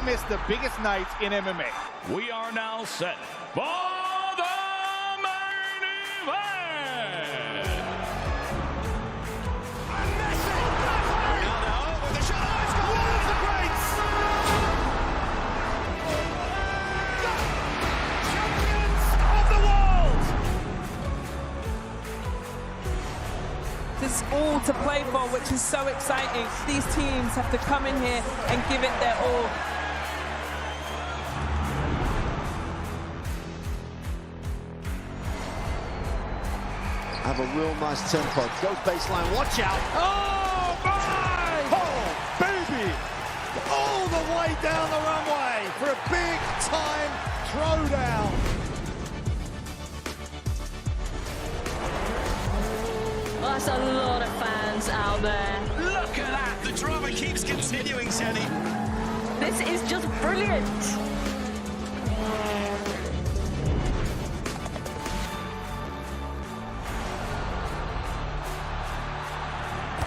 miss the biggest nights in MMA. We are now set for the main event. Ronaldo with the shot. Oh, it's got one of the greats. Champions of the world. There's all to play for, which is so exciting. These teams have to come in here and give it their all. Have a real nice tempo. Go baseline, watch out. Oh, my! Oh, baby! All the way down the runway for a big-time throwdown. Well, that's a lot of fans out there. Look at that! The drama keeps continuing, Jenny. This is just brilliant.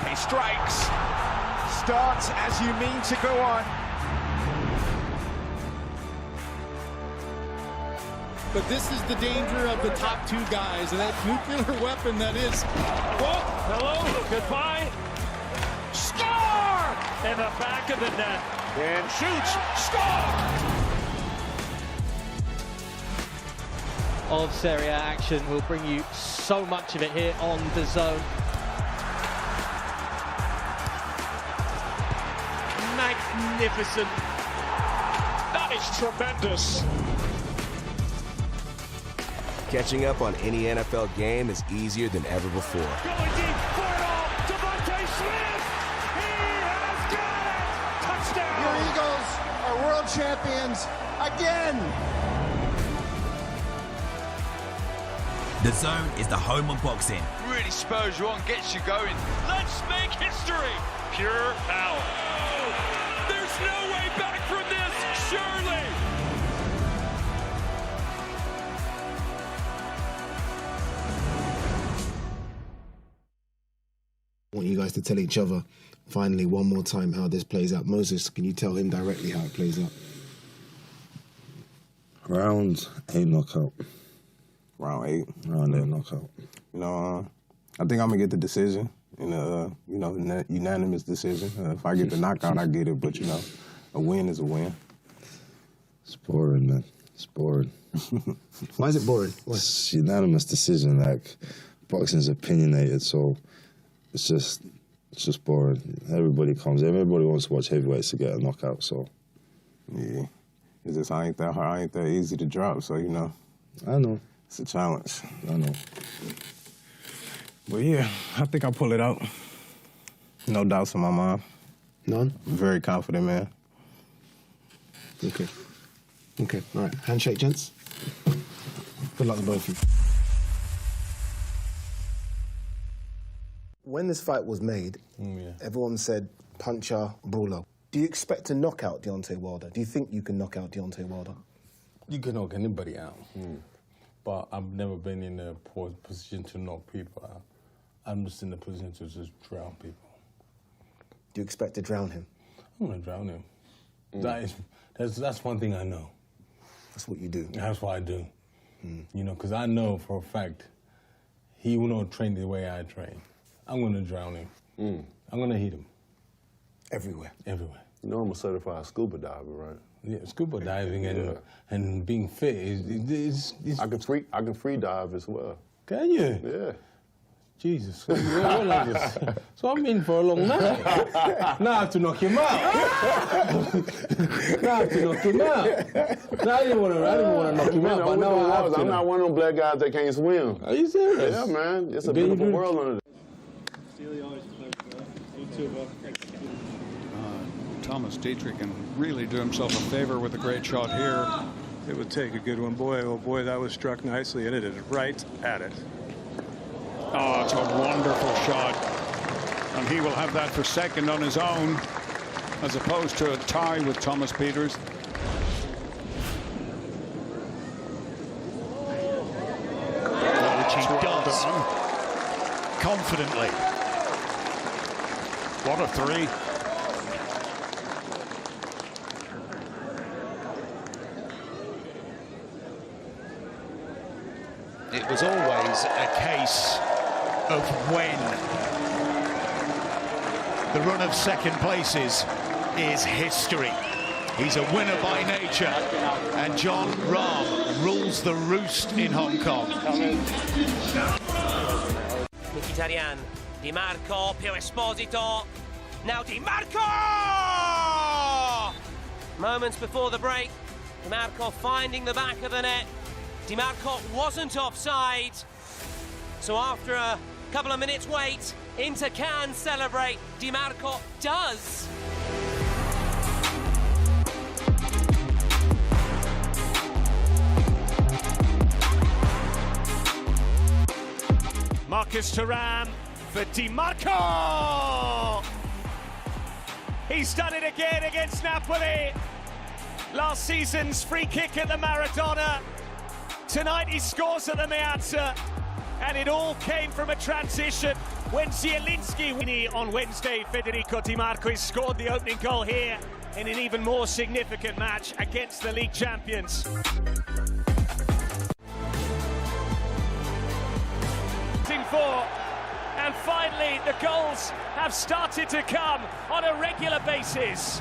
He strikes. Starts as you mean to go on. But this is the danger of the top two guys, and that nuclear weapon that is. Whoa, hello, goodbye. Score! In the back of the net. And shoots, score! Of Serie A action. We'll bring you so much of it here on the Zone. Magnificent. That is tremendous. Catching up on any NFL game is easier than ever before. Going deep for it all. Deontay Smith. He has got it. Touchdown. Your Eagles are world champions again. The Zone is the home of boxing. Really spurs you on, gets you going. Let's make history. Pure power. There's no way back from this, surely. I want you guys to tell each other, finally, one more time how this plays out. Moses, can you tell him directly how it plays out? Round 8 knockout. Round 8. Round 8 knockout. You know, I think I'm gonna get the decision in a, you know, unanimous decision. If I get the knockout, I get it. But you know, a win is a win. It's boring, man. It's boring. Why is it boring? Why? It's unanimous decision. Like, boxing's opinionated, so it's just boring. Everybody wants to watch heavyweights to get a knockout. So yeah, it's just I ain't that easy to drop. So you know, I know it's a challenge. I know. But yeah, I think I'll pull it out. No doubts in my mind. None? Very confident, man. Okay. Okay, all right. Handshake, gents. Good luck to both of you. When this fight was made, everyone said puncher, brawler. Do you expect to knock out Deontay Wilder? Do you think you can knock out Deontay Wilder? You can knock anybody out. But I've never been in a position to knock people out. I'm just in a position to just drown people. Do you expect to drown him? I'm gonna drown him. That's one thing I know. That's what you do? That's what I do. You know, because I know for a fact he will not train the way I train. I'm gonna drown him. I'm gonna hit him. Everywhere? Everywhere. You know I'm a certified scuba diver, right? Yeah, scuba diving and being fit is I can free dive as well. Can you? Yeah. Jesus. So I'm in for a long night. Now I have to knock him out. Now I have to knock him out. Now I didn't want to knock him out, but now I have to. I'm not one of them black guys that can't swim. Are you serious? Yeah, man. It's a beautiful world under there. Thomas Dietrich can really do himself a favor with a great shot here. It would take a good one. Boy, oh boy, that was struck nicely, and it is right at it. Oh, it's a wonderful shot. And he will have that for second on his own, as opposed to a tie with Thomas Peters. Which he does confidently. What a three. It was always a case of when. The run of second places is history. He's a winner by nature, and John Rahm rules the roost in Hong Kong. Mkhitaryan, Di Marco, Pio Esposito, now Di Marco! Moments before the break, Di Marco finding the back of the net. Di Marco wasn't offside. So after a couple of minutes wait, Inter can celebrate. Di Marco does. Marcus Thuram for Di Marco! He's done it again against Napoli. Last season's free kick at the Maradona. Tonight he scores at the Meazza. And it all came from a transition when Zielinski on Wednesday. Federico Di Marco has scored the opening goal here in an even more significant match against the league champions. And finally, the goals have started to come on a regular basis.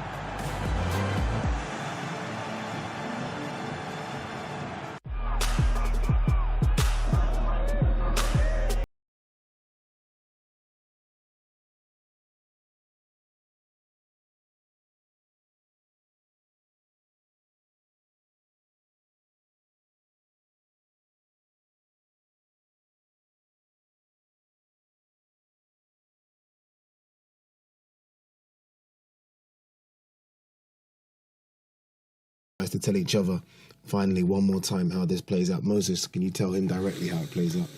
To tell each other finally one more time how this plays out. Moses, can you tell him directly how it plays out?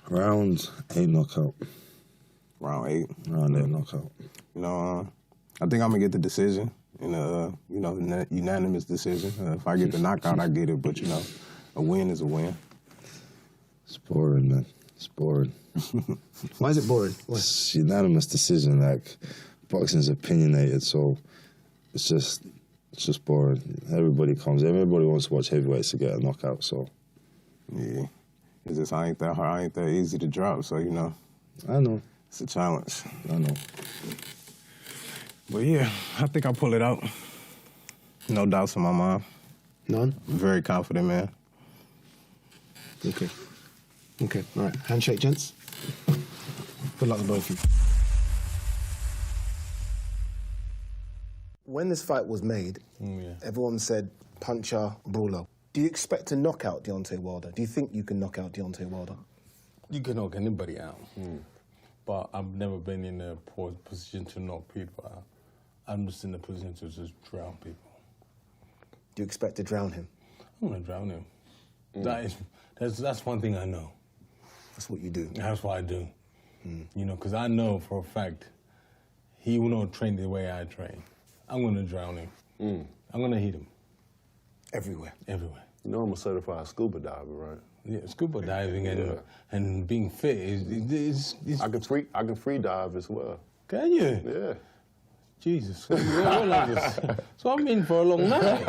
Round 8 knockout. Round 8. Round 8 knockout. You know, I think I'm gonna get the decision in a unanimous decision. If I get the knockout, I get it. But you know, a win is a win. It's boring, man. It's boring. Why is it boring? Why? It's unanimous decision. Like, boxing's opinionated, so it's just boring. Everybody comes. Everybody wants to watch heavyweights to get a knockout. So yeah, it's just I ain't that hard. I ain't that easy to drop. So you know, I know it's a challenge. I know. But yeah, I think I'll pull it out. No doubts in my mind. None? Very confident, man. Okay. Okay. All right. Handshake, gents. Good luck to both of you. When this fight was made, everyone said puncher, brawler. Do you expect to knock out Deontay Wilder? Do you think you can knock out Deontay Wilder? You can knock anybody out. But I've never been in a poor position to knock people out. I'm just in a position to just drown people. Do you expect to drown him? I'm gonna drown him. That's one thing I know. That's what you do? That's what I do. You know, because I know for a fact he will not train the way I train. I'm going to drown him. I'm going to hit him. Everywhere? Everywhere. You know I'm a certified scuba diver, right? Yeah, scuba diving and being fit is I can free dive as well. Can you? Yeah. Jesus. We're all like this. So I'm in for a long night.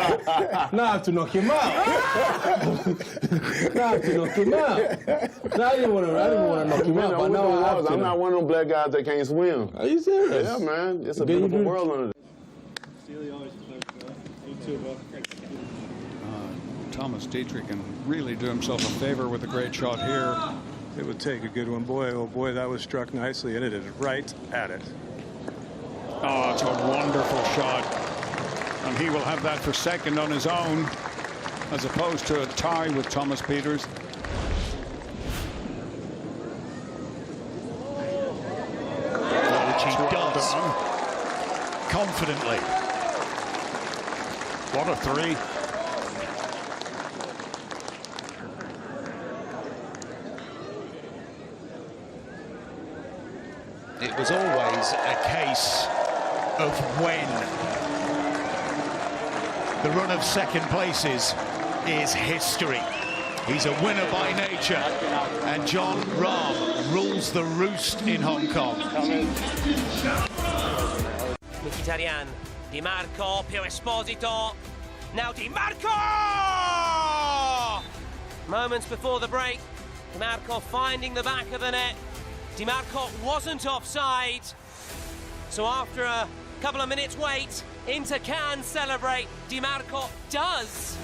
Now I have to knock him out. Now I have to knock him out. Now I didn't want to knock him out, but now I have to. I'm not one of them black guys that can't swim. Are you serious? Yeah, man. It's a beautiful world under there. Thomas Dietrich can really do himself a favor with a great shot here. It would take a good one. Boy, oh boy, that was struck nicely, and it is right at it. Oh, it's a wonderful shot. And he will have that for second on his own, as opposed to a tie with Thomas Pieters. Which he does confidently. What a three. It was always a case of when. The run of second places is history. He's a winner by nature, and John Rahm rules the roost in Hong Kong. Mkhitaryan, Di Marco, Pio Esposito, now Di Marco! Moments before the break, Dimarco finding the back of the net. Dimarco wasn't offside. So after a couple of minutes wait, Inter can celebrate. Dimarco does.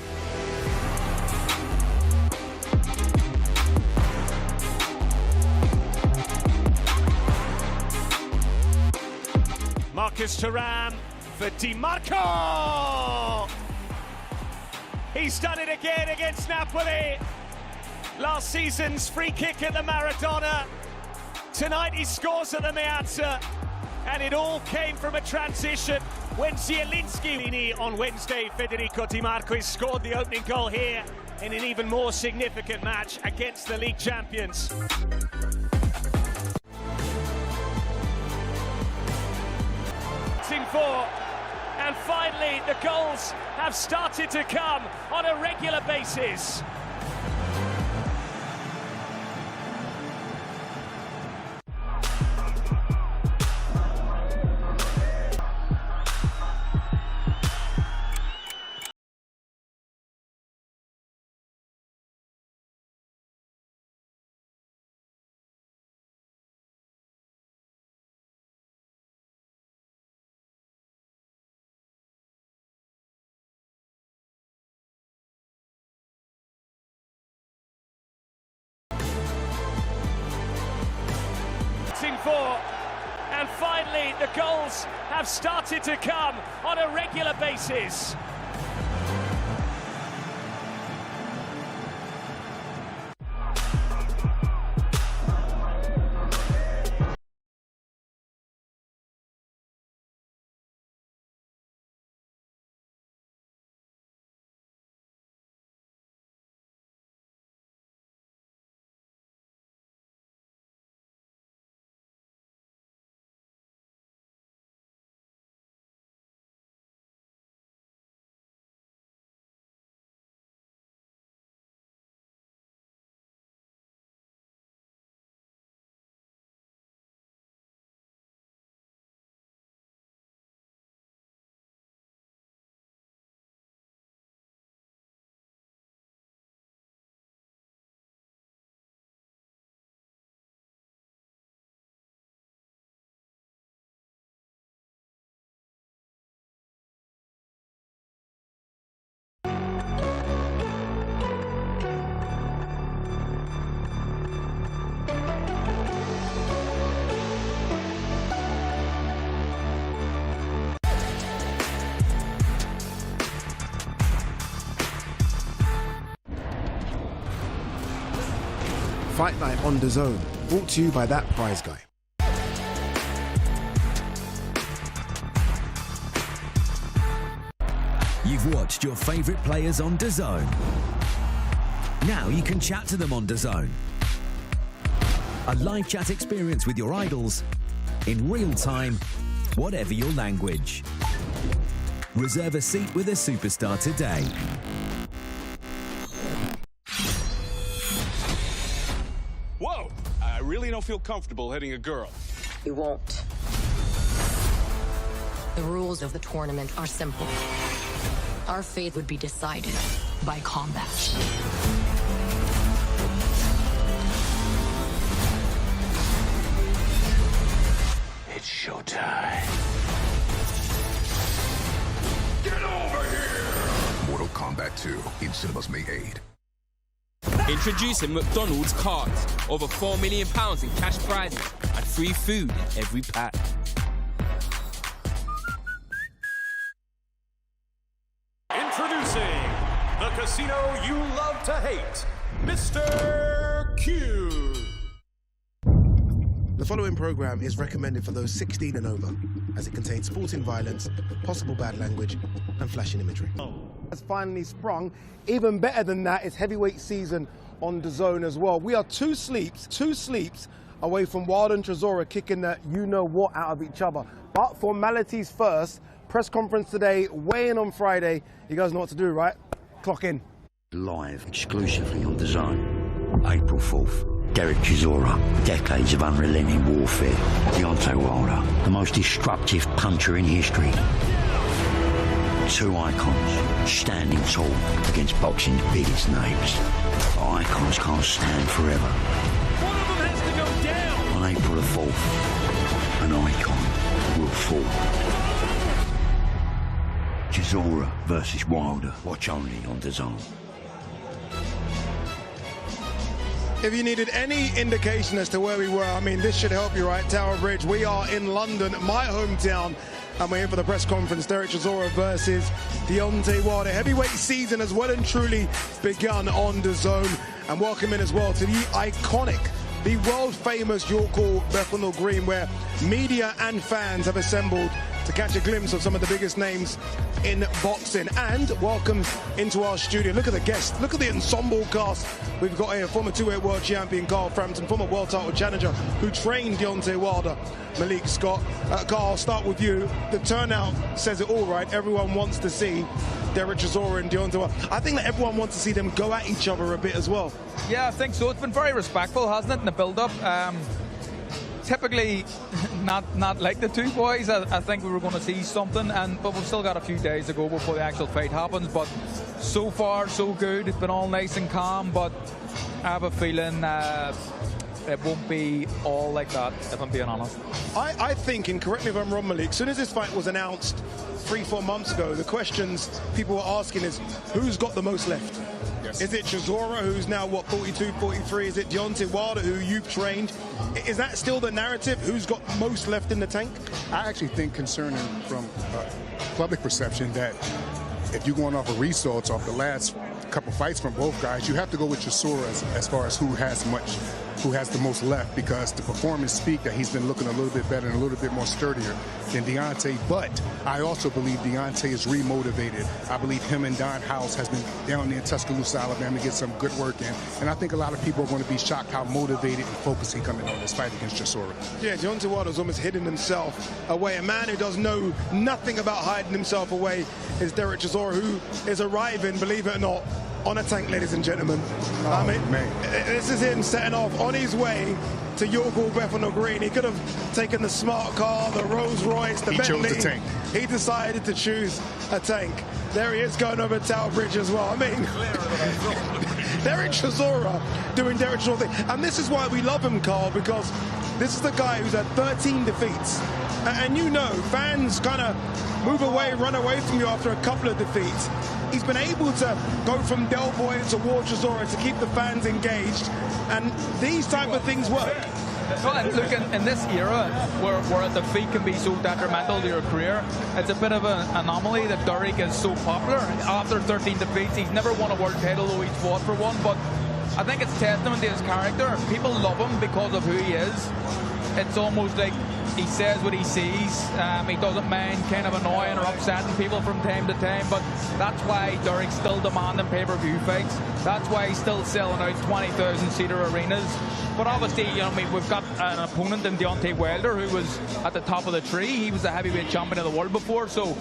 Marcus Thuram for Dimarco! He's done it again against Napoli. Last season's free kick at the Maradona. Tonight he scores at the Meazza. And it all came from a transition when Zielinski on Wednesday, Federico Dimarco scored the opening goal here in an even more significant match against the league champions. It's in 4. And finally, the goals have started to come on a regular basis. In 4. And finally, the goals have started to come on a regular basis. Fight Night on DAZN, brought to you by That Prize Guy. You've watched your favourite players on DAZN. Now you can chat to them on DAZN. A live chat experience with your idols in real time, whatever your language. Reserve a seat with a superstar today. Whoa! I really don't feel comfortable hitting a girl. You won't. The rules of the tournament are simple. Our fate would be decided by combat. It's showtime. Get over here! Mortal Kombat 2 in cinemas May 8. Introducing McDonald's cards. Over £4 million in cash prizes and free food in every pack. Introducing the casino you love to hate, Mr. Q. The following program is recommended for those 16 and over, as it contains sporting violence, possible bad language, and flashing imagery. Has finally sprung. Even better than that is heavyweight season on DAZN as well. We are two sleeps away from Wilder and Chisora kicking the you-know-what out of each other. But formalities first, press conference today, weigh-in on Friday. You guys know what to do, right? Clock in. Live exclusively on DAZN, April 4th. Derek Chisora, decades of unrelenting warfare. Deontay Wilder, the most destructive puncher in history. Two icons standing tall against boxing's biggest names. But icons can't stand forever. One of them has to go down. On April the 4th, an icon will fall. Chisora versus Wilder. Watch only on DAZN. If you needed any indication as to where we were, I mean, this should help you, right? Tower Bridge. We are in London, my hometown, and we're here for the press conference. Derek Chisora versus Deontay Wilder. Heavyweight season has well and truly begun on DAZN. And welcome in as well to the iconic, the world-famous York Hall, Bethnal Green, where media and fans have assembled to catch a glimpse of some of the biggest names in boxing. And welcome into our studio. Look at the guests. Look at the ensemble cast. We've got here former two-weight world champion Carl Frampton, former world title challenger who trained Deontay Wilder, Malik Scott. Carl, I'll start with you. The turnout says it all, right? Everyone wants to see Derek Chisora and Deontay Wilder. I think that everyone wants to see them go at each other a bit as well. Yeah, I think so. It's been very respectful, hasn't it, in the build-up? Typically not like the two boys. I think we were going to see something, but we've still got a few days to go before the actual fight happens. But so far, so good. It's been all nice and calm, but I have a feeling it won't be all like that, if I'm being honest. I think, and correct me if I'm wrong, Malik, as soon as this fight was announced 3-4 months ago, the questions people were asking is, who's got the most left? Yes. Is it Chisora, who's now, what, 42, 43? Is it Deontay Wilder, who you've trained? Is that still the narrative? Who's got most left in the tank? I actually think, concerning from public perception, that if you're going off of results off the last couple fights from both guys, you have to go with Chisora as far as who has the most left, because the performance speak that he's been looking a little bit better and a little bit more sturdier than Deontay. But I also believe Deontay is remotivated. I believe him and Don House has been down there in Tuscaloosa, Alabama, to get some good work in. And I think a lot of people are going to be shocked how motivated and focused he coming on this fight against Chisora. Yeah, Deontay Wilder's almost hidden himself away. A man who does know nothing about hiding himself away is Derek Chisora, who is arriving, believe it or not, on a tank, ladies and gentlemen. I mean, this is him setting off on his way to York Hall, Bethnal Green. He could have taken the smart car, the Rolls Royce, the Bentley. He chose the tank. He decided to choose a tank. There he is going over Tower Bridge as well. I mean, Derek Chisora doing Derek Chisora thing. And this is why we love him, Carl, because this is the guy who's had 13 defeats. And you know, fans kind of move away, run away from you after a couple of defeats. He's been able to go from Del Boy toward Chisora to keep the fans engaged, and these type of things work. Well, and look, in this era where a defeat can be so detrimental to your career, it's a bit of an anomaly that Derek is so popular. After 13 defeats, he's never won a world title, though he's fought for one, but I think it's testament to his character. People love him because of who he is. It's almost like he says what he sees. He doesn't mind kind of annoying or upsetting people from time to time, but that's why Derek's still demanding pay-per-view fights. That's why he's still selling out 20,000-seater arenas. But obviously, you know, we've got an opponent in Deontay Wilder who was at the top of the tree. He was the heavyweight champion of the world before, so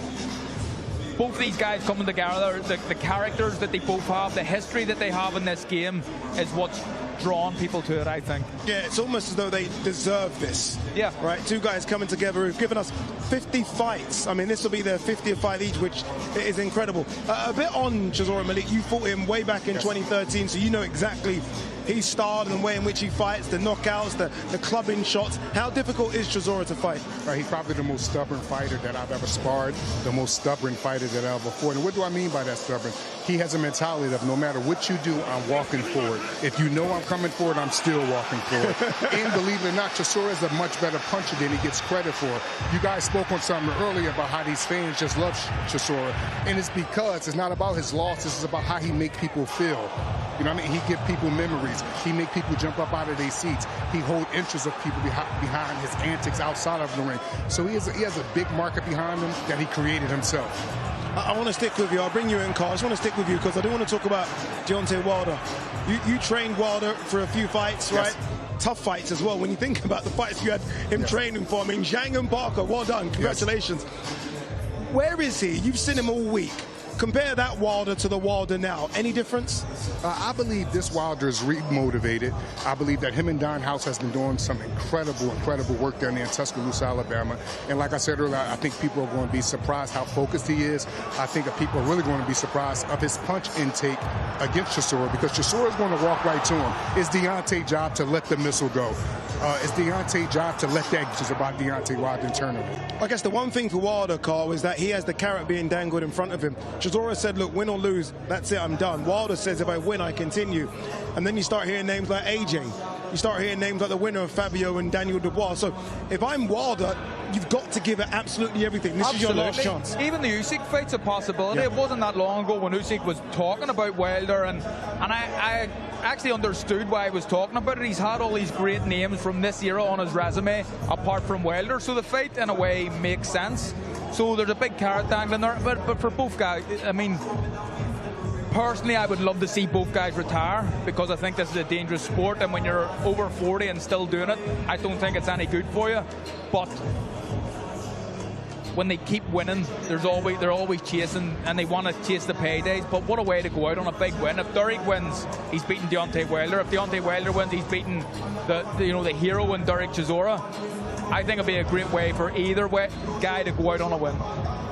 both these guys coming together, the characters that they both have, the history that they have in this game is what's drawn people to it, I think. Yeah, it's almost as though they deserve this. Yeah. Right, two guys coming together who've given us 50 fights. I mean, this will be their 50th fight each, which is incredible. A bit on Chisora, Malik, you fought him way back in 2013, so you know exactly his style and the way in which he fights, the knockouts, the clubbing shots. How difficult is Chisora to fight? Right, he's probably the most stubborn fighter that I've ever sparred, the most stubborn fighter that I've ever fought. And what do I mean by that stubborn? He has a mentality of no matter what you do, I'm walking forward. If you know I'm coming forward, I'm still walking forward. And believe it or not, Chisora is a much better puncher than he gets credit for. You guys spoke on something earlier about how these fans just love Chisora. And it's because it's not about his losses, it's about how he makes people feel. You know what I mean? He gives people memories. He makes people jump up out of their seats. He holds interest of people behind his antics outside of the ring. So he has a big market behind him that he created himself. I want to stick with you. I'll bring you in, Carl. I just want to stick with you because I do want to talk about Deontay Wilder. You trained Wilder for a few fights, right? Yes. Tough fights as well. When you think about the fights you had him training for, I mean, Zhang and Parker, well done. Congratulations. Yes. Where is he? You've seen him all week. compare that Wilder to the Wilder now. Any difference? I believe this Wilder is re-motivated. I believe that him and Don House has been doing some incredible work down there in Tuscaloosa, Alabama. And like I said earlier, I think people are going to be surprised how focused he is. I think that people are really going to be surprised of his punch intake against Chisora, because Chisora is going to walk right to him. It's Deontay's job to let the missile go. It's Deontay's job to let that, which is about Deontay Wilder internally. I guess the one thing for Wilder, Carl, is that he has the carrot being dangled in front of him. Chisora said, look, win or lose, that's it, I'm done. Wilder says, if I win, I continue. And then you start hearing names like AJ. You start hearing names like the winner of Fabio and Daniel Dubois. So if I'm Wilder, you've got to give it absolutely everything. This is your last chance. Even the Usyk fight's a possibility. Yeah. It wasn't that long ago when Usyk was talking about Wilder, and I actually understood why he was talking about it. He's had all these great names from this era on his resume, apart from Wilder. So the fight, in a way, makes sense. So there's a big carrot dangling there. But for both guys, I mean, personally, I would love to see both guys retire, because I think this is a dangerous sport, and when you're over 40 and still doing it, I don't think it's any good for you. But when they keep winning, they're always chasing, and they want to chase the paydays. But what a way to go out on a big win! If Derek wins, he's beating Deontay Wilder. If Deontay Wilder wins, he's beating the hero in Derek Chisora. I think it'll be a great way for either guy to go out on a win.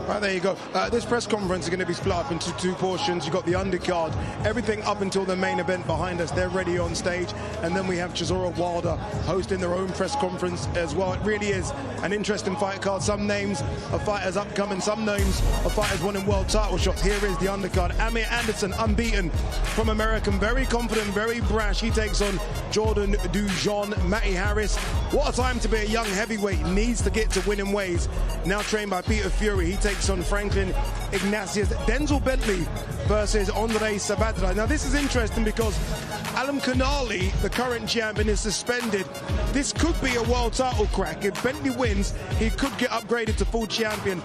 Right, there you go. This press conference is going to be split up into two portions. You've got the undercard, everything up until the main event behind us. They're ready on stage. And then we have Chisora Wilder hosting their own press conference as well. It really is an interesting fight card. Some names of fighters upcoming, some names of fighters winning world title shots. Here is the undercard. Amir Anderson, unbeaten from American. Very confident, very brash. He takes on Jordan Dujon. Matty Harris. What a time to be a young heavyweight. Needs to get to winning ways. Now trained by Peter Fury. He takes on Franklin Ignatius. Denzel Bentley versus Andre Sabadra. Now this is interesting because Alam Kanali, the current champion, is suspended. This could be a world title crack. If Bentley wins, he could get upgraded to full champion.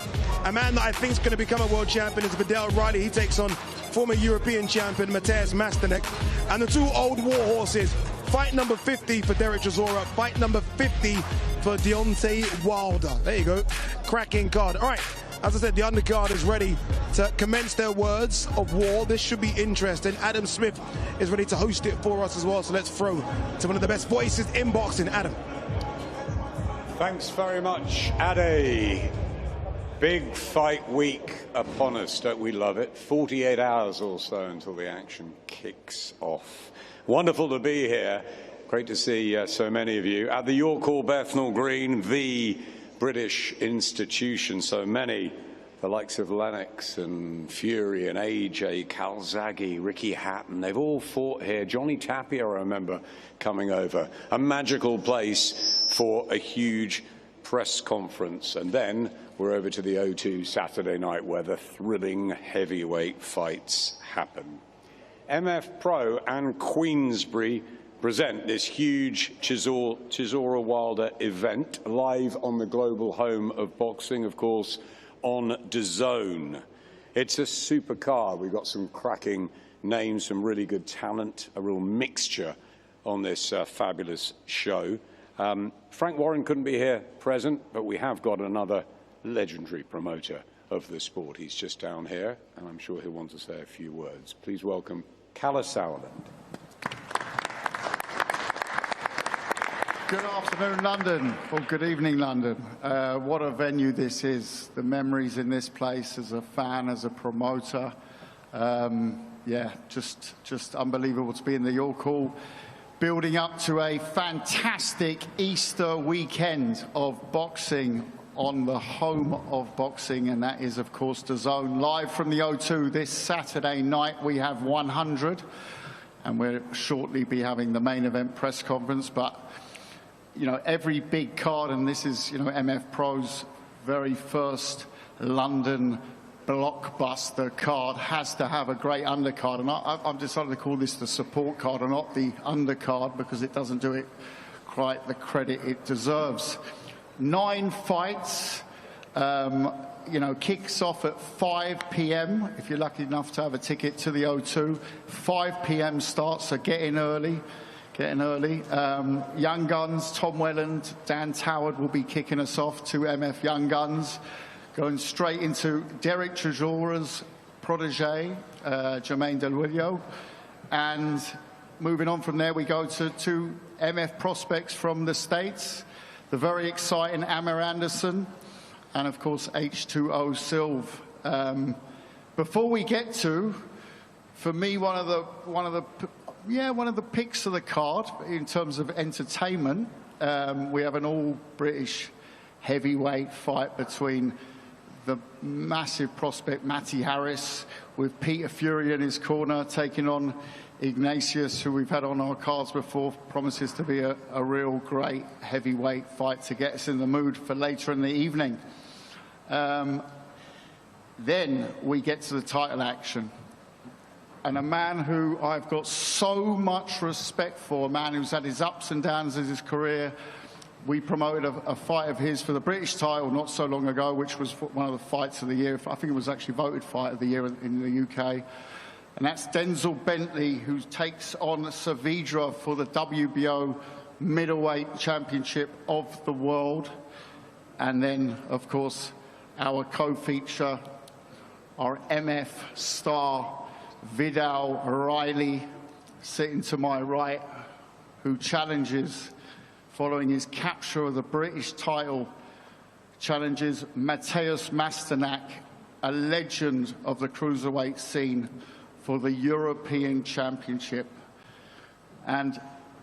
A man that I think is going to become a world champion is Vidal Riley. He takes on former European champion Mateusz Mastanek. And the two old war horses, fight number 50 for Derek Chisora, fight number 50 for Deontay Wilder. There you go. Cracking card. All right. As I said, the undercard is ready to commence their words of war. This should be interesting. Adam Smith is ready to host it for us as well. So let's throw to one of the best voices in boxing, Adam. Thanks very much, Ade. Big fight week upon us, don't we love it? 48 hours or so until the action kicks off. Wonderful to be here. Great to see so many of you at the York Hall, Bethnal Green, the British institution. So many, the likes of Lennox and Fury and AJ, Calzaghe, Ricky Hatton, they've all fought here. Johnny Tapia, I remember, coming over. A magical place for a huge press conference. And then we're over to the O2 Saturday night, where the thrilling heavyweight fights happen. MF Pro and Queensbury present this huge Chisora Wilder event live on the global home of boxing, of course, on DAZN. It's a super card. We've got some cracking names, some really good talent, a real mixture on this fabulous show. Frank Warren couldn't be here present, but we have got another legendary promoter of the sport. He's just down here, and I'm sure he'll want to say a few words. Please welcome Kalle Sauerland. Good afternoon, London, or good evening, London. What a venue this is. The memories in this place as a fan, as a promoter. Yeah, just unbelievable to be in the York Hall, building up to a fantastic Easter weekend of boxing on the home of boxing, and that is, of course, DAZN. Live from the O2 this Saturday night, we have 100, and we'll shortly be having the main event press conference, but you know, every big card, and this is, you know, MF Pro's very first London blockbuster card, has to have a great undercard. And I've decided to call this the support card and not the undercard, because it doesn't do it quite the credit it deserves. 9 fights, you know, kicks off at 5 p.m. if you're lucky enough to have a ticket to the O2. 5 p.m. starts, so get in early. Young Guns, Tom Welland, Dan Toward will be kicking us off, 2 MF Young Guns. Going straight into Derek Chisora's protege, Jermaine Delwillo. And moving on from there, we go to two MF prospects from the States, the very exciting Amir Anderson, and of course H2O Silv. Before we get to, for me, one of the picks of the card in terms of entertainment, we have an all-British heavyweight fight between the massive prospect Matty Harris with Peter Fury in his corner, taking on Ignatius, who we've had on our cards before. Promises to be a real great heavyweight fight to get us in the mood for later in the evening. Then we get to the title action. And a man who I've got so much respect for, a man who's had his ups and downs in his career. We promoted a fight of his for the British title not so long ago, which was one of the fights of the year. I think it was actually voted fight of the year in the UK. And that's Denzel Bentley, who takes on Saavedra for the WBO middleweight championship of the world. And then, of course, our co-feature, our MF star, Vidal Riley, sitting to my right, who challenges, following his capture of the British title, challenges Mateusz Masternak, a legend of the cruiserweight scene, for the European Championship. And,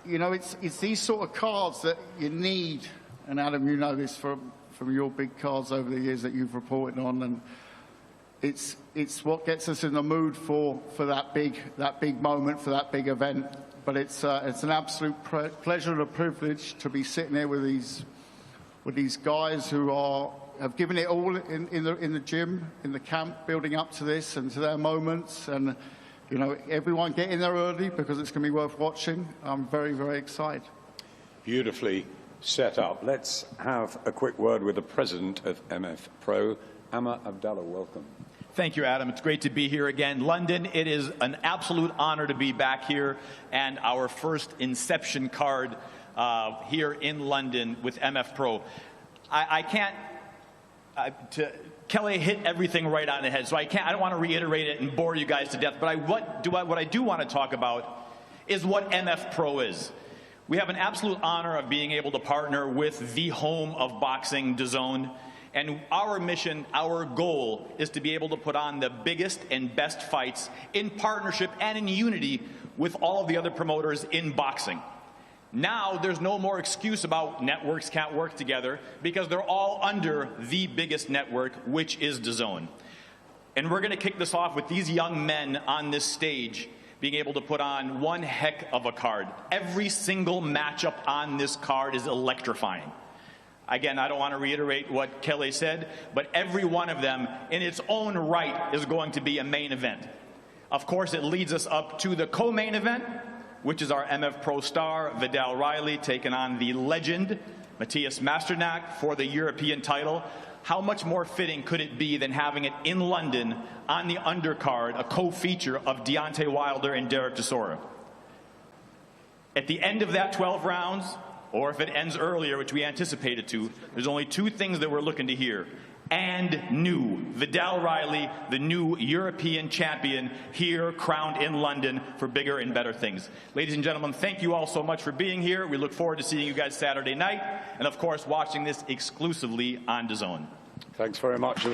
you know, it's these sort of cards that you need, and Adam, you know this from your big cards over the years that you've reported on, and it's what gets us in the mood for that big moment, for that big event. But it's an absolute pleasure and a privilege to be sitting here with these guys who have given it all in the gym, in the camp, building up to this and to their moments. And you know, everyone get in there early because it's going to be worth watching. I'm very, very excited. Beautifully set up. Let's have a quick word with the president of MF Pro, Amr Abdallah. Welcome. Thank you, Adam. It's great to be here again. London, it is an absolute honor to be back here, and our first Inception card here in London with MF Pro. I can't, Kelly hit everything right on the head, so I don't want to reiterate it and bore you guys to death, but what I do want to talk about is what MF Pro is. We have an absolute honor of being able to partner with the home of boxing, DAZN. And our mission, our goal, is to be able to put on the biggest and best fights in partnership and in unity with all of the other promoters in boxing. Now, there's no more excuse about networks can't work together because they're all under the biggest network, which is DAZN. And we're going to kick this off with these young men on this stage being able to put on one heck of a card. Every single matchup on this card is electrifying. Again, I don't want to reiterate what Kelly said, but every one of them in its own right is going to be a main event. Of course, it leads us up to the co-main event, which is our MF Pro star, Vidal Riley, taking on the legend, Mateusz Masternak, for the European title. How much more fitting could it be than having it in London on the undercard, a co-feature of Deontay Wilder and Derek Chisora? At the end of that 12 rounds, or if it ends earlier, which we anticipate it to, there's only two things that we're looking to hear. And new. Vidal Riley, the new European champion, here crowned in London for bigger and better things. Ladies and gentlemen, thank you all so much for being here. We look forward to seeing you guys Saturday night, and of course, watching this exclusively on DAZN. Thanks very much.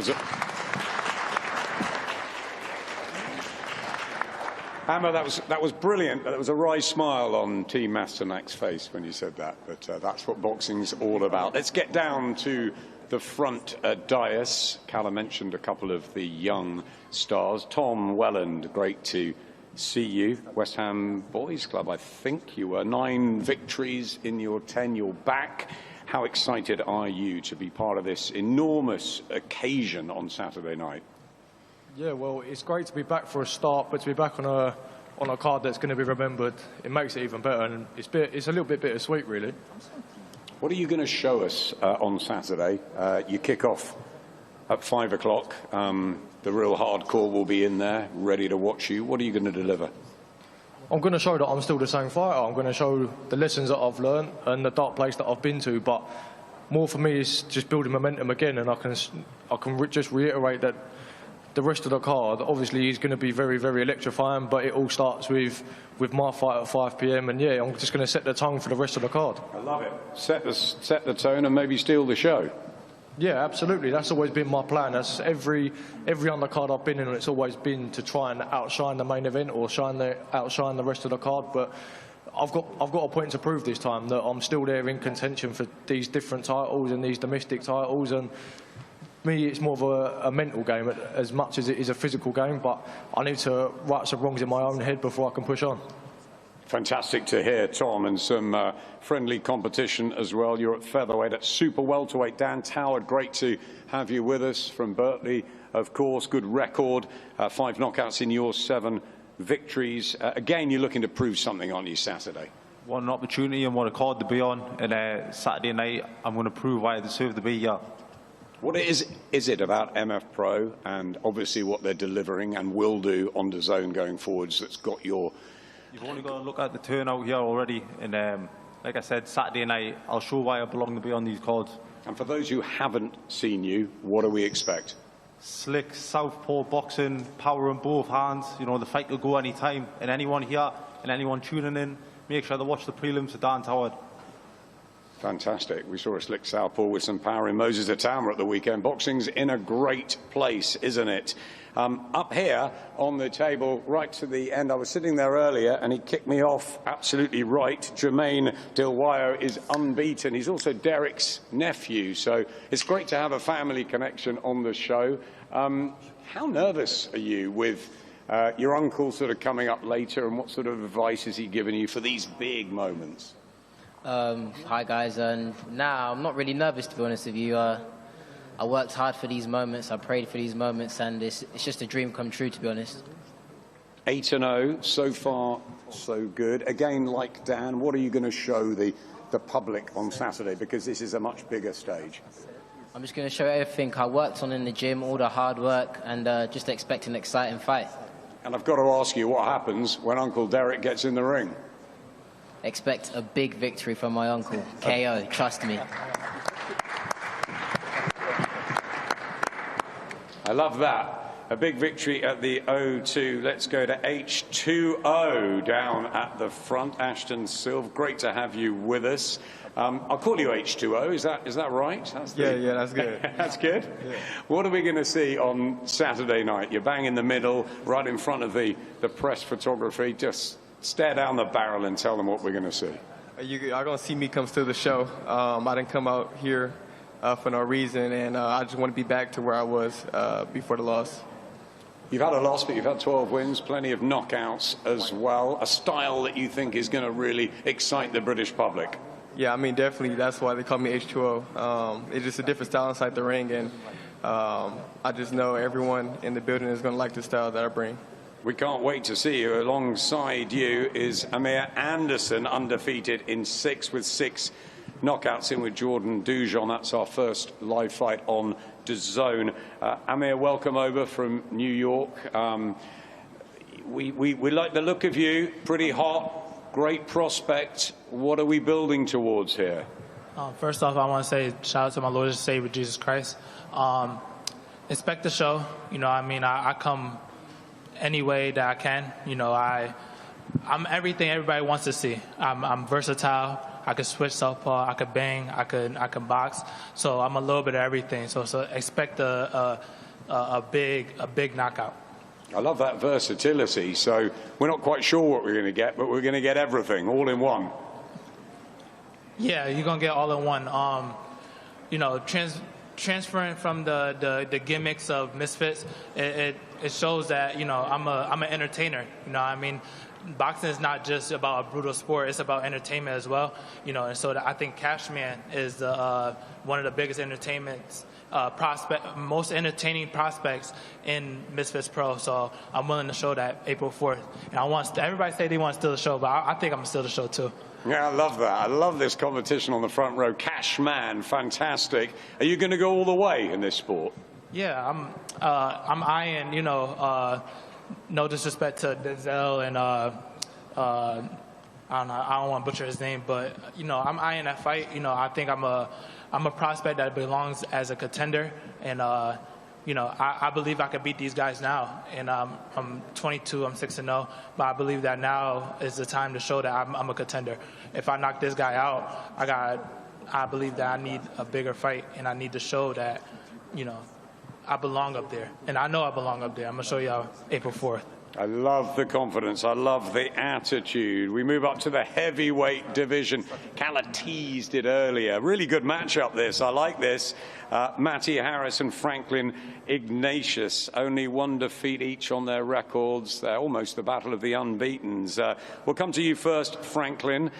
Amr, that was brilliant. There was a wry smile on Team Masternak's face when you said that, but that's what boxing's all about. Let's get down to the front dais. Callum mentioned a couple of the young stars. Tom Welland, great to see you. West Ham Boys Club, I think you were. 9 victories in your 10. You're back. How excited are you to be part of this enormous occasion on Saturday night? Yeah, well, it's great to be back for a start, but to be back on a card that's going to be remembered, it makes it even better, and it's a little bit bittersweet, really. What are you going to show us on Saturday? You kick off at 5 o'clock. The real hardcore will be in there, ready to watch you. What are you going to deliver? I'm going to show that I'm still the same fighter. I'm going to show the lessons that I've learned and the dark place that I've been to, but more for me is just building momentum again, and I can just reiterate that the rest of the card obviously is going to be very, very electrifying, but it all starts with my fight at 5 p.m. and yeah, I'm just going to set the tone for the rest of the card. I love it. Set the tone and maybe steal the show. Yeah, absolutely. That's always been my plan. That's every undercard I've been in, it's always been to try and outshine the main event or outshine the rest of the card. But I've got a point to prove this time, that I'm still there in contention for these different titles and these domestic titles. And me, it's more of a mental game as much as it is a physical game. But I need to right some wrongs in my own head before I can push on. Fantastic to hear, Tom, and some friendly competition as well. You're at featherweight, at super welterweight. Dan Toward, great to have you with us from Berkeley, of course. Good record, 5 knockouts in your 7 victories. Again, you're looking to prove something on you Saturday. What an opportunity and what a card to be on. And Saturday night, I'm going to prove why I deserve to be here. What is it about MF Pro and obviously what they're delivering and will do on DAZN going forwards that's got your... You've only got to look at the turnout here already, and like I said, Saturday night, I'll show why I belong to be on these cards. And for those who haven't seen you, what do we expect? Slick, southpaw boxing, power in both hands. You know, the fight will go any time, and anyone here and anyone tuning in, make sure to watch the prelims to Dan Toward. Fantastic. We saw a slick southpaw with some power in Moses Atama at the weekend. Boxing's in a great place, isn't it? Up here on the table, right to the end, I was sitting there earlier and he kicked me off absolutely right. Jermaine Dilwayo is unbeaten. He's also Derek's nephew, so it's great to have a family connection on the show. How nervous are you with your uncle sort of coming up later, and what sort of advice has he given you for these big moments? Hi guys, nah, I'm not really nervous, to be honest with you. I worked hard for these moments, I prayed for these moments, and it's just a dream come true, to be honest. 8-0, so far so good. Again, like Dan, what are you going to show the public on Saturday, because this is a much bigger stage? I'm just going to show everything I worked on in the gym, all the hard work, and just expect an exciting fight. And I've got to ask you, what happens when Uncle Derek gets in the ring? Expect a big victory from my uncle. KO, trust me. I love that. A big victory at the O2. Let's go to H2O down at the front. Ashton Silv, great to have you with us. I'll call you H2O. Is that right? Yeah, that's good. That's good? Yeah. What are we going to see on Saturday night? You're bang in the middle, right in front of the press photography. Just stare down the barrel and tell them what we're going to see. You are going to see me come to the show. I didn't come out here for no reason, and I just want to be back to where I was before the loss. You've had a loss, but you've had 12 wins, plenty of knockouts as well. A style that you think is going to really excite the British public. Yeah, I mean, definitely. That's why they call me H2O. It's just a different style inside the ring, and I just know everyone in the building is going to like the style that I bring. We can't wait to see you. Alongside you is Amir Anderson, undefeated in 6 with 6 knockouts in with Jordan Dujon. That's our first live fight on DAZN. Amir, welcome over from New York. We like the look of you, pretty hot, great prospect. What are we building towards here? First off, I want to say shout out to my Lord and Savior, Jesus Christ. Expect the show. You know, I mean, I come any way that I can. You know, I'm everything everybody wants to see. I'm versatile. I could switch southpaw. I could bang. I could box. So I'm a little bit of everything. So expect a big knockout. I love that versatility. So we're not quite sure what we're going to get, but we're going to get everything all in one. Yeah, you're gonna get all in one. You know, transferring from the gimmicks of Misfits, it shows that, you know, I'm an entertainer. You know, I mean, boxing is not just about a brutal sport; it's about entertainment as well. You know, and so I think Cashman is one of the biggest entertainments. Most entertaining prospects in Misfits Pro, so I'm willing to show that April 4th. And everybody say they want to steal the show, but I think I'm gonna steal the show too. Yeah, I love that. I love this competition on the front row. Cashman, fantastic. Are you going to go all the way in this sport? Yeah, I'm eyeing. You know, no disrespect to Denzel and I don't know. I don't want to butcher his name, but you know, I'm eyeing that fight. You know, I think I'm a prospect that belongs as a contender, and you know, I believe I could beat these guys now. And I'm 22, I'm 6-0, but I believe that now is the time to show that I'm a contender. If I knock this guy out, I believe that I need a bigger fight, and I need to show that, you know, I belong up there. And I know I belong up there. I'm going to show y'all April 4th. I love the confidence. I love the attitude. We move up to the heavyweight division. Calla teased it earlier. Really good matchup, this. I like this. Matty Harris and Franklin Ignatius. Only one defeat each on their records. They're almost the battle of the unbeatens. We'll come to you first, Franklin.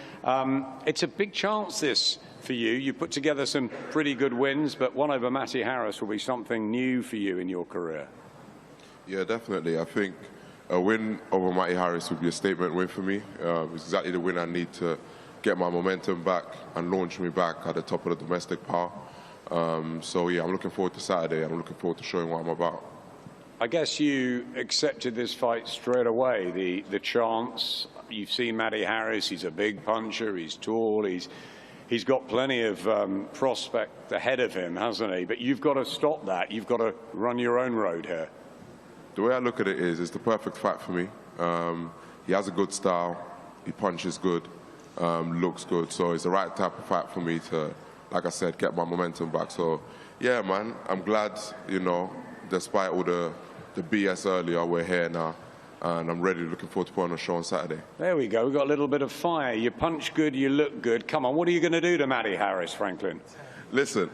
It's a big chance, this, for you. You put together some pretty good wins, but one over Matty Harris will be something new for you in your career. Yeah, definitely. I think a win over Matty Harris would be a statement win for me. It's exactly the win I need to get my momentum back and launch me back at the top of the domestic power. So yeah, I'm looking forward to Saturday. I'm looking forward to showing what I'm about. I guess you accepted this fight straight away, the chance. You've seen Matty Harris. He's a big puncher. He's tall. He's got plenty of prospect ahead of him, hasn't he? But you've got to stop that. You've got to run your own road here. The way I look at it is, it's the perfect fight for me. He has a good style, he punches good, looks good, so it's the right type of fight for me to, like I said, get my momentum back. So, yeah, man, I'm glad, you know, despite all the BS earlier, we're here now, and I'm ready, looking forward to putting on a show on Saturday. There we go, we've got a little bit of fire. You punch good, you look good. Come on, what are you going to do to Matty Harris, Franklin? Listen,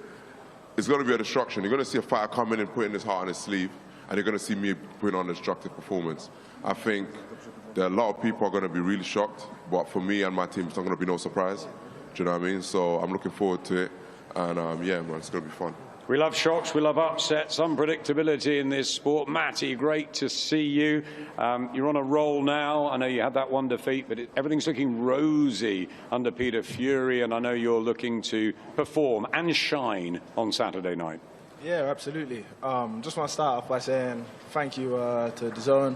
it's going to be a destruction. You're going to see a fighter come in and putting his heart on his sleeve, and you're going to see me putting on a destructive performance. I think that a lot of people are going to be really shocked, but for me and my team, it's not going to be no surprise. Do you know what I mean? So I'm looking forward to it, and yeah, man, it's going to be fun. We love shocks, we love upsets, unpredictability in this sport. Matty, great to see you. You're on a roll now. I know you had that one defeat, but everything's looking rosy under Peter Fury, and I know you're looking to perform and shine on Saturday night. Yeah, absolutely. Just want to start off by saying thank you to DAZN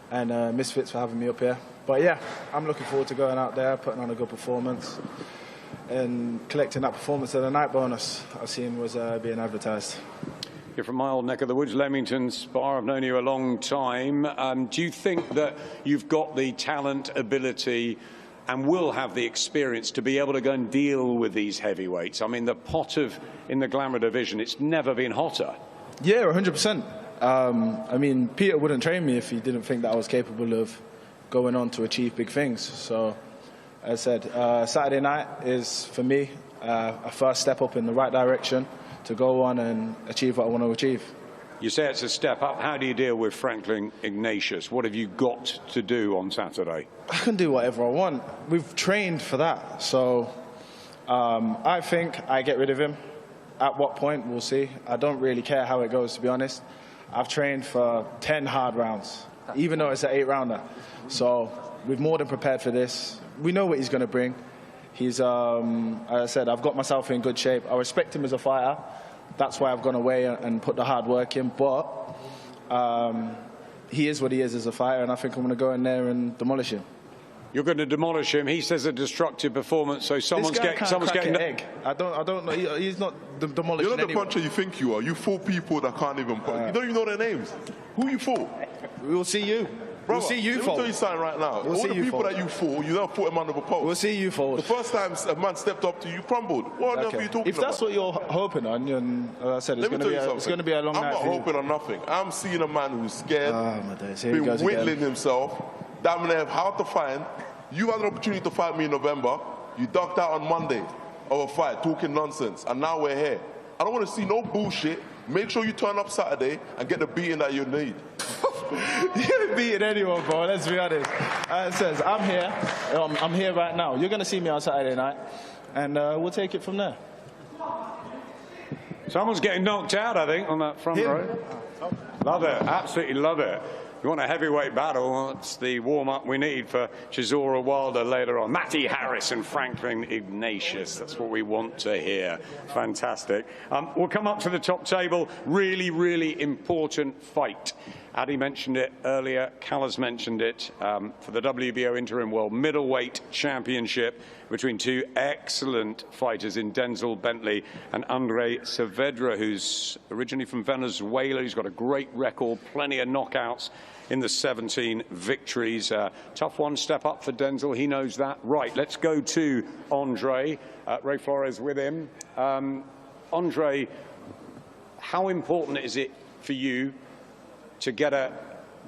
and Misfits for having me up here. But yeah, I'm looking forward to going out there, putting on a good performance and collecting that performance of the night bonus I've seen was being advertised. You're from my old neck of the woods, Leamington Spa. I've known you a long time. Do you think that you've got the talent, ability, and will have the experience to be able to go and deal with these heavyweights? I mean, the pot in the Glamour division, it's never been hotter. Yeah, 100%. I mean, Peter wouldn't train me if he didn't think that I was capable of going on to achieve big things. So, as I said, Saturday night is, for me, a first step up in the right direction to go on and achieve what I want to achieve. You say it's a step up. How do you deal with Franklin Ignatius? What have you got to do on Saturday? I can do whatever I want. We've trained for that. So I think I get rid of him. At what point, we'll see. I don't really care how it goes, to be honest. I've trained for 10 hard rounds, even though it's an 8-rounder. So we've more than prepared for this. We know what he's going to bring. He's, as I said, I've got myself in good shape. I respect him as a fighter. That's why I've gone away and put the hard work in. But he is what he is as a fighter, and I think I'm going to go in there and demolish him. You're going to demolish him. He says a destructive performance, so someone's getting an egg. I don't know. He's not demolishing. You're not the puncher you think you are. You fought people that can't even punch. You don't even know their names. Who you fought? We'll see you. Brother, we'll see you let me tell you something right now. We'll all the people that you fought, you never fought a man of a post. We'll see you fold. The first time a man stepped up to you, you crumbled. What on earth are you talking about? If that's what you're hoping on, and as I said, it's going to be a long night. I'm not hoping on nothing. I'm seeing a man who's scared, been whittling himself, damn near hard to find. You had an opportunity to fight me in November. You ducked out on Monday of a fight, talking nonsense, and now we're here. I don't want to see no bullshit. Make sure you turn up Saturday and get the beating that you need. You ain't beating anyone, bro. Let's be honest. It says, I'm here. I'm here right now. You're going to see me on Saturday night, and we'll take it from there. Someone's getting knocked out, I think, on that front row. Love it. Absolutely love it. You want a heavyweight battle, it's the warm-up we need for Chisora Wilder later on. Matty Harris and Franklin Ignatius, that's what we want to hear. Fantastic. We'll come up to the top table. Really, really important fight. Adi mentioned it earlier, Cal has mentioned it, for the WBO Interim World Middleweight Championship between two excellent fighters in Denzel Bentley and Andre Saavedra, who's originally from Venezuela. He's got a great record, plenty of knockouts in the 17 victories. Tough one step up for Denzel, he knows that. Right, let's go to Andre. Ray Flores with him. Andre, how important is it for you to get a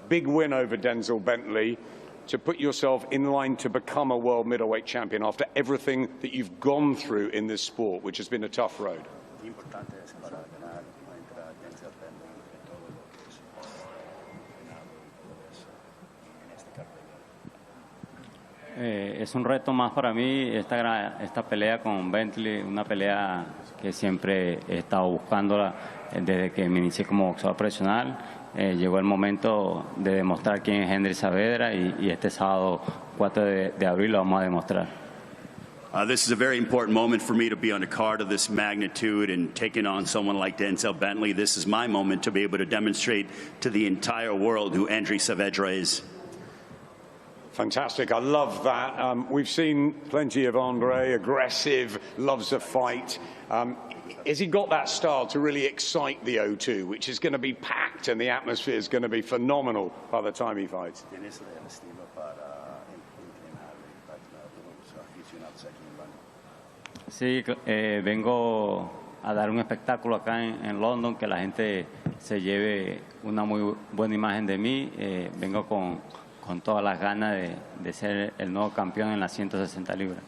big win over Denzel Bentley, to put yourself in line to become a world middleweight champion after everything that you've gone through in this sport, which has been a tough road? Es un reto más para mí esta pelea con Bentley, una pelea que siempre he estado buscándola desde que me inicié como boxeador profesional. Llegó el momento de demostrar quién es Andre Saavedra y este sábado 4 de abril lo vamos a demostrar. This is a very important moment for me to be on a card of this magnitude and taking on someone like Denzel Bentley. This is my moment to be able to demonstrate to the entire world who Andre Saavedra is. Fantastic. I love that. We've seen plenty of Andre, aggressive, loves a fight. Has he got that style to really excite the O2, which is going to be packed and the atmosphere is going to be phenomenal by the time he fights? Sí, vengo a dar un espectáculo acá en London, que la gente se lleve una muy buena imagen de mí. Vengo con todas las ganas de ser el nuevo campeón en las 160 libras.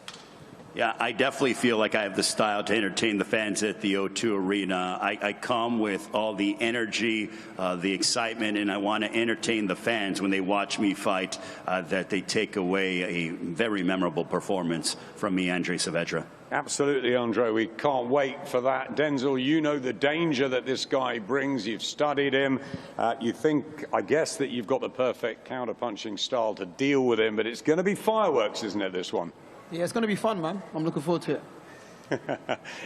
Yeah, I definitely feel like I have the style to entertain the fans at the O2 Arena. I come with all the energy, the excitement, and I want to entertain the fans when they watch me fight, that they take away a very memorable performance from me, Andre Saavedra. Absolutely, Andre. We can't wait for that. Denzel, you know the danger that this guy brings. You've studied him. You think, I guess, that you've got the perfect counter-punching style to deal with him, but it's going to be fireworks, isn't it, this one? Yeah, it's going to be fun, man. I'm looking forward to it.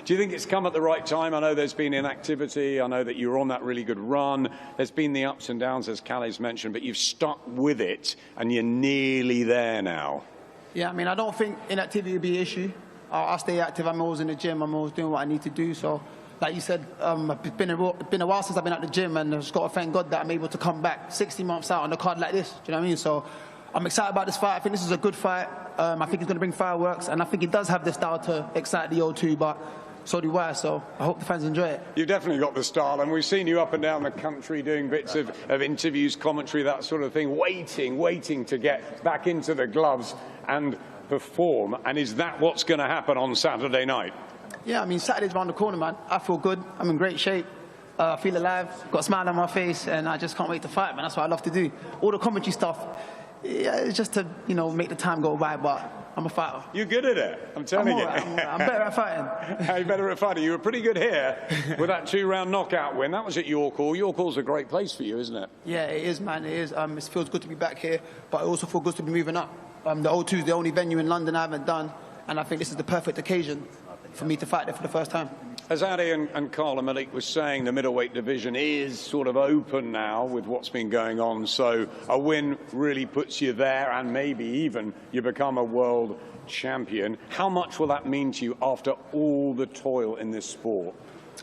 Do you think it's come at the right time? I know there's been inactivity. I know that you're on that really good run. There's been the ups and downs, as Calais mentioned, but you've stuck with it, and you're nearly there now. Yeah, I mean, I don't think inactivity will be an issue. I'll stay active. I'm always in the gym. I'm always doing what I need to do. So, like you said, it's been a while since I've been at the gym, and I've just got to thank God that I'm able to come back 60 months out on a card like this. Do you know what I mean? So, I'm excited about this fight. I think this is a good fight. I think it's going to bring fireworks, and I think it does have the style to excite the O2, but so do I, so I hope the fans enjoy it. You've definitely got the style, and we've seen you up and down the country doing bits of interviews, commentary, that sort of thing, waiting to get back into the gloves and perform. And is that what's going to happen on Saturday night? Yeah, I mean, Saturday's around the corner, man. I feel good. I'm in great shape. I feel alive, got a smile on my face, and I just can't wait to fight, man. That's what I love to do. All the commentary stuff, yeah, it's just to, you know, make the time go by, but I'm a fighter. You're good at it, I'm telling you. I'm better at fighting. You're better at fighting. You were pretty good here with that 2-round knockout win. That was at York Hall. York Hall's a great place for you, isn't it? Yeah, it is, man. It is. It feels good to be back here, but it also feels good to be moving up. The O2 is the only venue in London I haven't done, and I think this is the perfect occasion for me to fight there for the first time. As Adi and Carl and Malik was saying, the middleweight division is sort of open now with what's been going on, so a win really puts you there, and maybe even you become a world champion. How much will that mean to you after all the toil in this sport?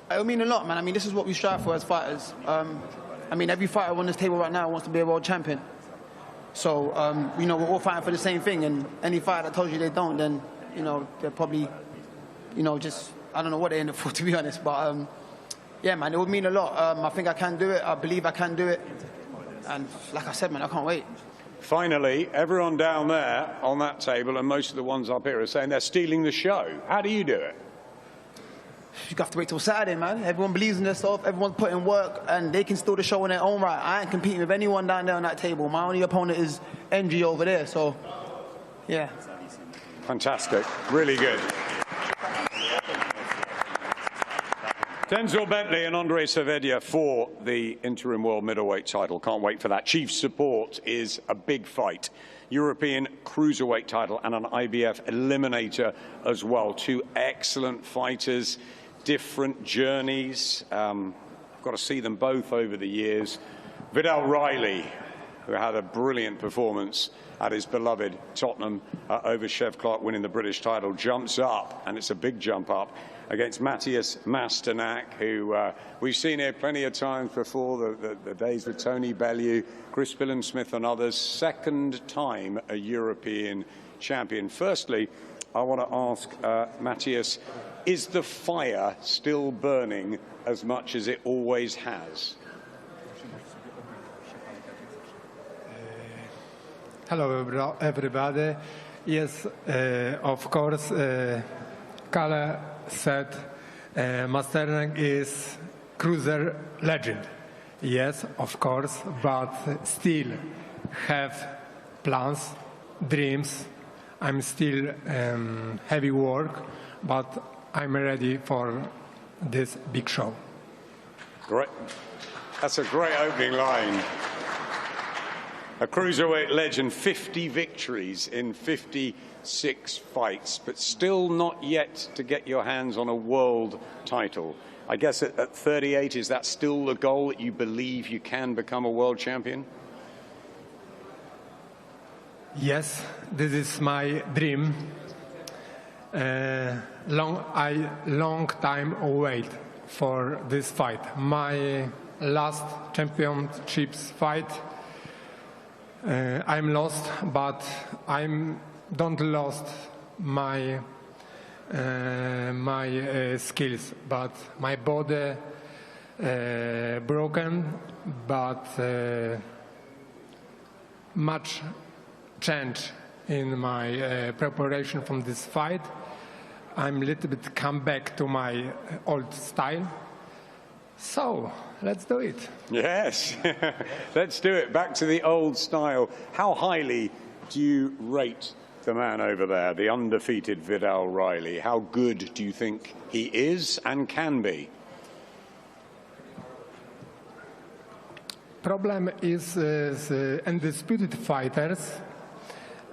It'll mean a lot, man. I mean, this is what we strive for as fighters. I mean, every fighter on this table right now wants to be a world champion. So, you know, we're all fighting for the same thing, and any fighter that tells you they don't, then, you know, they're probably, you know, just, I don't know what they're in it for, to be honest. But, yeah, man, it would mean a lot. I think I can do it. I believe I can do it. And like I said, man, I can't wait. Finally, everyone down there on that table, and most of the ones up here, are saying they're stealing the show. How do you do it? You have to wait till Saturday, man. Everyone believes in themselves. Everyone's putting work, and they can steal the show in their own right. I ain't competing with anyone down there on that table. My only opponent is NG over there. So, yeah. Fantastic. Really good. Denzel Bentley and Andre Saavedra for the interim world middleweight title. Can't wait for that. Chief support is a big fight. European cruiserweight title and an IBF eliminator as well. Two excellent fighters, different journeys. I've got to see them both over the years. Vidal Riley, who had a brilliant performance at his beloved Tottenham over Chev Clark, winning the British title, jumps up, and it's a big jump up, against Matthias Masternak, who we've seen here plenty of times before, the days with Tony Bellew, Chris Billum-Smith and others. Second time a European champion. Firstly, I want to ask Matthias, is the fire still burning as much as it always has? Hello, everybody. Yes, of course, Kalle said Masternak is cruiser legend. Yes, of course, but still have plans, dreams. I'm still heavy work, but I'm ready for this big show. Great. That's a great opening line. A cruiserweight legend, 50 victories in 56 fights, but still not yet to get your hands on a world title. I guess at 38, is that still the goal, that you believe you can become a world champion? Yes, this is my dream. Long time wait for this fight. My last championships fight, I'm lost, but I'm don't lost my skills, but my body broken, but much change in my preparation from this fight. I'm a little bit come back to my old style. So, let's do it. Yes, let's do it. Back to the old style. How highly do you rate the man over there, the undefeated Vidal Riley? How good do you think he is and can be? Problem is undisputed fighters.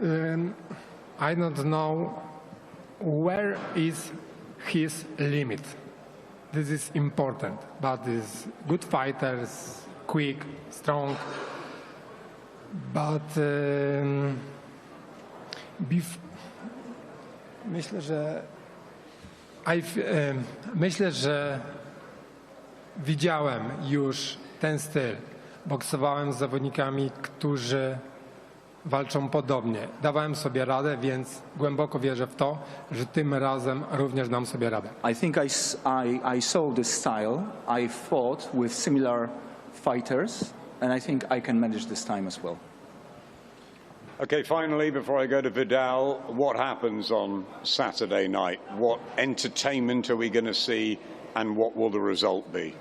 I don't know where is his limit. This is important, but these good fighters, quick, strong, but myślę, że widziałem już ten styl. Boksowałem z zawodnikami, którzy walczą podobnie. Dawałem sobie radę, więc głęboko wierzę w to, że tym razem również dam sobie radę. I think I saw this style. I fought with similar fighters, and I think I can manage this time as well. Okay, finally, before I go to Vidal, what happens on Saturday night? What entertainment are we going to see, and what will the result be?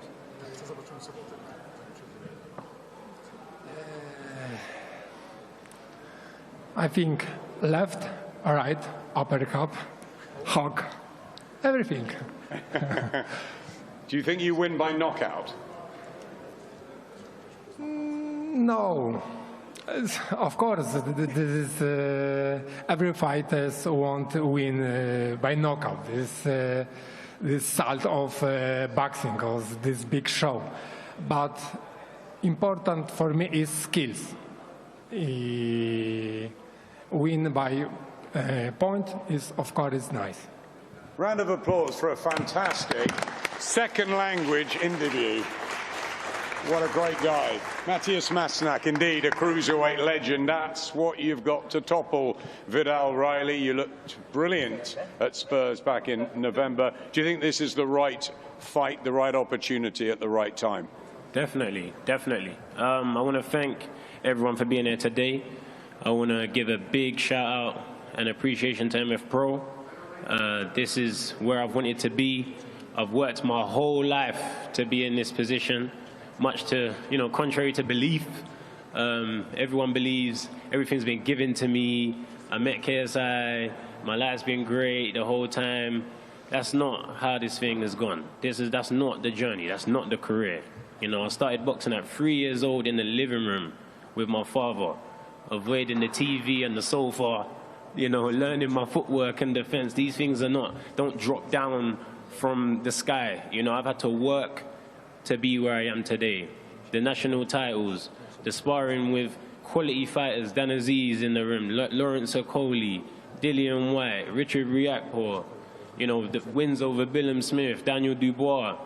I think left, right, uppercut, hug, everything. Do you think you win by knockout? No. Of course, this is, every fighter wants to win by knockout. This salt of boxing, or this big show. But important for me is skills. Win by point is, of course, nice. Round of applause for a fantastic second language interview. What a great guy. Matthias Masternak, indeed, a cruiserweight legend. That's what you've got to topple Vidal Riley. You looked brilliant at Spurs back in November. Do you think this is the right fight, the right opportunity at the right time? Definitely, definitely. I want to thank everyone for being here today. I want to give a big shout out and appreciation to MF Pro. This is where I've wanted to be. I've worked my whole life to be in this position, much to, contrary to belief. Everyone believes everything's been given to me. I met KSI, my life's been great the whole time. That's not how this thing has gone. That's not the journey, that's not the career. I started boxing at 3 years old in the living room with my father, avoiding the TV and the sofa, learning my footwork and defense. These things don't drop down from the sky. I've had to work to be where I am today. the national titles, the sparring with quality fighters, Dan Aziz in the ring, Lawrence Okoli, Dillian White, Richard Riakpo, you know, the wins over Billum Smith, Daniel Dubois,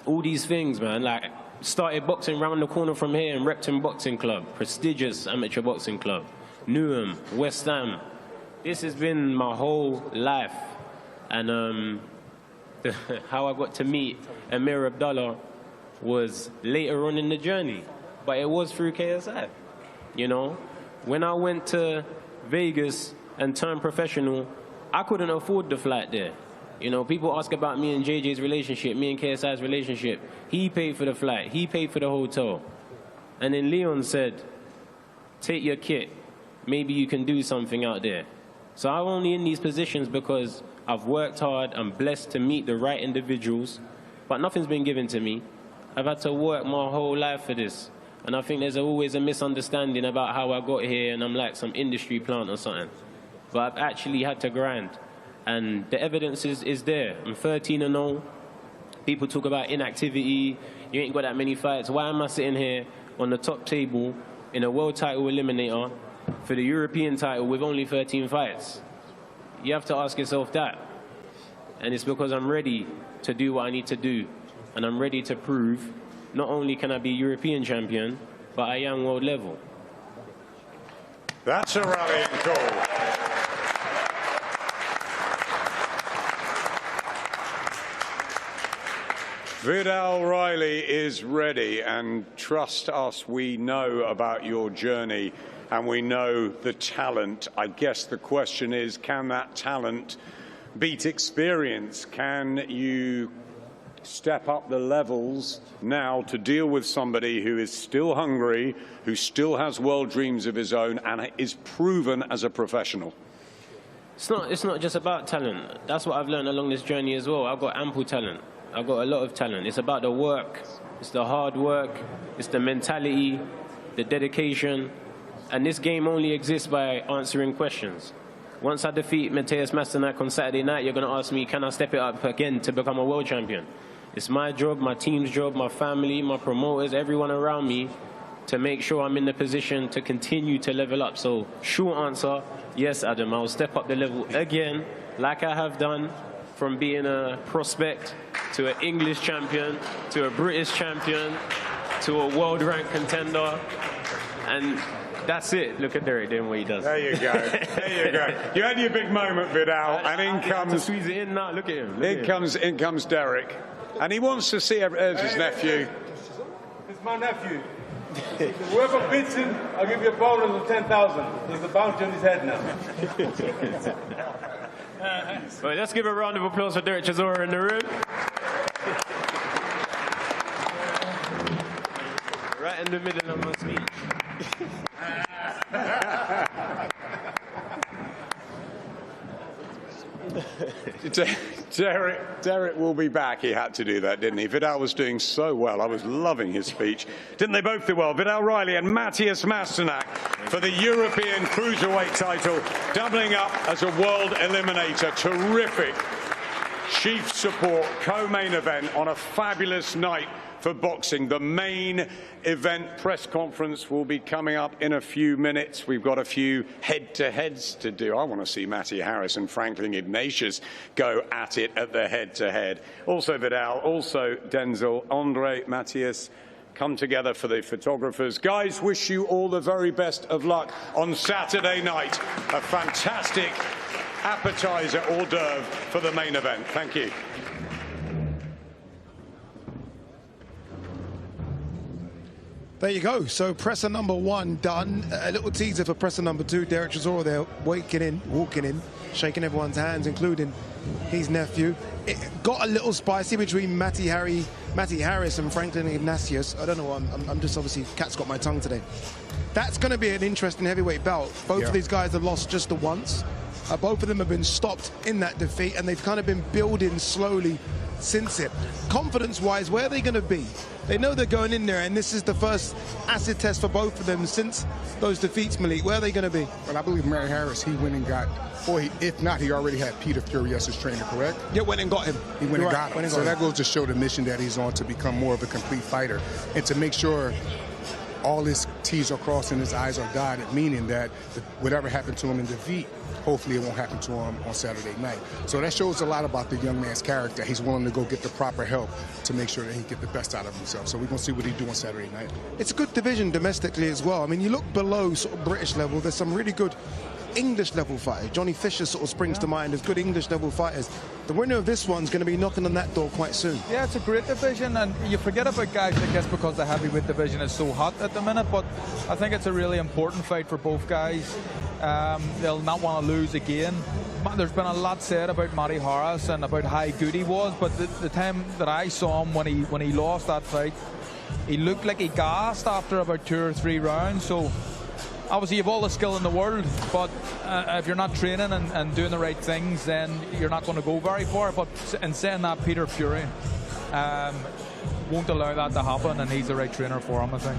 all these things, man. Like, started boxing round the corner from here in Repton Boxing Club, prestigious amateur boxing club, Newham, West Ham. This has been my whole life. And how I got to meet Amir Abdullah was later on in the journey, but it was through KSI. You know, when I went to Vegas and turned professional, I couldn't afford the flight there. You know, people ask about me and JJ's relationship, me and KSI's relationship. He paid for the flight, he paid for the hotel. And then Leon said, take your kit, maybe you can do something out there. So I'm only in these positions because I've worked hard, I'm blessed to meet the right individuals, but nothing's been given to me. I've had to work my whole life for this. And I think there's always a misunderstanding about how I got here and I'm like some industry plant or something. But I've actually had to grind. And the evidence is there. I'm 13-0. People talk about inactivity. You ain't got that many fights. Why am I sitting here on the top table in a world title eliminator for the European title with only 13 fights? You have to ask yourself that. And it's because I'm ready to do what I need to do. And I'm ready to prove not only can I be European champion, but I am world level. That's a rallying call. Vidal Riley is ready, and trust us, we know about your journey and we know the talent. I guess the question is, can that talent beat experience? Can you step up the levels now to deal with somebody who is still hungry, who still has world dreams of his own and is proven as a professional? It's not just about talent. That's what I've learned along this journey as well. I've got ample talent. I've got a lot of talent. It's about the work. It's the hard work. It's the mentality, the dedication. And this game only exists by answering questions. Once I defeat Mateus Masternak on Saturday night, you're going to ask me, can I step it up again to become a world champion? It's my job, my team's job, my family, my promoters, everyone around me to make sure I'm in the position to continue to level up. So, short answer, yes, Adam, I'll step up the level again, like I have done, from being a prospect to an English champion, to a British champion, to a world-ranked contender. And that's it. Look at Derek doing what he does. There you go. There you go. You had your big moment, Vidal, and in comes... squeeze it in now. Look at him. In comes Derek. And he wants to see his nephew. It's my nephew. Whoever beats him, I'll give you a bonus of 10,000. There's a bounty on his head now. Well, let's give a round of applause for Derek Chisora in the room. Right in the middle of my speech. Derek will be back. He had to do that, didn't he? Vidal was doing so well. I was loving his speech. Didn't they both do well? Vidal Riley and Mateus Masternak for the European Cruiserweight title, doubling up as a world eliminator. Terrific chief support, co-main event on a fabulous night for boxing. The main event press conference will be coming up in a few minutes. We've got a few head-to-heads to do. I want to see Matty Harris and Franklin Ignatius go at it at the head-to-head. Also Vidal, also Denzel, Andre, Matthias, come together for the photographers. Guys, wish you all the very best of luck on Saturday night. A fantastic appetizer hors d'oeuvre for the main event. Thank you. There you go. So presser number 1 done. A little teaser for presser number 2. Derek Chisora there walking in, shaking everyone's hands, including his nephew. It got a little spicy between Matty Harris and Franklin Ignatius. I don't know. I'm just obviously cat's got my tongue today. That's going to be an interesting heavyweight bout. Both of these guys have lost just the once. Both of them have been stopped in that defeat, and they've kind of been building slowly since it. Confidence-wise, where are they going to be? They know they're going in there, and this is the first acid test for both of them since those defeats, Malik. Where are they going to be? Well, I believe Mary Harris, he went and got, or if not, he already had Peter Fury as his trainer, correct? Yeah, went and got him. He went and got him. So that goes to show the mission that he's on to become more of a complete fighter and to make sure all his T's are crossed and his I's are dotted, meaning that whatever happened to him in defeat, hopefully it won't happen to him on Saturday night. So that shows a lot about the young man's character. He's willing to go get the proper help to make sure that he get the best out of himself. So we're going to see what he do on Saturday night. It's a good division domestically as well. I mean, you look below sort of British level, there's some really good English level fighters. Johnny Fisher sort of springs to mind as good English level fighters. The winner of this one's going to be knocking on that door quite soon. Yeah, it's a great division, and you forget about guys, I guess, because the heavyweight division is so hot at the minute, but I think it's a really important fight for both guys. They'll not want to lose again. There's been a lot said about Matty Harris and about how good he was, but the time that I saw him when he lost that fight, he looked like he gassed after about 2 or 3 rounds. So obviously you have all the skill in the world, but if you're not training and doing the right things, then you're not going to go very far. But in saying that, Peter Fury won't allow that to happen, and he's the right trainer for him, I think.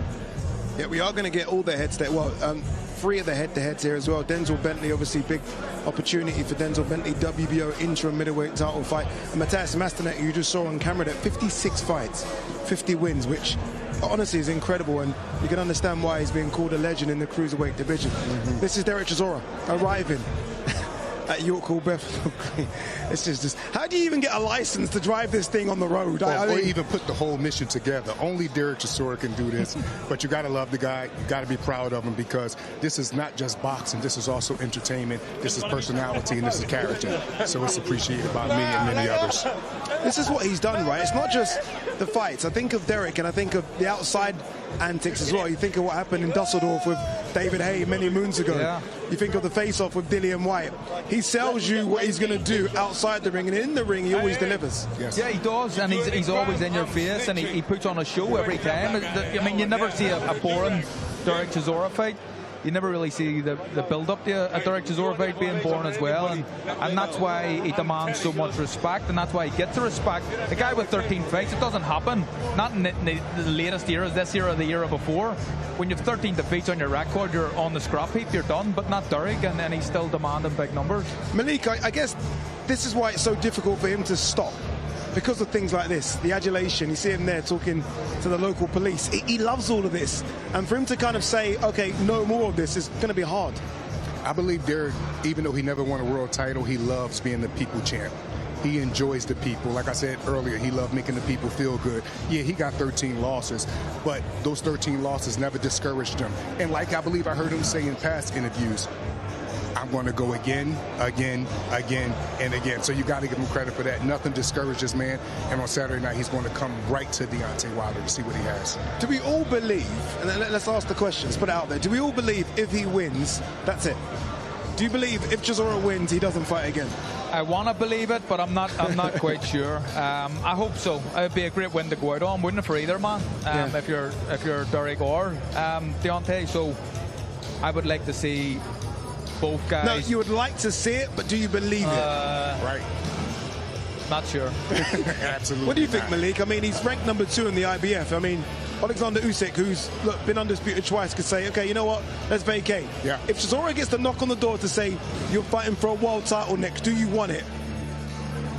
Yeah, we are going to get all the heads there. Well, 3 of the head-to-heads here as well. Denzel Bentley, obviously big opportunity for Denzel Bentley, WBO interim middleweight title fight. And Matthias Masternak, you just saw on camera, that 56 fights, 50 wins, which honestly is incredible, and you can understand why he's being called a legend in the cruiserweight division. This is Derek Chisora arriving at York Hall, Bethnal Green. It's just, how do you even get a license to drive this thing on the road? Or even put the whole mission together. Only Derek Chisora can do this. But you got to love the guy. You got to be proud of him, because this is not just boxing. This is also entertainment. This is personality, and this is character. So it's appreciated by me and many others. This is what he's done, right? It's not just the fights. I think of Derek, and I think of the outside antics as well. You think of what happened in Dusseldorf with David Haye many moons ago. Yeah. You think of the face-off with Dillian White. He sells you what he's going to do outside the ring, and in the ring he always delivers. Yes. Yeah, he does, and he's always in your face, and he puts on a show every time. I mean, you never see a boring Derek Chisora fight. You never really see the build-up to a Derek Chisora fight being born as well, and that's why he demands so much respect, and that's why he gets the respect. The guy with 13 fights, it doesn't happen. Not in the latest eras, this era or the era before. When you have 13 defeats on your record, you're on the scrap heap, you're done, but not Derek, and he's still demanding big numbers. Malik, I guess this is why it's so difficult for him to stop. Because of things like this, the adulation. You see him there talking to the local police. He loves all of this. And for him to kind of say, okay, no more of this, is going to be hard. I believe Derek, even though he never won a world title, he loves being the people champ. He enjoys the people. Like I said earlier, he loved making the people feel good. Yeah, he got 13 losses, but those 13 losses never discouraged him. And like I believe I heard him say in past interviews, I'm going to go again, again, and again. So you got to give him credit for that. Nothing discourages, man. And on Saturday night, he's going to come right to Deontay Wilder to see what he has. Do we all believe, and let's ask the questions, put it out there, do we all believe if he wins, that's it? Do you believe if Chisora wins, he doesn't fight again? I want to believe it, but I'm not quite sure. I hope so. It'd be a great win to go out on, wouldn't it, for either man? If you're Derek or Deontay. So I would like to see both guys. No, you would like to see it, but do you believe it? Right. Not sure. Absolutely. What do you think, Malik? I mean, he's ranked number 2 in the IBF. I mean, Alexander Usyk, who's been undisputed twice, could say, okay, you know what, let's vacate. Yeah. If Chisora gets the knock on the door to say, you're fighting for a world title next, do you want it?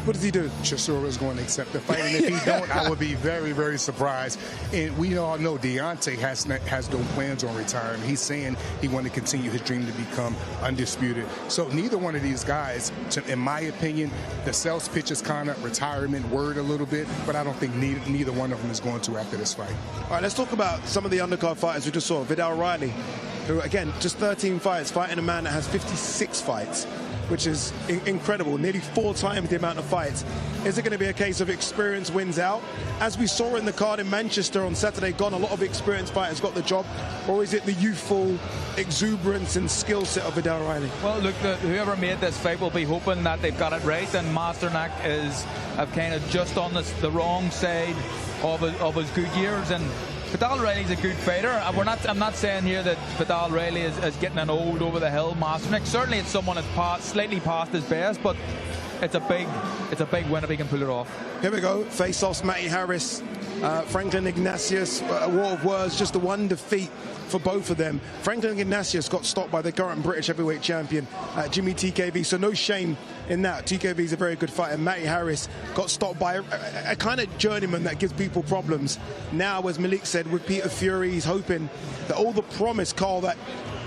What does he do? Chisora is going to accept the fight, and if he don't, I would be very, very surprised. And we all know Deontay has no plans on retiring. He's saying he wants to continue his dream to become undisputed. So neither one of these guys, in my opinion, the sales pitch is kind of retirement word a little bit, but I don't think neither one of them is going to after this fight. All right, let's talk about some of the undercard fighters we just saw. Vidal Riley, who, again, just 13 fights, fighting a man that has 56 fights. Which is incredible, nearly 4 times the amount of fights. Is it going to be a case of experience wins out? As we saw in the card in Manchester on Saturday gone, a lot of experienced fighters got the job, or is it the youthful exuberance and skill set of Vidal Riley? Well, look, whoever made this fight will be hoping that they've got it right, and Masternak is kind of just on the wrong side of his good years, and Vidal Riley's a good fighter. I'm not saying here that Vidal Riley is getting an old over the hill Masternak. Certainly it's someone that's slightly past his best, but it's a big win if he can pull it off. Here we go. Face-offs, Matty Harris, Franklin Ignatius, a war of words, just the one defeat for both of them. Franklin Ignatius got stopped by the current British heavyweight champion, Jimmy TKV, so no shame in that. TKV is a very good fighter. Matty Harris got stopped by a kind of journeyman that gives people problems. Now, as Malik said, with Peter Fury, he's hoping that all the promise, Carl, that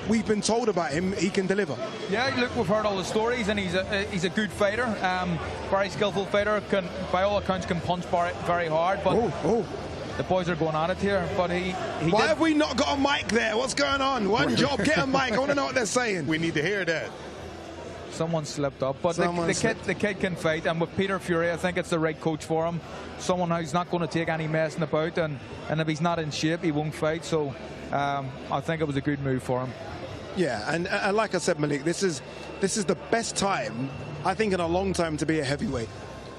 we've been told about him, he can deliver. Yeah, look, we've heard all the stories, and he's a good fighter, very skillful fighter, can, by all accounts, can punch very hard, but the boys are going at it here, but Why have we not got a mic there? What's going on? One job, get a mic. I want to know what they're saying. We need to hear that. Someone slipped up, but the kid can fight, and with Peter Fury, I think it's the right coach for him. Someone who's not going to take any messing about, and if he's not in shape, he won't fight, so I think it was a good move for him. Yeah, and like I said, Malik, this is the best time, I think, in a long time to be a heavyweight.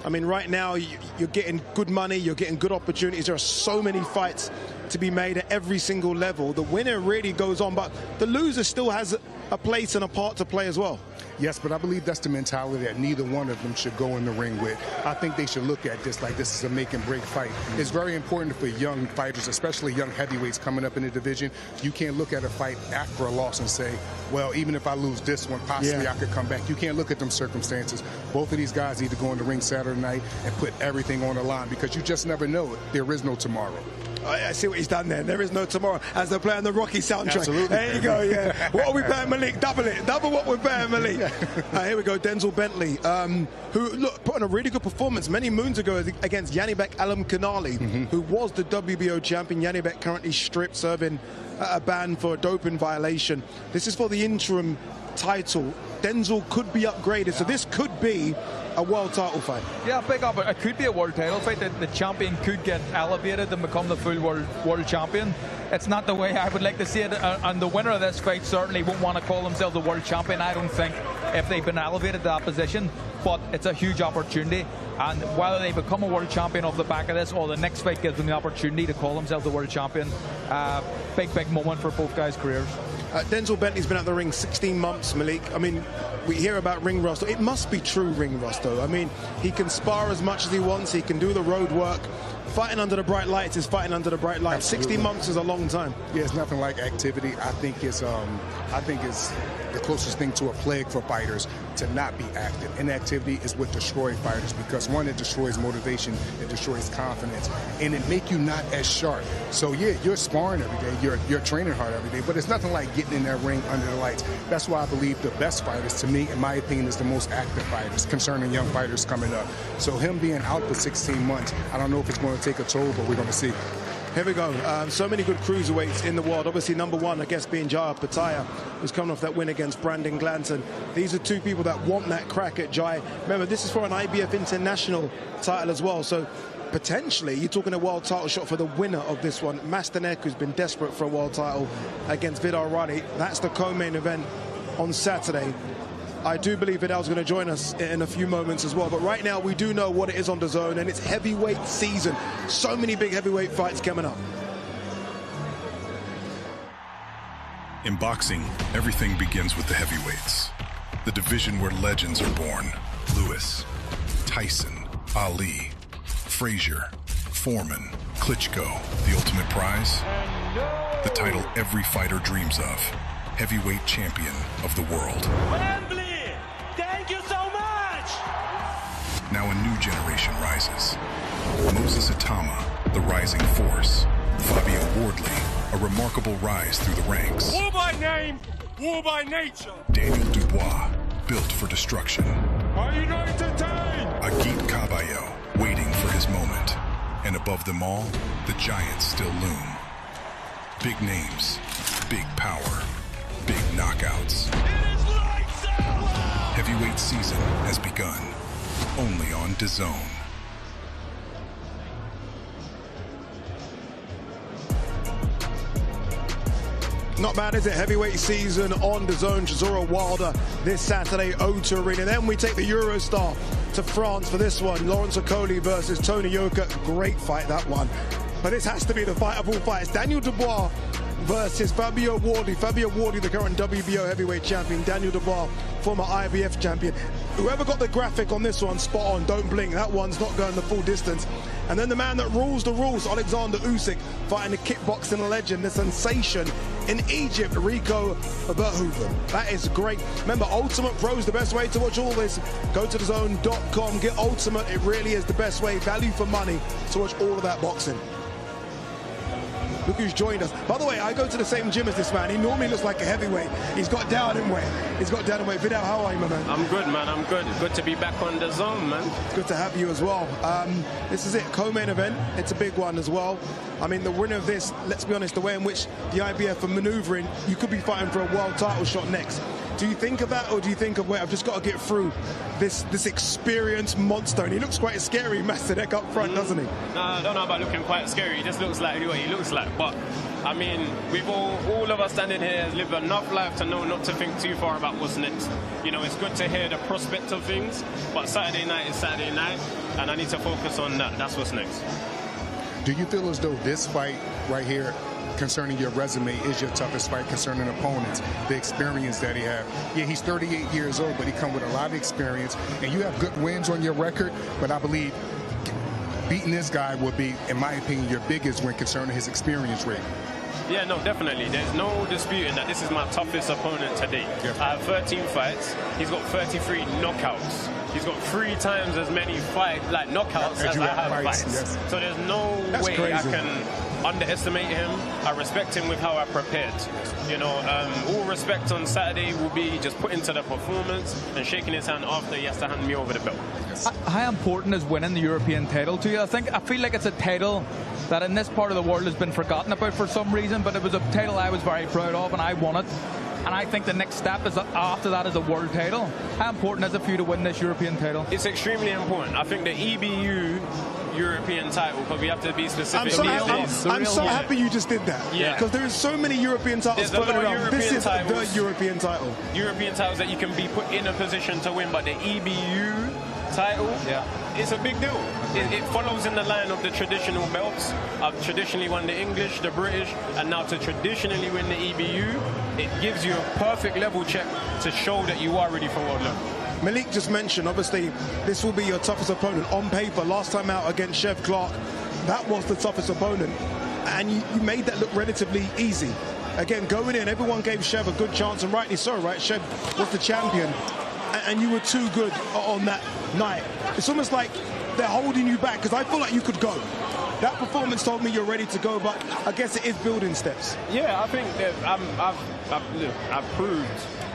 I mean, right now, you're getting good money, you're getting good opportunities. There are so many fights to be made at every single level. The winner really goes on, but the loser still has a place and a part to play as well. Yes, but I believe that's the mentality that neither one of them should go in the ring with. I think they should look at this like this is a make and break fight. It's very important for young fighters, especially young heavyweights coming up in the division. You can't look at a fight after a loss and say, well, even if I lose this one, possibly I could come back. You can't look at them circumstances. Both of these guys need to go in the ring Saturday night and put everything on the line, because you just never know. There is no tomorrow. I see what he's done there. There is no tomorrow, as they're playing the Rocky soundtrack. Absolutely. There you go, yeah. What are we paying Malik? Double it. Double what we're paying Malik. Here we go, Denzel Bentley, who put on a really good performance many moons ago against Yanibek Alam Kanali, who was the WBO champion. Yanibek currently stripped, serving a ban for a doping violation. This is for the interim title. Denzel could be upgraded, so this could be a world title fight. Yeah, big up. It could be a world title fight. The champion could get elevated and become the full world champion. It's not the way I would like to see it, and the winner of this fight certainly won't want to call themselves the world champion, I don't think, if they've been elevated to that position. But it's a huge opportunity, and whether they become a world champion off the back of this or the next fight gives them the opportunity to call themselves the world champion, big moment for both guys' careers. Denzel Bentley's been out the ring 16 months, Malik. I mean, we hear about ring rust. It must be true ring rust, though. I mean, he can spar as much as he wants. He can do the road work. Fighting under the bright lights is fighting under the bright lights. Absolutely. 60 months is a long time. Yeah, it's nothing like activity. I think it's the closest thing to a plague for fighters to not be active. Inactivity is what destroys fighters, because one, it destroys motivation, it destroys confidence, and it make you not as sharp. So yeah, you're sparring every day, you're training hard every day, but it's nothing like getting in that ring under the lights. That's why I believe the best fighters, to me, in my opinion, is the most active fighters, concerning young fighters coming up. So him being out for 16 months, I don't know if it's going to take a toll, but we're going to see. Here we go. So many good cruiserweights in the world. Obviously, number one, I guess, being Jai Pataya, who's coming off that win against Brandon Glanton. These are two people that want that crack at Jai. Remember, this is for an IBF International title as well. So potentially, you're talking a world title shot for the winner of this one. Mastanek, who's been desperate for a world title, against Vidal Radi. That's the co-main event on Saturday. I do believe Vidal's going to join us in a few moments as well. But right now, we do know what it is on DAZN, and it's heavyweight season. So many big heavyweight fights coming up. In boxing, everything begins with the heavyweights. The division where legends are born. Lewis, Tyson, Ali, Frazier, Foreman, Klitschko. The ultimate prize? The title every fighter dreams of. Heavyweight champion of the world. Wembley! Thank you so much! Now a new generation rises. Moses Atama, the rising force. Fabio Wardley, a remarkable rise through the ranks. War by name, war by nature. Daniel Dubois, built for destruction. Are you not entertained? Agit Caballo, waiting for his moment. And above them all, the giants still loom. Big names, big power. Big knockouts. Heavyweight season has begun. Only on DAZN. Not bad, is it? Heavyweight season on DAZN. Chisora Wilder this Saturday, O2 Arena. Then we take the Eurostar to France for this one. Lawrence Okoli versus Tony Yoka. Great fight, that one. But this has to be the fight of all fights. Daniel Dubois versus Fabio Wardley. Fabio Wardley, the current WBO heavyweight champion. Daniel Dubois, former IBF champion. Whoever got the graphic on this one, spot on. Don't blink. That one's not going the full distance. And then the man that rules the rules, Alexander Usyk, fighting the kickboxing legend, the sensation in Egypt, Rico Verhoeven. That is great. Remember, Ultimate Pro is the best way to watch all this. Go to DAZN.com, get Ultimate. It really is the best way, value for money, to watch all of that boxing. Look who's joined us. By the way, I go to the same gym as this man. He normally looks like a heavyweight. He's got down in weight. He's got down in weight. Vidal, how are you, my man? I'm good, man. I'm good. Good to be back on DAZN, man. It's good to have you as well. This is it, co-main event. It's a big one as well. I mean, the winner of this, let's be honest, the way in which the IBF are maneuvering, you could be fighting for a world title shot next. Do you think of that, or do you think of, wait, I've just got to get through this experienced monster? And he looks quite scary, Masadek up front, doesn't he? No, I don't know about looking quite scary. He just looks like what he looks like. But, I mean, we've all of us standing here has lived enough life to know not to think too far about what's next. You know, it's good to hear the prospect of things, but Saturday night is Saturday night, and I need to focus on that. That's what's next. Do you feel as though this fight right here, concerning your resume, is your toughest fight concerning opponents, the experience that he has? Yeah, he's 38 years old, but he comes with a lot of experience, and you have good wins on your record, but I believe beating this guy will be, in my opinion, your biggest win concerning his experience rate. Yeah, no, definitely. There's no disputing that this is my toughest opponent today. Yeah. I have 13 fights. He's got 33 knockouts. He's got 3 times as many knockouts as I have fights. Yes. So there's no way crazy. I can underestimate him. I respect him with how I prepared. You know, all respect on Saturday will be just put into the performance and shaking his hand after he has to hand me over the belt. Yes. How important is winning the European title to you? I feel like it's a title that in this part of the world has been forgotten about for some reason, but it was a title I was very proud of, and I won it. And I think the next step is after that is a world title. How important is it for you to win this European title? It's extremely important. I think the EBU European title, but we have to be specific. I'm so happy you just did that. Yeah. Because there is so many European titles floating around. This is the European title. European titles that you can be put in a position to win, but the EBU title, it's a big deal. It follows in the line of the traditional belts. I've traditionally won the English, the British, and now to traditionally win the EBU, it gives you a perfect level check to show that you are ready for world level. Malik just mentioned, obviously, this will be your toughest opponent. On paper, last time out against Chev Clark, that was the toughest opponent. And you made that look relatively easy. Again, going in, everyone gave Chev a good chance, and rightly so, right? Chev was the champion, and you were too good on that night. It's almost like they're holding you back, because I feel like you could go. That performance told me you're ready to go, but I guess it is building steps. Yeah, I think that I've proved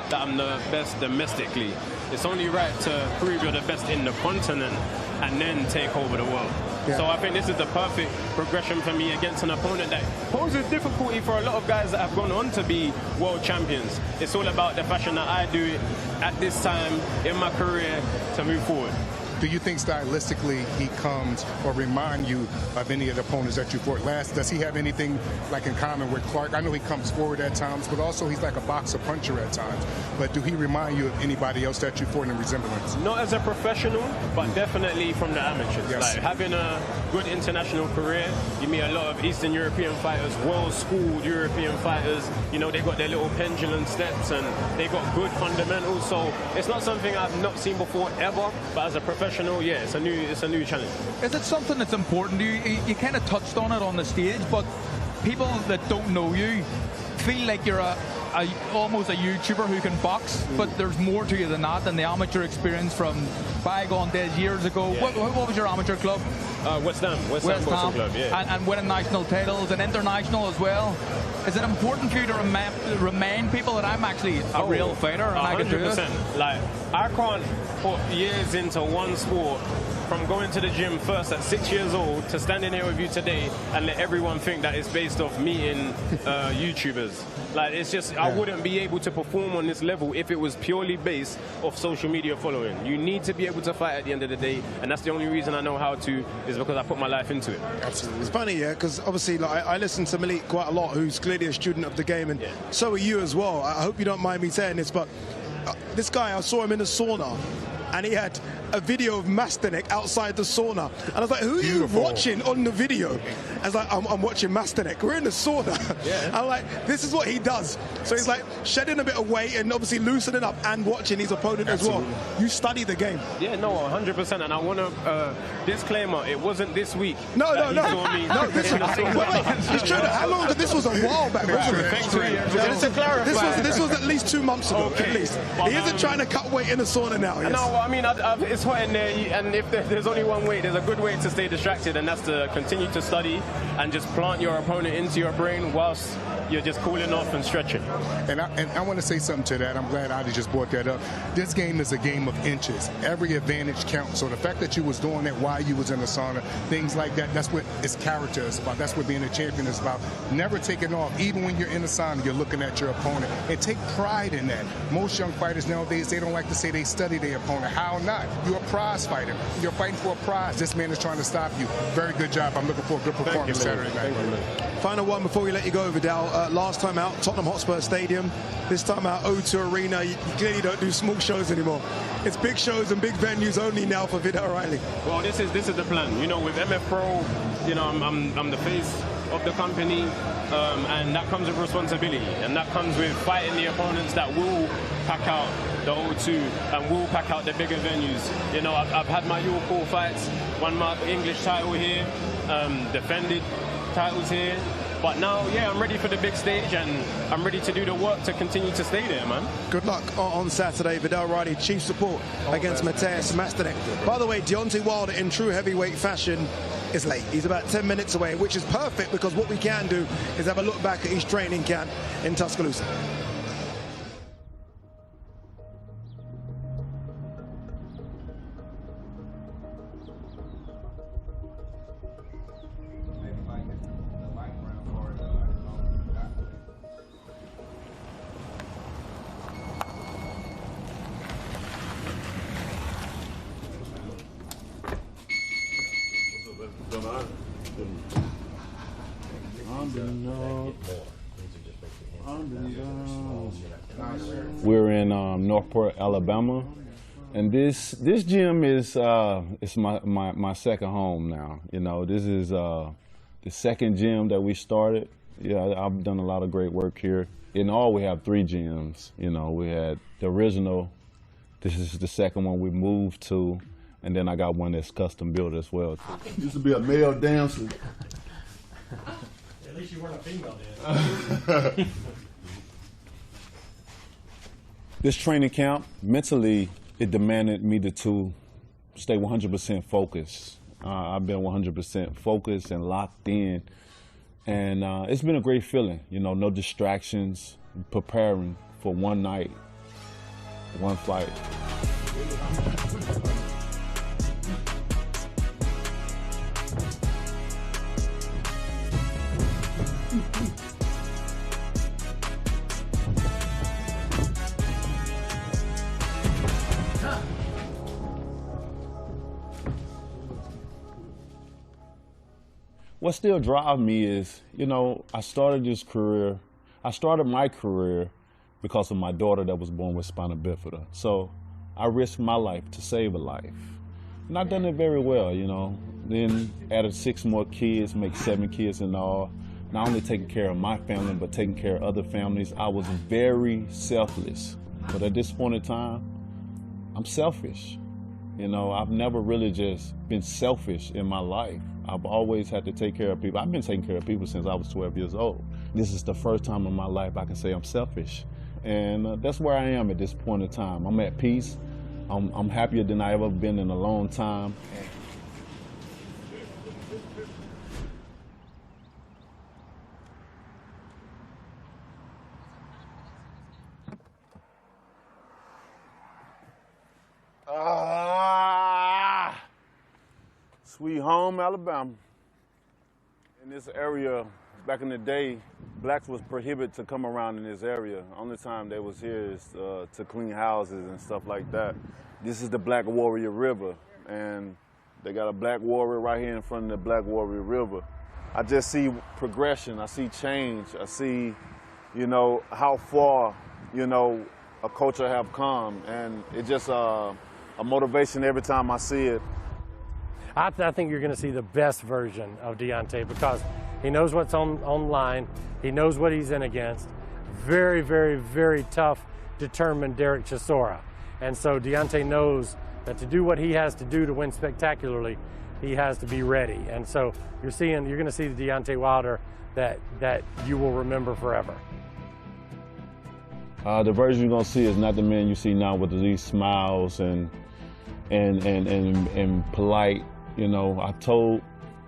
that I'm the best domestically. It's only right to prove you're the best in the continent and then take over the world. Yeah. So I think this is the perfect progression for me against an opponent that poses difficulty for a lot of guys that have gone on to be world champions. It's all about the fashion that I do it at this time in my career to move forward. Do you think stylistically he comes or remind you of any of the opponents that you fought last? Does he have anything like in common with Clark? I know he comes forward at times, but also he's like a boxer puncher at times. But do he remind you of anybody else that you fought in resemblance? Not as a professional, but definitely from the amateurs. Yes. Like having a good international career, you meet a lot of Eastern European fighters, well-schooled European fighters. You know, they got their little pendulum steps and they got good fundamentals. So it's not something I've not seen before ever, but as a professional, yeah, it's a new challenge. Is it something that's important to you? You kind of touched on it on the stage, but people that don't know you feel like you're almost a YouTuber who can box, but there's more to you than that, than the amateur experience from bygone days years ago. Yeah. What was your amateur club? West Ham Boxing Club, yeah. And winning national titles and international as well. Is it important for you to remind people that I'm actually a real fighter and I can do this? 100%. Like, I can't put years into one sport, from going to the gym first at 6 years old to standing here with you today and let everyone think that it's based off meeting YouTubers. Like, it's just, I wouldn't be able to perform on this level if it was purely based off social media following. You need to be able to fight at the end of the day, and that's the only reason I know how to, is because I put my life into it. Absolutely. It's funny, yeah, because obviously like, I listen to Malik quite a lot, who's clearly a student of the game, and so are you as well. I hope you don't mind me saying this, but this guy, I saw him in the sauna and he had a video of Masterneck outside the sauna. And I was like, who are you watching on the video? I was like, I'm watching Masterneck. We're in the sauna. Yeah. I'm like, this is what he does. So he's like shedding a bit of weight and obviously loosening up and watching his opponent as well. You study the game. Yeah, no, 100%. And I want to disclaimer, it wasn't this week. No, this it's true. How long ago? This was a while back, wasn't it? Thanks, just to clarify. This was at least 2 months ago, at least. He isn't trying to cut weight in the sauna now. Yes. No, I mean, it's hot in there, and if there's only one way, there's a good way to stay distracted, and that's to continue to study and just plant your opponent into your brain whilst you're just cooling off and stretching. And I want to say something to that. I'm glad Adi just brought that up. This game is a game of inches. Every advantage counts. So the fact that you was doing that while you was in the sauna, things like that, that's what its character is about. That's what being a champion is about. Never taking off. Even when you're in the sauna, you're looking at your opponent. And take pride in that. Most young fighters nowadays, they don't like to say they study their opponent. How not? You're a prize fighter. You're fighting for a prize. This man is trying to stop you. Very good job. I'm looking for a good performance Saturday night. Final one before we let you go, Vidal. Last time out, Tottenham Hotspur Stadium. This time out, O2 Arena. You clearly don't do small shows anymore. It's big shows and big venues only now for Vidal Riley. Well, this is the plan. You know, with MF Pro, you know, I'm the face of the company, and that comes with responsibility, and that comes with fighting the opponents that will pack out the O2 and will pack out the bigger venues. You know, I've had my York fights, won my English title here, defended titles here. But now, yeah, I'm ready for the big stage, and I'm ready to do the work to continue to stay there, man. Good luck on Saturday. Vidal Riley, chief support against Mateusz Masterneck. By the way, Deontay Wilder, in true heavyweight fashion, is late. He's about 10 minutes away, which is perfect because what we can do is have a look back at his training camp in Tuscaloosa. We're in Northport, Alabama, and this gym is it's my second home now. You know, this is the second gym that we started. Yeah, I've done a lot of great work here. In all, we have 3 gyms. You know, we had the original. This is the second one we moved to, and then I got one that's custom built as well. Used to be a male dancer. At least you weren't a female dancer. This training camp, mentally, it demanded me to stay 100% focused. I've been 100% focused and locked in, and it's been a great feeling. You know, no distractions, preparing for one night, one fight. What still drives me is, you know, I started my career because of my daughter that was born with spina bifida. So I risked my life to save a life. And I've done it very well, you know. Then added 6 more kids, make 7 kids in all. Not only taking care of my family, but taking care of other families. I was very selfless. But at this point in time, I'm selfish. You know, I've never really just been selfish in my life. I've always had to take care of people. I've been taking care of people since I was 12 years old. This is the first time in my life I can say I'm selfish. And that's where I am at this point in time. I'm at peace. I'm happier than I've ever been in a long time. Sweet home, Alabama. In this area, back in the day, blacks was prohibited to come around in this area. Only time they was here is to clean houses and stuff like that. This is the Black Warrior River, and they got a Black Warrior right here in front of the Black Warrior River. I just see progression, I see change, I see, you know, how far, you know, a culture have come, and it just a motivation every time I see it. I think you're going to see the best version of Deontay because he knows what's on line. He knows what he's in against. Very, very, very tough, determined Derek Chisora. And so Deontay knows that to do what he has to do to win spectacularly, he has to be ready. And so you're going to see the Deontay Wilder that you will remember forever. The version you're going to see is not the man you see now with these smiles and polite. You know,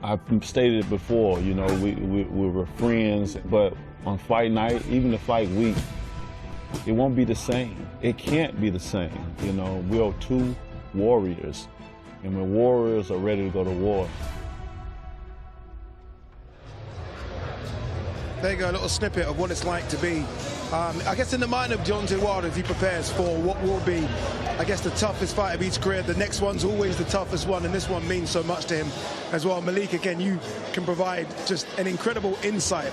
I've stated it before, you know, we were friends, but on fight night, even the fight week, it won't be the same. It can't be the same. You know, we are two warriors, and when warriors are ready to go to war. There you go, a little snippet of what it's like to be, I guess, in the mind of Deontay Wilder as he prepares for what will be, I guess, the toughest fight of his career. The next one's always the toughest one, and this one means so much to him as well. Malik, again, you can provide just an incredible insight.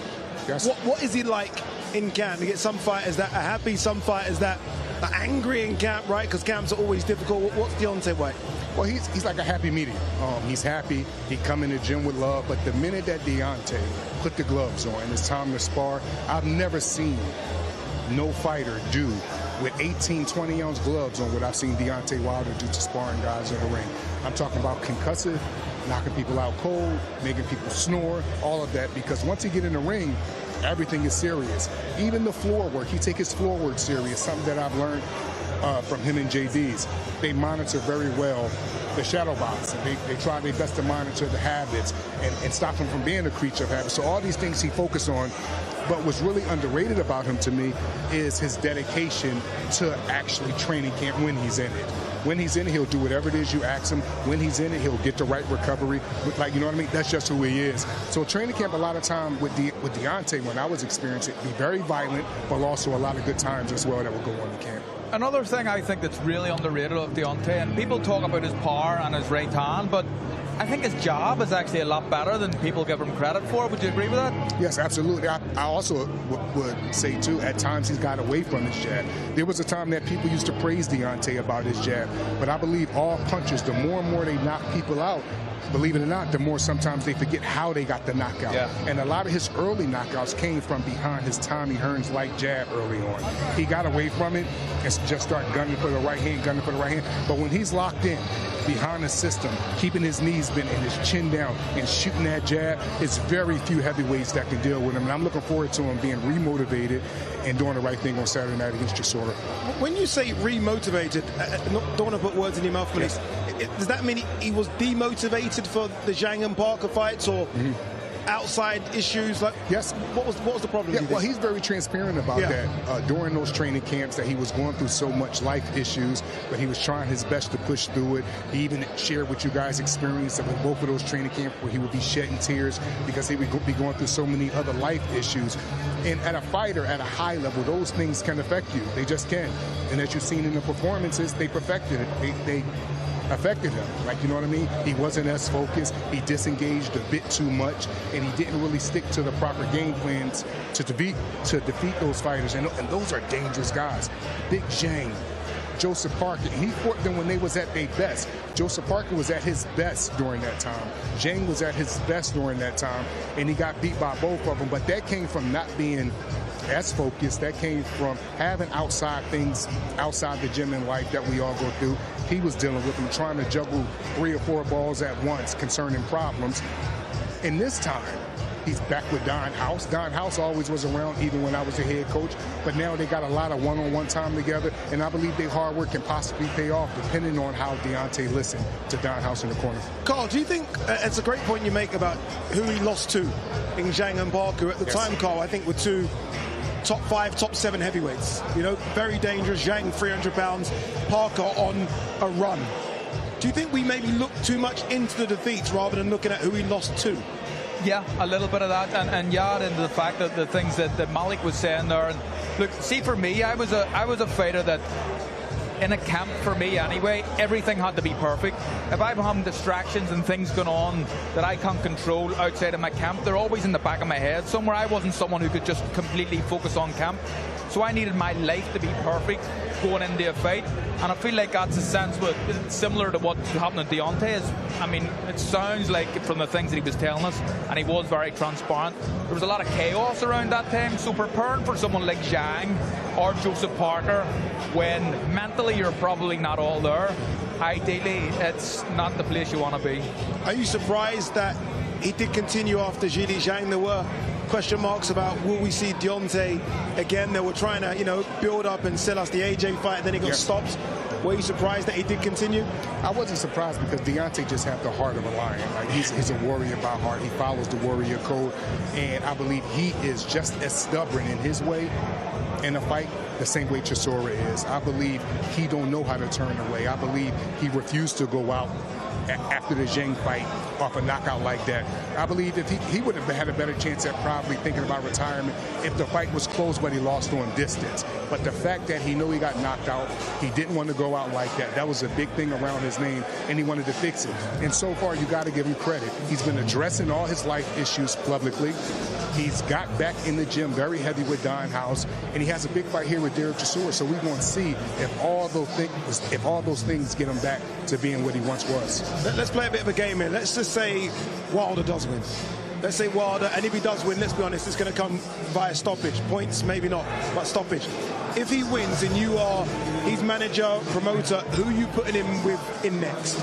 Yes. What is he like in camp? You get some fighters that are happy, some fighters that are angry in camp, right? Because camps are always difficult. What's Deontay like? Well, he's like a happy medium. He's happy. He come in the gym with love. But the minute that Deontay put the gloves on and it's time to spar, I've never seen no fighter do with 18, 20-ounce gloves on what I've seen Deontay Wilder do to sparring guys in the ring. I'm talking about concussive, knocking people out cold, making people snore, all of that. Because once he get in the ring, everything is serious. Even the floor work, he take his floor work serious, something that I've learned from him and JD's. They monitor very well the shadow box. They try their best to monitor the habits and stop him from being a creature of habits. So all these things he focused on. But what's really underrated about him to me is his dedication to actually training camp when he's in it. When he's in it, he'll do whatever it is you ask him. When he's in it, he'll get the right recovery. Like, you know what I mean? That's just who he is. So training camp, a lot of time with Deontay, when I was experiencing it, be very violent, but also a lot of good times as well that would go on in camp. Another thing I think that's really underrated of Deontay, and people talk about his power and his right hand, but I think his jab is actually a lot better than people give him credit for. Would you agree with that? Yes, absolutely. I also would say, too, at times he's got away from his jab. There was a time that people used to praise Deontay about his jab, but I believe all punches, the more and more they knock people out, believe it or not, the more sometimes they forget how they got the knockout. Yeah. And a lot of his early knockouts came from behind his Tommy Hearns-like jab early on. He got away from it and just started gunning for the right hand, gunning for the right hand. But when he's locked in behind the system, keeping his knees bent and his chin down and shooting that jab, it's very few heavyweights that can deal with him. And I'm looking forward to him being remotivated and doing the right thing on Saturday night against Chisora. When you say remotivated, don't want to put words in your mouth, please. Does that mean he was demotivated for the Zhang and Parker fights, or outside issues? Like, yes. What was the problem? Yeah, well, he's very transparent about that. During those training camps, that he was going through so much life issues, but he was trying his best to push through it. He even shared with you guys experience with both of those training camps where he would be shedding tears because he would be going through so many other life issues. And at a fighter at a high level, those things can affect you. They just can. And as you've seen in the performances, they perfected it. They affected him. Like, you know what I mean? He wasn't as focused. He disengaged a bit too much, and he didn't really stick to the proper game plans to defeat those fighters. And those are dangerous guys. Big Zhang, Joseph Parker, and he fought them when they was at their best. Joseph Parker was at his best during that time. Zhang was at his best during that time, and he got beat by both of them. But that came from not being as focused. That came from having outside things outside the gym in life that we all go through. He was dealing with them, trying to juggle 3 or 4 balls at once concerning problems. And this time, he's back with Don House. Don House always was around, even when I was a head coach. But now they got a lot of one-on-one time together, and I believe their hard work can possibly pay off, depending on how Deontay listened to Don House in the corner. Carl, do you think it's a great point you make about who he lost to in Zhang and Parker at the time, Carl? I think were 2 top 5, top 7 heavyweights. You know, very dangerous. Zhang, 300 pounds. Parker on a run. Do you think we maybe look too much into the defeats rather than looking at who he lost to? Yeah, a little bit of that, and yeah, into the fact that the things that Malik was saying there. And look, see, for me, I was a fighter that, in a camp, for me anyway, everything had to be perfect. If I'm having distractions and things going on that I can't control outside of my camp, they're always in the back of my head somewhere. I wasn't someone who could just completely focus on camp. So I needed my life to be perfect going into a fight. And I feel like that's a sense similar to what's happening to Deontay. I mean, it sounds like from the things that he was telling us, and he was very transparent, there was a lot of chaos around that time. So preparing for someone like Zhang or Joseph Parker, when mentally you're probably not all there, ideally it's not the place you want to be. Are you surprised that he did continue after Zhili Zhang? There were question marks about will we see Deontay again? They were trying to, you know, build up and sell us the AJ fight, and then he got stopped. Were you surprised that he did continue? I wasn't surprised because Deontay just has the heart of a lion. Like he's a warrior by heart. He follows the warrior code, and I believe he is just as stubborn in his way in a fight the same way Chisora is. I believe he don't know how to turn away. I believe he refused to go out after the Zhang fight off a knockout like that. I believe if he would have had a better chance at probably thinking about retirement if the fight was close, but he lost on distance. But the fact that he knew he got knocked out, he didn't want to go out like that. That was a big thing around his name, and he wanted to fix it. And so far, you got to give him credit. He's been addressing all his life issues publicly. He's got back in the gym very heavy with Don House, and he has a big fight here with Derek Chisora. So we want to see if all those things get him back to being what he once was. Let's play a bit of a game here. Let's just say Wilder does win. Let's say Wilder, and if he does win, let's be honest, it's going to come via stoppage. Points, maybe not, but stoppage. If he wins and you are his manager, promoter, who are you putting him with in next?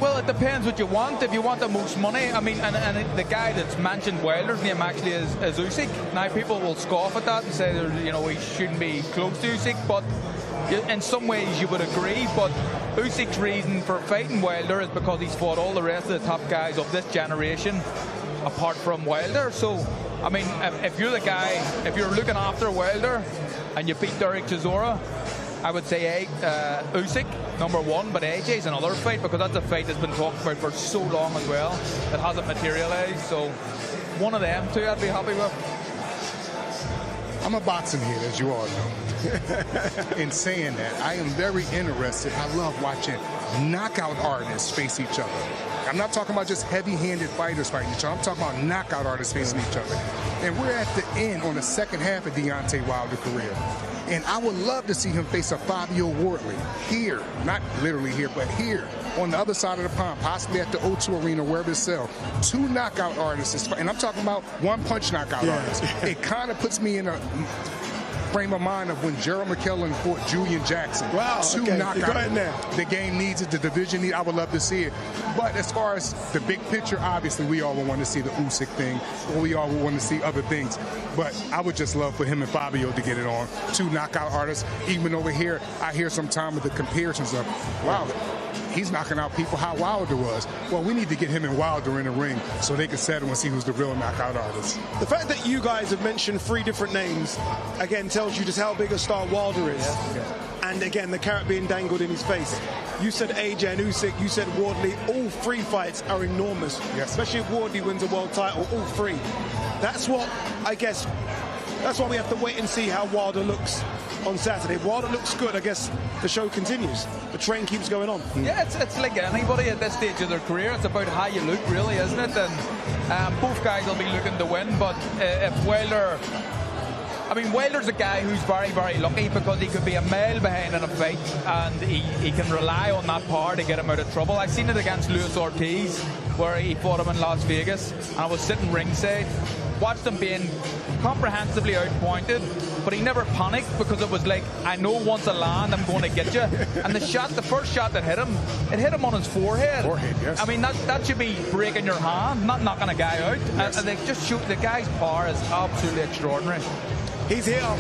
Well, it depends what you want. If you want the most money, I mean, and the guy that's mentioned Wilder's name actually is Usyk. Now, people will scoff at that and say, you know, he shouldn't be close to Usyk, but in some ways you would agree. But Usyk's reason for fighting Wilder is because he's fought all the rest of the top guys of this generation, apart from Wilder. So, I mean, if you're the guy, if you're looking after Wilder and you beat Derek Chisora, I would say Usyk, #1, but AJ's another fight because that's a fight that's been talked about for so long as well that hasn't materialized. So one of them two I'd be happy with. I'm a boxing head, as you all know. In saying that, I am very interested. I love watching knockout artists face each other. I'm not talking about just heavy-handed fighters fighting each other. I'm talking about knockout artists facing each other. And we're at the end on the second half of Deontay Wilder's career. And I would love to see him face a Fabio Wardley here, not literally here, but here on the other side of the pond, possibly at the O2 Arena, wherever it's sell. Two knockout artists, and I'm talking about one-punch knockout artists. It kind of puts me in a frame of mind of when Gerald McKellen fought Julian Jackson. Wow, two knockouts. The game needs it, the division needs it. I would love to see it. But as far as the big picture, obviously we all would want to see the Usyk thing, or we all would want to see other things. But I would just love for him and Fabio to get it on. Two knockout artists. Even over here, I hear sometimes with the comparisons of, wow, he's knocking out people how Wilder was. Well, we need to get him and Wilder in the ring so they can settle and see who's the real knockout artist. The fact that you guys have mentioned 3 different names, again, tells you just how big a star Wilder is. And again, the carrot being dangled in his face. You said AJ and Usyk, you said Wardley. All 3 fights are enormous, especially if Wardley wins a world title, all 3. That's what, I guess, that's why we have to wait and see how Wilder looks on Saturday. If Wilder looks good, I guess the show continues. The train keeps going on. Yeah, it's like anybody at this stage of their career. It's about how you look, really, isn't it? And both guys will be looking to win, but if Wilder... I mean, Wilder's a guy who's very, very lucky because he could be a mile behind in a fight and he can rely on that power to get him out of trouble. I've seen it against Luis Ortiz where he fought him in Las Vegas and I was sitting ringside, watched him being comprehensively outpointed, but he never panicked because it was like, I know once I land, I'm going to get you. And the first shot that hit him, it hit him on his forehead. Yes. I mean, that should be breaking your hand, not knocking a guy out. Yes. And they just shoot, the guy's power is absolutely extraordinary. He's here.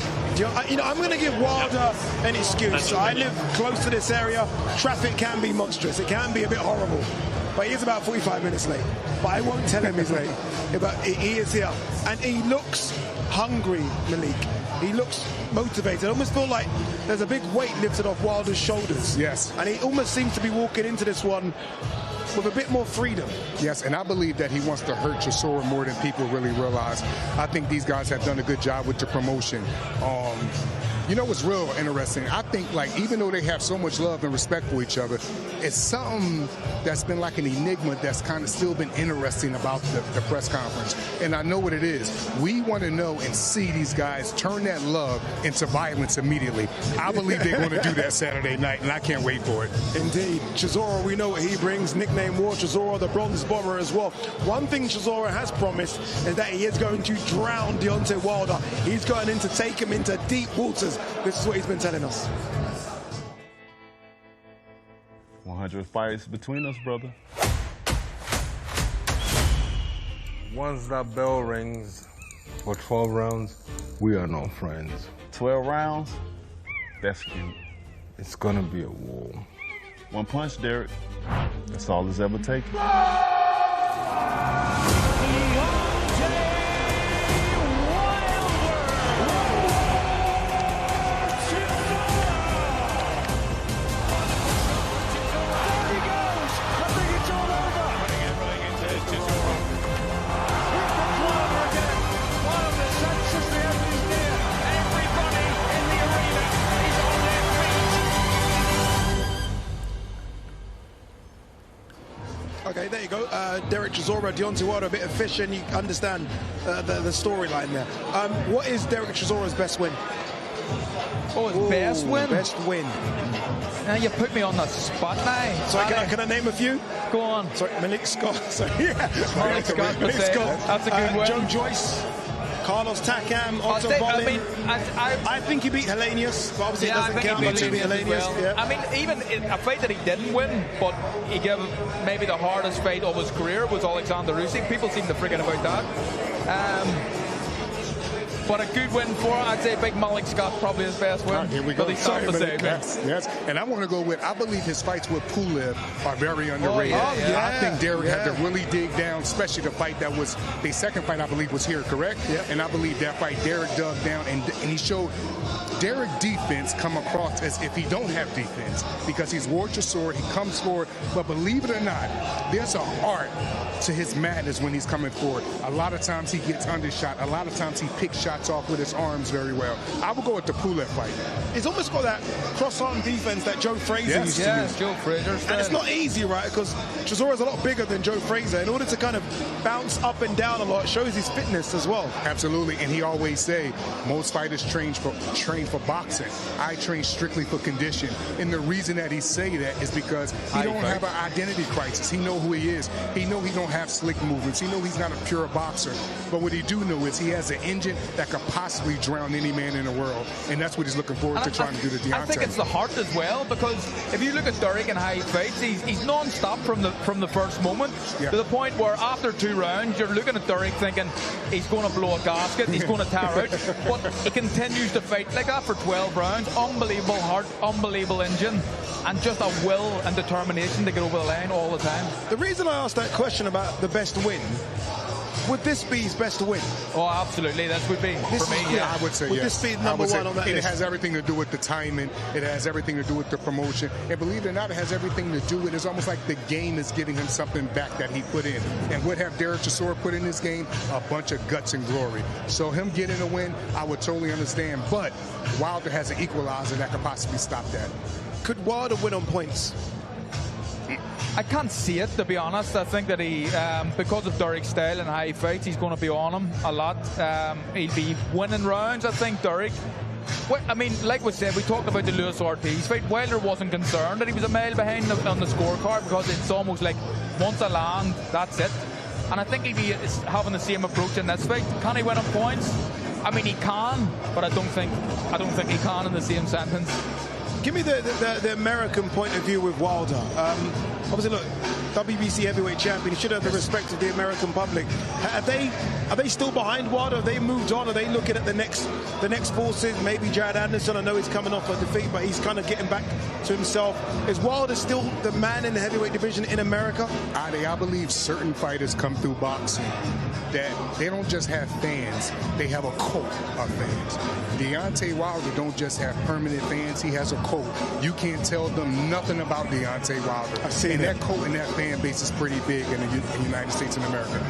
You know, I'm going to give Wilder an excuse. I live close to this area. Traffic can be monstrous. It can be a bit horrible. But he is about 45 minutes late. But I won't tell him he's late. But he is here. And he looks hungry, Malik. He looks motivated. I almost feel like there's a big weight lifted off Wilder's shoulders. Yes. And he almost seems to be walking into this one with a bit more freedom. Yes, and I believe that he wants to hurt Chisora more than people really realize. I think these guys have done a good job with the promotion. You know what's real interesting? I think, like, even though they have so much love and respect for each other, it's something that's been like an enigma that's kind of still been interesting about the press conference. And I know what it is. We want to know and see these guys turn that love into violence immediately. I believe they're going to do that Saturday night, and I can't wait for it. Indeed. Chisora, we know what he brings. Nickname War Chisora, the Bronze Bomber as well. One thing Chisora has promised is that he is going to drown Deontay Wilder. He's going in to take him into deep waters. This is what he's been telling us. 100 fights between us, brother. Once that bell rings for 12 rounds, we are not friends. 12 rounds? That's cute. It's gonna be a war. One punch, Derek. That's all it's ever taken. Okay, there you go. Derek Chisora, Deontay Wilder, a bit of fish, and you understand the storyline there. What is Derek Chisora's best win? Oh, his best win? Best win. Now you put me on the spot now. Sorry, can I name a few? Go on. Sorry, Malik Scott. Sorry, yeah. Malik Scott. That's a good win. Joe Joyce. Carlos Takam, Otto Bollin. I think he beat Hellenius, but obviously it doesn't count much to beat Hellenius. Well. Yeah. I mean, even a fight that he didn't win, but he gave maybe the hardest fight of his career was Alexander Usyk. People seem to forget about that. But a good win for him. I'd say Big Malik Scott probably his best win. Here we go. But he's not the same. Yes. And I want to go with, I believe his fights with Pulev are very underrated. Yeah. I think Derek had to really dig down, especially the fight that was, the second fight I believe was here, correct? Yep. And I believe that fight Derek dug down and he showed Derek defense come across as if he don't have defense because he's War Chisora, he comes forward, but believe it or not, there's an art to his madness when he's coming forward. A lot of times he gets undershot. A lot of times he picks shots off with his arms very well. I would go with the Pulev fight. He's almost got that cross-arm defense that Joe Frazier used to use. Joe Frazier. And it's not easy, right? Because Chisora's a lot bigger than Joe Frazier. In order to kind of bounce up and down a lot, shows his fitness as well. Absolutely. And he always say, most fighters train for boxing. I train strictly for condition. And the reason that he say that is because he don't have an identity crisis. He know who he is. He know he don't have slick movements. He know he's not a pure boxer. But what he do know is he has an engine that could possibly drown any man in the world. And that's what he's looking forward to trying to do to Deontay. I think it's the heart as well, because if you look at Derek in high fights, he's non-stop from the first moment to the point where after 2 rounds, you're looking at Derek thinking he's going to blow a gasket, he's going to tire out. But he continues to fight like that for 12 rounds. Unbelievable heart, unbelievable engine, and just a will and determination to get over the line all the time. The reason I asked that question about the best win, would this be his best win? Oh, absolutely. That would be for me. Yeah, I would say would yes. this be number one on that It list? has everything to do with the timing. It has everything to do with the promotion. And believe it or not, it has everything to do with, it's almost like the game is giving him something back that he put in. And what have Derek Chisora put in this game? A bunch of guts and glory. So him getting a win, I would totally understand. But Wilder has an equalizer that could possibly stop that. Could Wilder win on points? I can't see it, to be honest. I think that he, because of Derek's style and high fights, he's going to be on him a lot. He'll be winning rounds, I think, Derek. Well, I mean, like we said, we talked about the Luis Ortiz fight. Wilder wasn't concerned that he was a mile behind on the scorecard because it's almost like once I land, that's it. And I think he'll be having the same approach in this fight. Can he win on points? I mean, he can, but I don't think he can in the same sentence. Give me the American point of view with Wilder. Obviously, look, WBC heavyweight champion. He should have the respect of the American public. Are they still behind Wilder? Have they moved on? Are they looking at the next forces? Maybe Jared Anderson. I know he's coming off a defeat, but he's kind of getting back to himself. Is Wilder still the man in the heavyweight division in America? I believe certain fighters come through boxing that they don't just have fans, they have a cult of fans. Deontay Wilder don't just have permanent fans, he has a cult. You can't tell them nothing about Deontay Wilder. And that cult and that fan base is pretty big in the United States of America.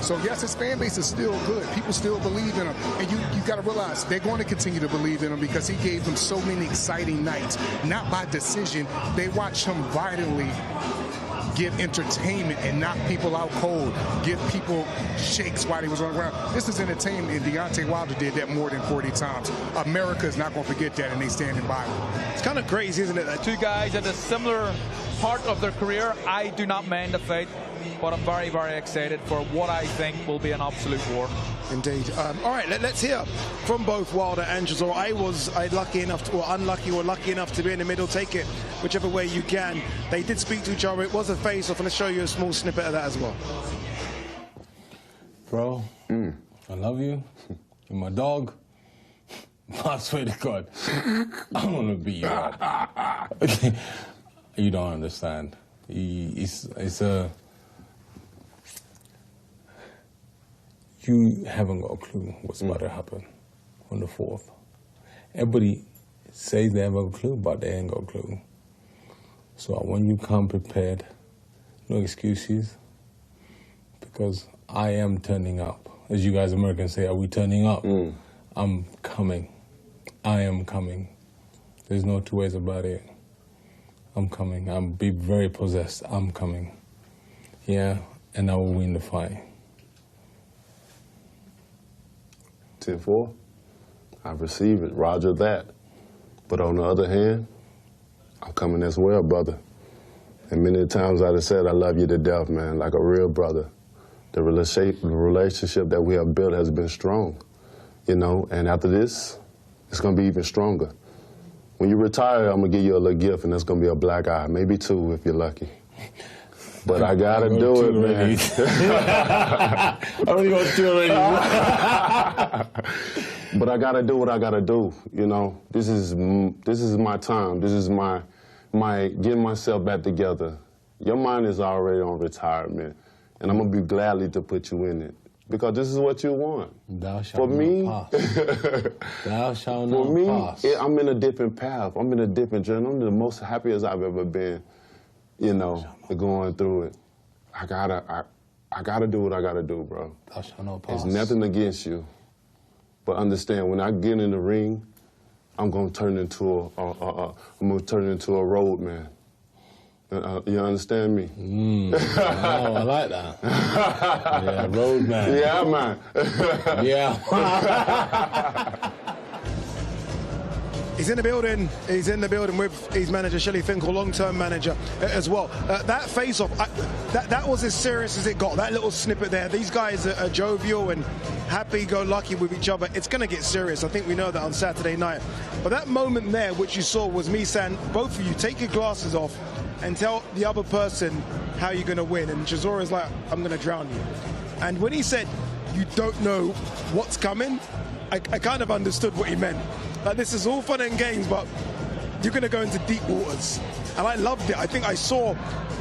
So yes, his fan base is still good. People still believe in him. And you got to realize they're going to continue to believe in him because he gave them so many exciting nights. Not by decision. They watched him vitally give entertainment and knock people out cold, give people shakes while he was on the ground. This is entertainment, and Deontay Wilder did that more than 40 times. America is not going to forget that, and they standing by him. It's kind of crazy, isn't it? That two guys at a similar part of their career. I do not mind the fight, but I'm very, very excited for what I think will be an absolute war. Indeed. All right, let's hear from both Wilder and Chisora. I was lucky enough to, or unlucky or lucky enough to be in the middle. Take it whichever way you can. They did speak to each other. It was a face-off, and I'll show you a small snippet of that as well. Bro, I love you. You're my dog. I swear to God, I want to be you. You don't understand. It's a... You haven't got a clue what's about to happen on the 4th. Everybody says they have a clue, but they ain't got a clue. So I want you to come prepared, no excuses, because I am turning up. As you guys Americans say, are we turning up? I'm coming. I am coming. There's no two ways about it. I'm coming. I'll be very possessed. I'm coming. Yeah, and I will win the fight. 10-4, I receive it, roger that. But on the other hand, I'm coming as well, brother. And many times I've said I love you to death, man, like a real brother. The relationship that we have built has been strong, you know, and after this, it's going to be even stronger. When you retire, I'm going to give you a little gift, and that's going to be a black eye, maybe 2 if you're lucky. But I gotta do it, man. I already got 2 already. But I gotta do what I gotta do. You know, this is my time. This is my getting myself back together. Your mind is already on retirement, and I'm gonna be gladly to put you in it because this is what you want. Thou shalt not pass. Thou shalt not pass. For me, I'm in a different path. I'm in a different journey. I'm the most happiest I've ever been. You know, going through it. I gotta do what I gotta do, bro. Thou shalt not pass. There's nothing against you. But understand, when I get in the ring, I'm gonna turn into a road man. You understand me? Oh, I like that. Yeah, road man. Yeah, man. Yeah. He's in the building. He's in the building with his manager, Shelley Finkel, long-term manager as well. That face-off, that was as serious as it got. That little snippet there. These guys are jovial and happy-go-lucky with each other. It's going to get serious. I think we know that on Saturday night. But that moment there, which you saw, was me saying, both of you, take your glasses off and tell the other person how you're going to win. And Chisora's like, I'm going to drown you. And when he said, you don't know what's coming, I kind of understood what he meant. Like, this is all fun and games, but you're going to go into deep waters. And I loved it. I think I saw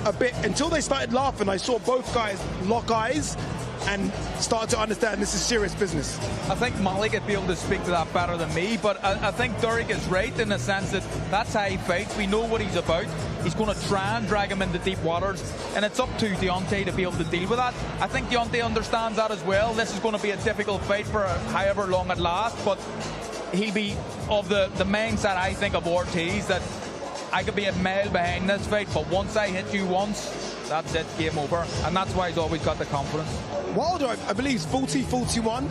a bit, until they started laughing, I saw both guys lock eyes and start to understand this is serious business. I think Malik would be able to speak to that better than me, but I think Derek is right in the sense that that's how he fights. We know what he's about. He's going to try and drag him into deep waters, and it's up to Deontay to be able to deal with that. I think Deontay understands that as well. This is going to be a difficult fight for however long it lasts, but he'll be of the mindset, I think, of Ortiz, that I could be a mile behind this fight, but once I hit you once, that's it, game over. And that's why he's always got the confidence. Wilder, I believe, is 40, 41.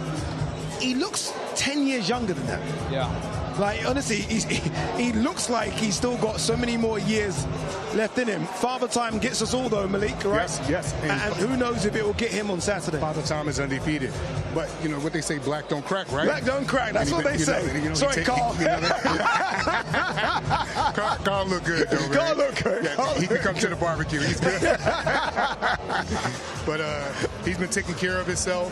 He looks 10 years younger than that. Yeah. Like, honestly, he looks like he's still got so many more years left in him. Father Time gets us all, though, Malik, right? Yes. And who knows if it will get him on Saturday. Father Time is undefeated. But, you know, what they say, black don't crack, right? Black don't crack. That's what they say. Sorry, Carl. Carl look good, though, man. Carl look good. Yeah, he can come to the barbecue. He's good. But he's been taking care of himself.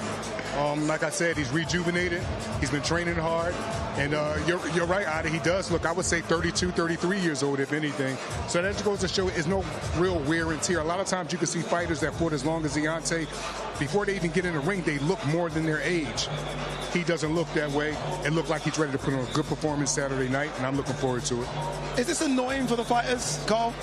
Like I said, he's rejuvenated. He's been training hard. And you're right, Ida. He does look, I would say, 32, 33 years old, if anything. So that just goes to show there's no real wear and tear. A lot of times you can see fighters that fought as long as Deontay before they even get in the ring, they look more than their age. He doesn't look that way. It looked like he's ready to put on a good performance Saturday night, and I'm looking forward to it. Is this annoying for the fighters, Carl?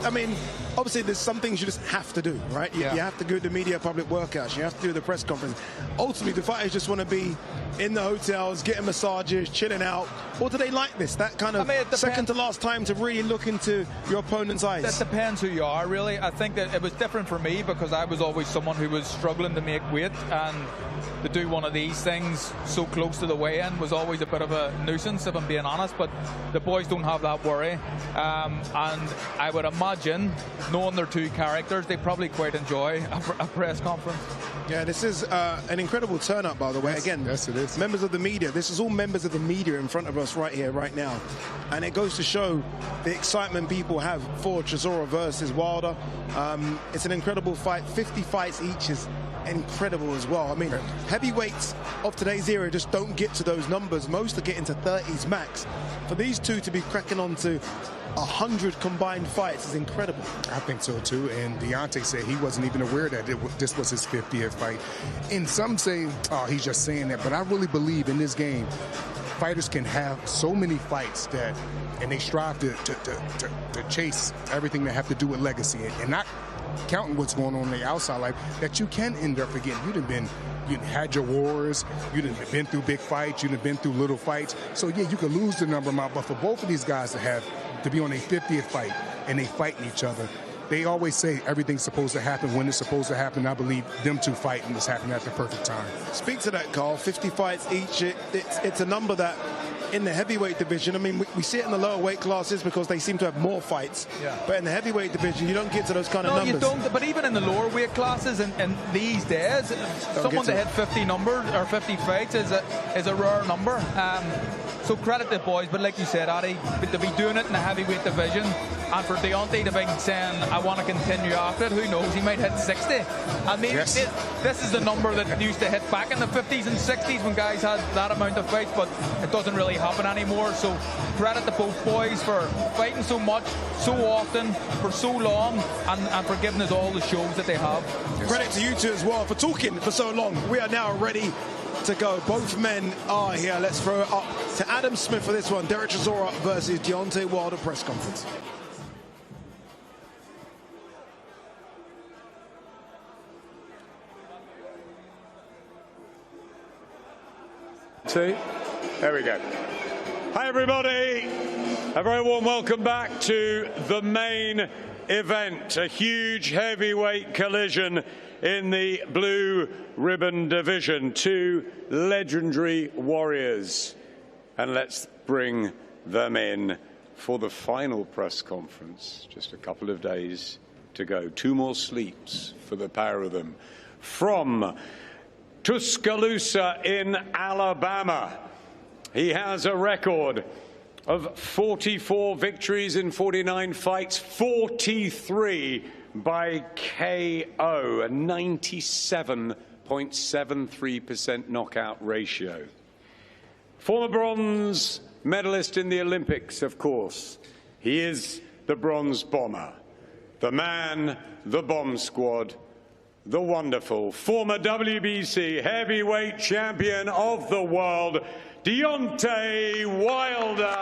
I mean, obviously there's some things you just have to do, right? You have to go to media public workouts. You have to do the press conference. Ultimately, the fighters just want to be in the hotels, getting massages, chilling out. Or do they like this? That kind of second to last time to really look into your opponent's eyes? That depends who you are, really. I think that it was different for me because I was always someone who was struggling to make weight, and to do one of these things so close to the weigh-in was always a bit of a nuisance, if I'm being honest. But the boys don't have that worry, and I would imagine, knowing their two characters, they probably quite enjoy a press conference. Yeah, this is an incredible turnout, by the way. Again, yes, it is. Members of the media. This is all members of the media in front of us right here, right now. And it goes to show the excitement people have for Chisora versus Wilder. It's an incredible fight. 50 fights each is incredible as well. I mean, heavyweights of today's era just don't get to those numbers. Most are getting to 30s max. For these two to be cracking on to 100 combined fights is incredible. I think so too. And Deontay said he wasn't even aware that this was his 50th fight. And some say, oh, he's just saying that. But I really believe in this game, fighters can have so many fights that, and they strive to chase everything that have to do with legacy and not counting what's going on in the outside life, that you can end up forgetting. You had your wars, you've been through big fights, you've been through little fights. So yeah, you could lose the number amount, but for both of these guys to be on a 50th fight and they fighting each other, they always say everything's supposed to happen when it's supposed to happen. I believe them two fighting is happening at the perfect time. Speak to that, Carl. 50 fights each. It's a number that in the heavyweight division, I mean, we see it in the lower weight classes because they seem to have more fights. Yeah. But in the heavyweight division, you don't get to those kind of numbers. No, you don't. But even in the lower weight classes, in these days, someone to hit 50 numbers or 50 fights is a rare number. So credit to the boys, but like you said, Addy, to be doing it in the heavyweight division, and for Deontay to be saying, I want to continue after it, who knows, he might hit 60. I mean, this is the number that used to hit back in the 50s and 60s when guys had that amount of fights, but it doesn't really happen anymore. So credit to both boys for fighting so much, so often, for so long, and for giving us all the shows that they have. Credit to you two as well for talking for so long. We are now ready to go. Both men are here. Let's throw it up to Adam Smith for this one. Derek Chisora versus Deontay Wilder press conference. There we go. Hi, everybody. A very warm welcome back to the main event. A huge heavyweight collision in the blue ribbon division. Two legendary warriors. And let's bring them in for the final press conference. Just a couple of days to go. 2 more sleeps for the pair of them. From Tuscaloosa in Alabama, he has a record of 44 victories in 49 fights, 43 by KO, a 97.73% knockout ratio. Former bronze medalist in the Olympics, of course. He is the bronze bomber, the man, the bomb squad, the wonderful former WBC heavyweight champion of the world, Deontay Wilder.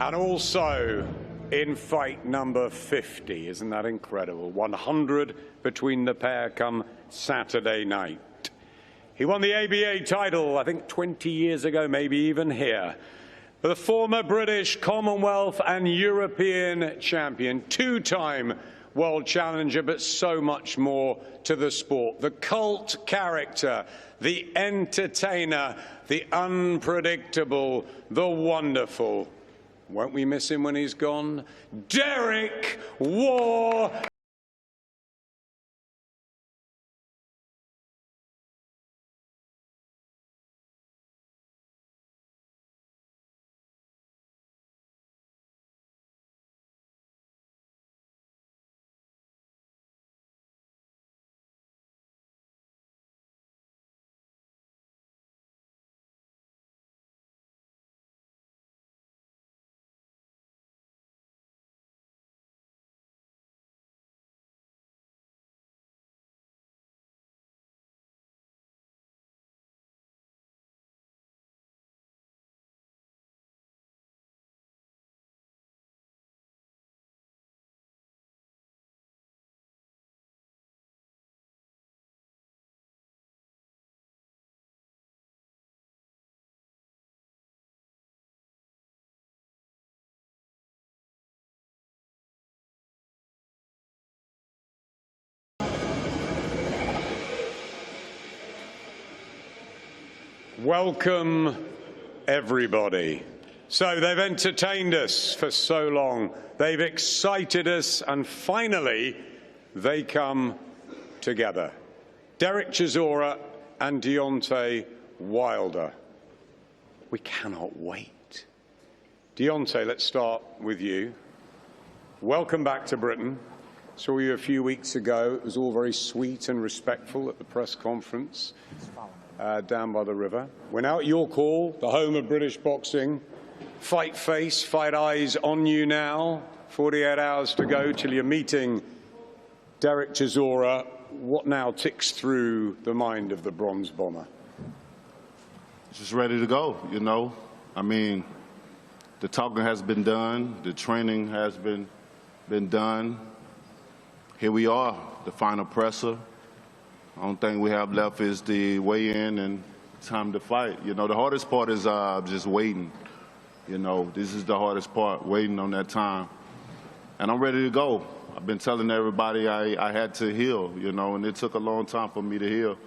And also in fight number 50, isn't that incredible? 100 between the pair come Saturday night. He won the ABA title, I think 20 years ago, maybe even here. The former British, Commonwealth and European champion, 2-time world challenger, but so much more to the sport. The cult character, the entertainer, the unpredictable, the wonderful. Won't we miss him when he's gone? Derek War Welcome, everybody. So they've entertained us for so long. They've excited us, and finally, they come together. Derek Chisora and Deontay Wilder. We cannot wait. Deontay, let's start with you. Welcome back to Britain. Saw you a few weeks ago. It was all very sweet and respectful at the press conference down by the river. We're now at your call, the home of British boxing. Fight face, fight eyes on you now. 48 hours to go till you're meeting Derek Chisora. What now ticks through the mind of the Bronze Bomber? Just ready to go, you know. I mean, the talking has been done. The training has been done. Here we are, the final presser. The only thing we have left is the weigh-in and time to fight. You know, the hardest part is just waiting. You know, this is the hardest part, waiting on that time. And I'm ready to go. I've been telling everybody I had to heal, you know, and it took a long time for me to heal.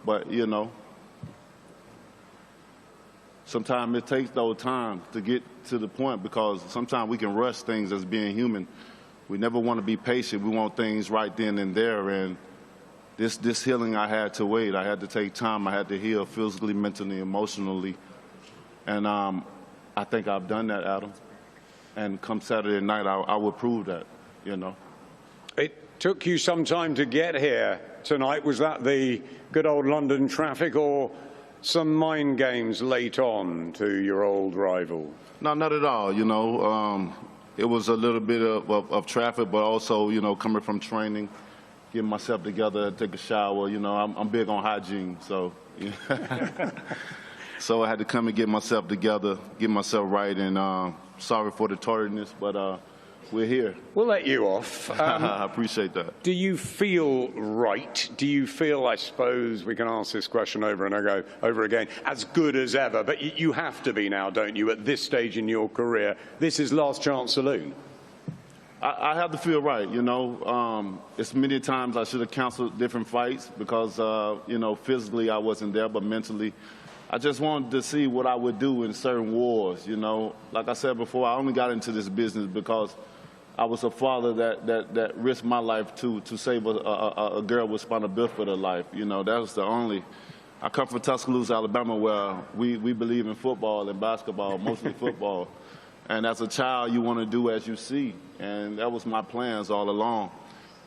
But, you know, sometimes it takes those times to get to the point, because sometimes we can rush things as being human. We never want to be patient. We want things right then and there. And this healing, I had to wait. I had to take time. I had to heal physically, mentally, emotionally. And I think I've done that, Adam. And come Saturday night, I will prove that, you know. It took you some time to get here tonight. Was that the good old London traffic, or some mind games late on to your old rival? No, not at all, you know. It was a little bit of traffic, but also, you know, coming from training, getting myself together, take a shower. You know, I'm big on hygiene, so so I had to come and get myself together, get myself right, and sorry for the tardiness, but we're here. We'll let you off. I appreciate that. Do you feel right? Do you feel, I suppose we can ask this question over and over again, as good as ever? But you have to be now, don't you, at this stage in your career? This is last chance saloon. I have to feel right, you know. It's many times I should have canceled different fights because, you know, physically I wasn't there, but mentally I just wanted to see what I would do in certain wars, you know. Like I said before, I only got into this business because I was a father that risked my life to save a girl with spinal bifida life. You know, that was the only. I come from Tuscaloosa, Alabama, where we believe in football and basketball, mostly football. And as a child, you want to do as you see. And that was my plans all along.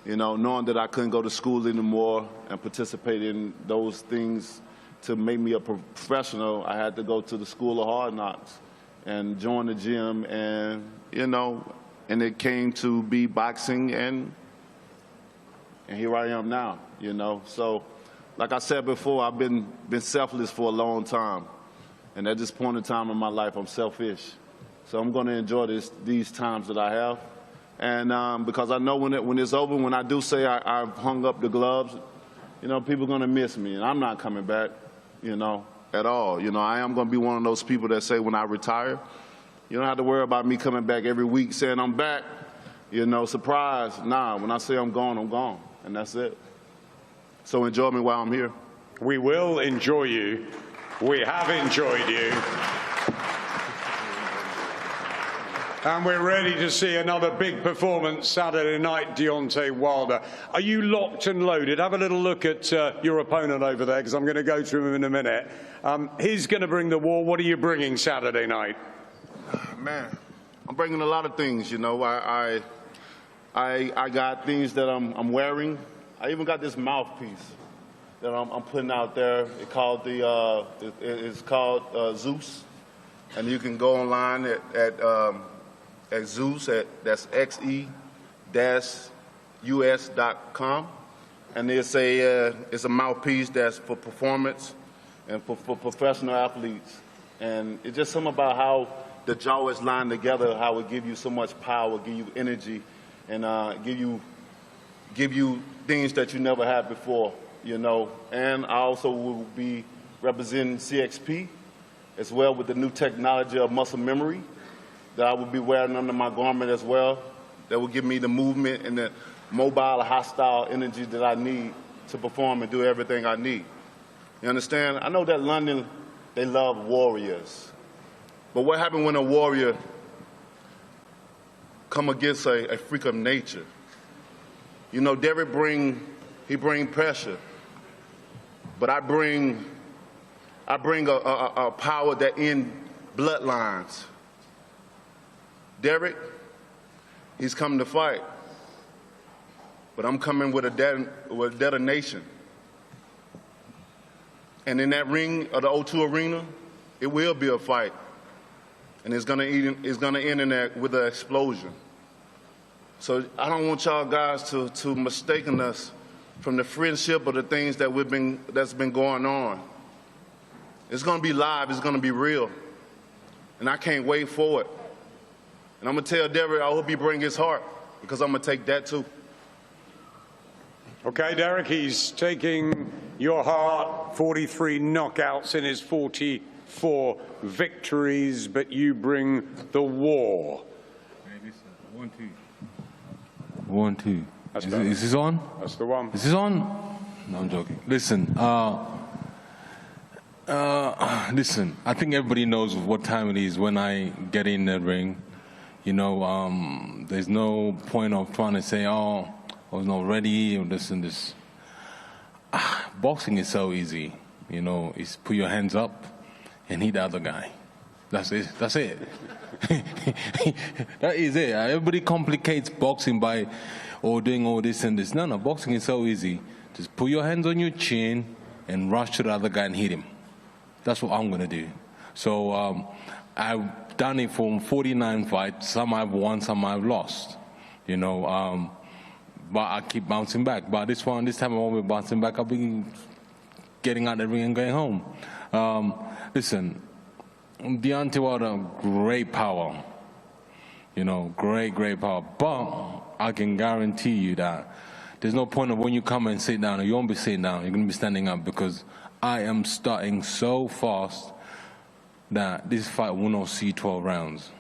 You know, knowing that I couldn't go to school anymore and participate in those things to make me a professional, I had to go to the School of Hard Knocks and join the gym, and, you know, and it came to be boxing, and here I am now, you know. So, like I said before, I've been selfless for a long time. And at this point in time in my life, I'm selfish. So I'm going to enjoy these times that I have. And because I know when it's over, when I do say I've hung up the gloves, you know, people are going to miss me. And I'm not coming back, you know, at all. You know, I am going to be one of those people that say when I retire, you don't have to worry about me coming back every week saying I'm back, you know, surprise. Nah, when I say I'm gone, and that's it. So enjoy me while I'm here. We will enjoy you. We have enjoyed you. And we're ready to see another big performance Saturday night, Deontay Wilder. Are you locked and loaded? Have a little look at your opponent over there, because I'm going to go through him in a minute. He's going to bring the war. What are you bringing Saturday night? Man, I'm bringing a lot of things, you know. I got things that I'm wearing. I even got this mouthpiece that I'm putting out there. It's called Zeus, and you can go online at Zeus, that's xe-us.com, and it's a mouthpiece that's for performance and for professional athletes. And it's just something about how the jaw is lined together, how it give you so much power, give you energy, and give you things that you never had before, you know. And I also will be representing CXP as well with the new technology of muscle memory that I will be wearing under my garment as well. That will give me the movement and the mobile, hostile energy that I need to perform and do everything I need. You understand? I know that London they love warriors. But what happened when a warrior come against a freak of nature? You know, Derek bring pressure, but I bring a power that ends bloodlines. Derek, he's coming to fight, but I'm coming with a detonation. And in that ring of the O2 Arena, it will be a fight, and it's gonna end in that with an explosion. So I don't want y'all guys to mistaken us from the friendship or the things that that's been going on. It's gonna be live, it's gonna be real, and I can't wait for it. And I'm gonna tell Derek, I hope he bring his heart, because I'm gonna take that too. Okay, Derek, he's taking your heart, 43 knockouts in his 44 victories, but you bring the war. Hey, listen, 1, 2. 1, 2. Is this on? That's the one. Is this on? No, I'm joking. Listen, listen, I think everybody knows what time it is when I get in the ring. You know, there's no point of trying to say, oh, I was not ready, or this and this. Boxing is so easy. You know, it's put your hands up and hit the other guy. That's it. That's it. That is it. Everybody complicates boxing by doing all this and this. No, no, boxing is so easy. Just put your hands on your chin and rush to the other guy and hit him. That's what I'm going to do. So I've done it from 49 fights. Some I've won, some I've lost. You know, but I keep bouncing back. But this time I won't be bouncing back. I'll be getting out of the ring and going home. Listen, Deontay had a great power. You know, great power. But I can guarantee you that there's no point of when you come and sit down, or you won't be sitting down, you're going to be standing up, because I am starting so fast that this fight will not see 12 rounds.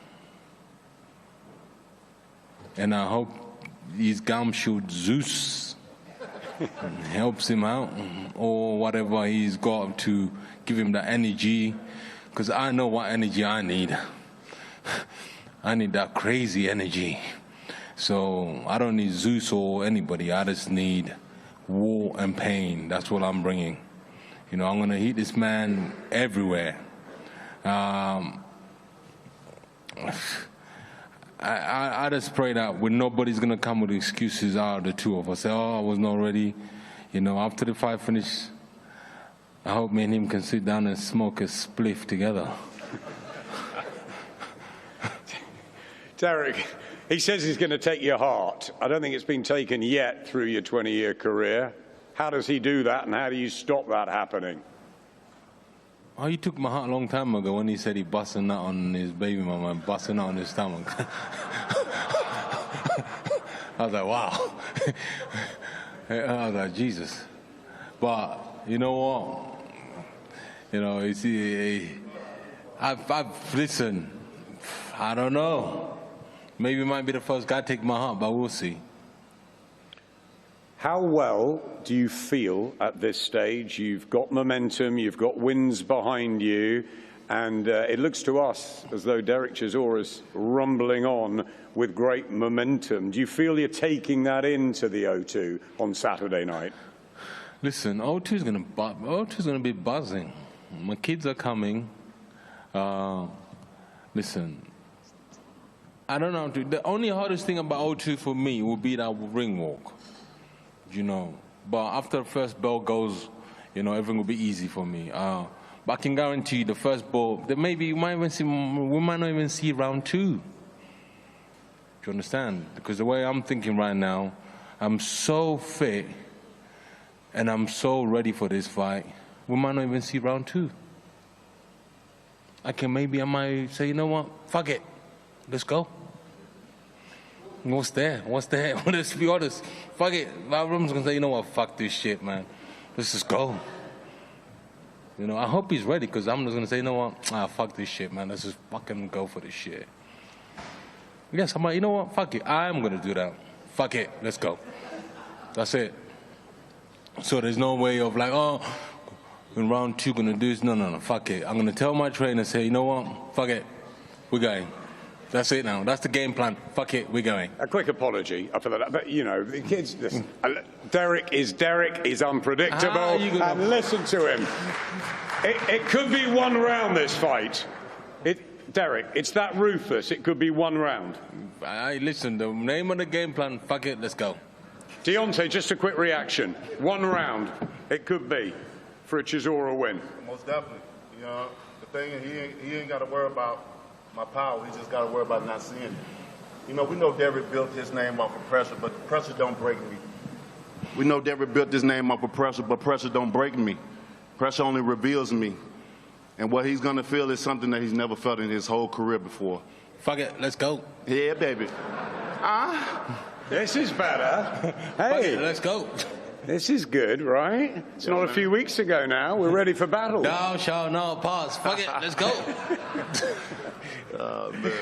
And I hope his gumshoe Zeus helps him out, or whatever he's got to give him the energy, because I know what energy I need. I need that crazy energy. So I don't need Zeus or anybody. I just need war and pain. That's what I'm bringing. You know, I'm going to hit this man everywhere. I just pray that when nobody's going to come with excuses out of the two of us, say, oh, I was not ready. You know, after the fight finish, I hope me and him can sit down and smoke a spliff together. Derek, he says he's going to take your heart. I don't think it's been taken yet through your 20-year career. How does he do that, and how do you stop that happening? Oh, he took my heart a long time ago when he said he busted a nut on his baby mama and busted a nut on his stomach. I was like, wow. I was like, Jesus. But you know what? You know, I've listened. I don't know. Maybe he might be the first guy to take my heart, but we'll see. How well do you feel at this stage? You've got momentum, you've got wins behind you, and it looks to us as though Derek Chisora is rumbling on with great momentum. Do you feel you're taking that into the O2 on Saturday night? Listen, O2's going to be buzzing. My kids are coming. Listen, I don't know. The only hardest thing about O2 for me would be that ring walk. You know, but after the first bell goes, you know, everything will be easy for me. But I can guarantee you the first ball, that maybe we might not even see round 2. Do you understand? Because the way I'm thinking right now, I'm so fit and I'm so ready for this fight, we might not even see round 2. I might say, you know what, fuck it, let's go. What's there? Let's be honest. Fuck it. I'm going to say, you know what, fuck this shit, man. Let's just go. You know, I hope he's ready, because I'm just going to say, you know what, fuck this shit, man. Let's just fucking go for this shit. Yes, I'm like, you know what, fuck it. I'm going to do that. Fuck it. Let's go. That's it. So there's no way of like, oh, in round 2 going to do this. No, fuck it. I'm going to tell my trainer, say, you know what, fuck it, we're going. That's it now. That's the game plan. Fuck it, we're going. A quick apology for that. But, you know, the kids, listen, Derek is unpredictable. And listen to him. It could be 1 round, this fight. Derek, it's that ruthless. It could be 1 round. Listen, the name of the game plan, fuck it, let's go. Deontay, just a quick reaction. 1 round, it could be for a Chisora win. Most definitely. You know, the thing is, he ain't got to worry about my power. He just got to worry about not seeing it. You know, we know Derek built his name off of pressure, but pressure don't break me. We know Derek built his name off of pressure, but pressure don't break me. Pressure only reveals me. And what he's going to feel is something that he's never felt in his whole career before. Fuck it, let's go. Yeah, baby. This is better. Hey, let's go. This is good, right? It's not a few weeks ago now. We're ready for battle. Thou shalt not pass. Fuck it, let's go. Man.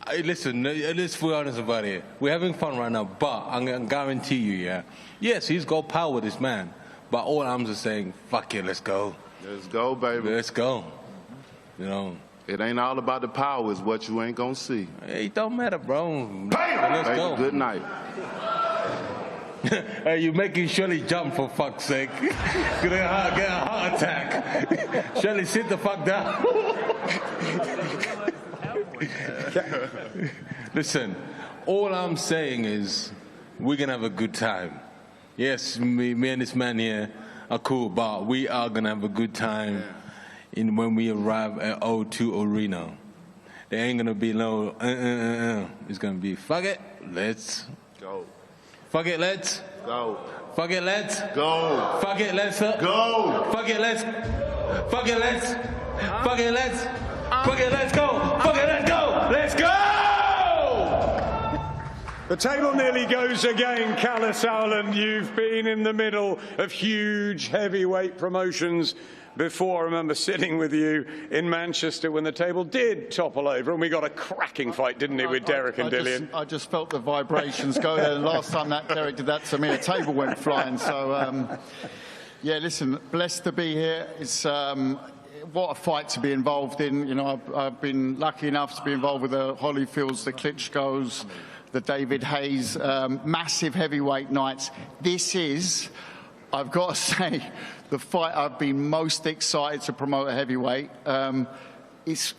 Hey, listen, let's be honest about it. We're having fun right now, but I'm going to guarantee you, yeah. Yes, he's got power, this man. But all I'm just saying, fuck it, let's go. Let's go, baby. Let's go. You know. It ain't all about the power, it's what you ain't going to see. It don't matter, bro. Let's go. Good night. Hey, you're making Shirley jump, for fuck's sake. Get a heart attack. Shirley, sit the fuck down. Listen, all I'm saying is we're going to have a good time. Yes, me and this man here are cool, but we are going to have a good time when we arrive at O2 Arena. There ain't going to be no It's going to be, fuck it, let's go. Fuck it, let's go. Fuck it, let's go. Fuck it, let's go. Fuck it, let's fuck it, let's fuck it, let's fuck it, let's go. Fuck it, let's go. Let's go. The table nearly goes again, Callis Howland. You've been in the middle of huge heavyweight promotions before. I remember sitting with you in Manchester when the table did topple over, and we got a cracking fight, didn't we, with Derek and Dillian? I just felt the vibrations go there. The last time that Derek did that to me, a table went flying. So, yeah, listen, blessed to be here. It's what a fight to be involved in. You know, I've been lucky enough to be involved with the Holyfields, the Klitschko's, the David Hayes, massive heavyweight nights. This is, I've got to say, the fight I've been most excited to promote a heavyweight. It's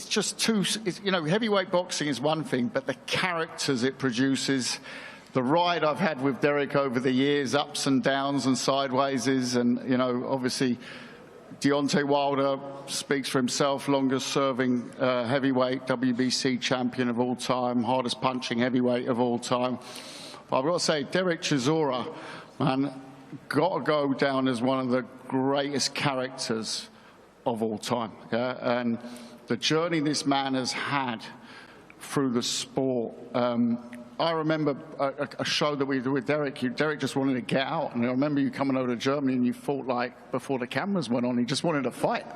just you know, heavyweight boxing is one thing, but the characters it produces, the ride I've had with Derek over the years, ups and downs and sidewayses, and, you know, obviously Deontay Wilder speaks for himself, longest serving heavyweight, WBC champion of all time, hardest punching heavyweight of all time. But I've got to say, Derek Chisora, man, got to go down as one of the greatest characters of all time. Yeah? And the journey this man has had through the sport. I remember a show that we did with Derek. Derek just wanted to get out. And I remember you coming over to Germany and you fought like before the cameras went on. He just wanted to fight.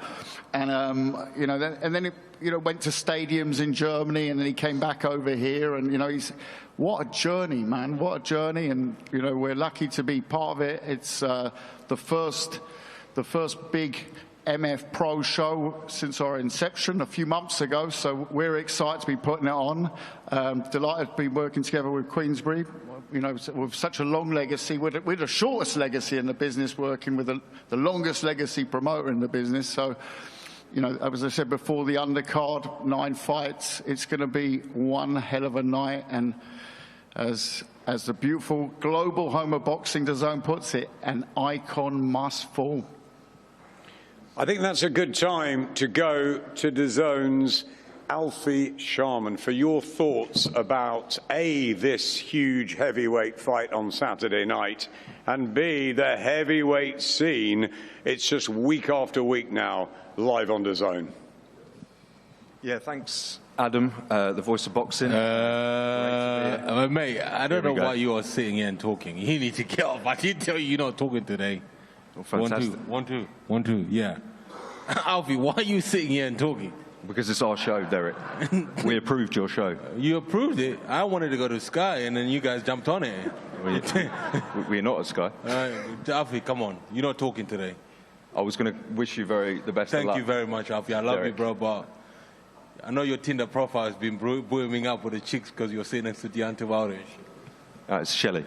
And, you know, then it, you know, went to stadiums in Germany, and then he came back over here. And, you know, what a journey, man. What a journey. And, you know, we're lucky to be part of it. It's the first big MF Pro show since our inception a few months ago, so we're excited to be putting it on. Delighted to be working together with Queensbury, you know, with such a long legacy. We're the shortest legacy in the business, working with the longest legacy promoter in the business. So, you know, as I said before, the undercard, 9 fights. It's going to be one hell of a night, and as the beautiful global home of boxing, DAZN puts it, an icon must fall. I think that's a good time to go to DAZN's Alfie Sharman for your thoughts about A, this huge heavyweight fight on Saturday night, and B, the heavyweight scene. It's just week after week now, live on DAZN. Yeah, thanks, Adam, the voice of boxing. Mate, I don't know why you are sitting here and talking. You need to get off. I didn't tell you you're not talking today. Well, fantastic. 1-2, 1-2, yeah. Alfie, why are you sitting here and talking? Because it's our show, Derek. We approved your show. You approved it. I wanted to go to Sky, and then you guys jumped on it. We're not at Sky. Alfie, come on. You're not talking today. I was going to wish you the best of luck. Thank you very much, Alfie. I love you, bro, but I know your Tinder profile has been booming up with the chicks because you're sitting next to Deontay Wilder. It's Shelley.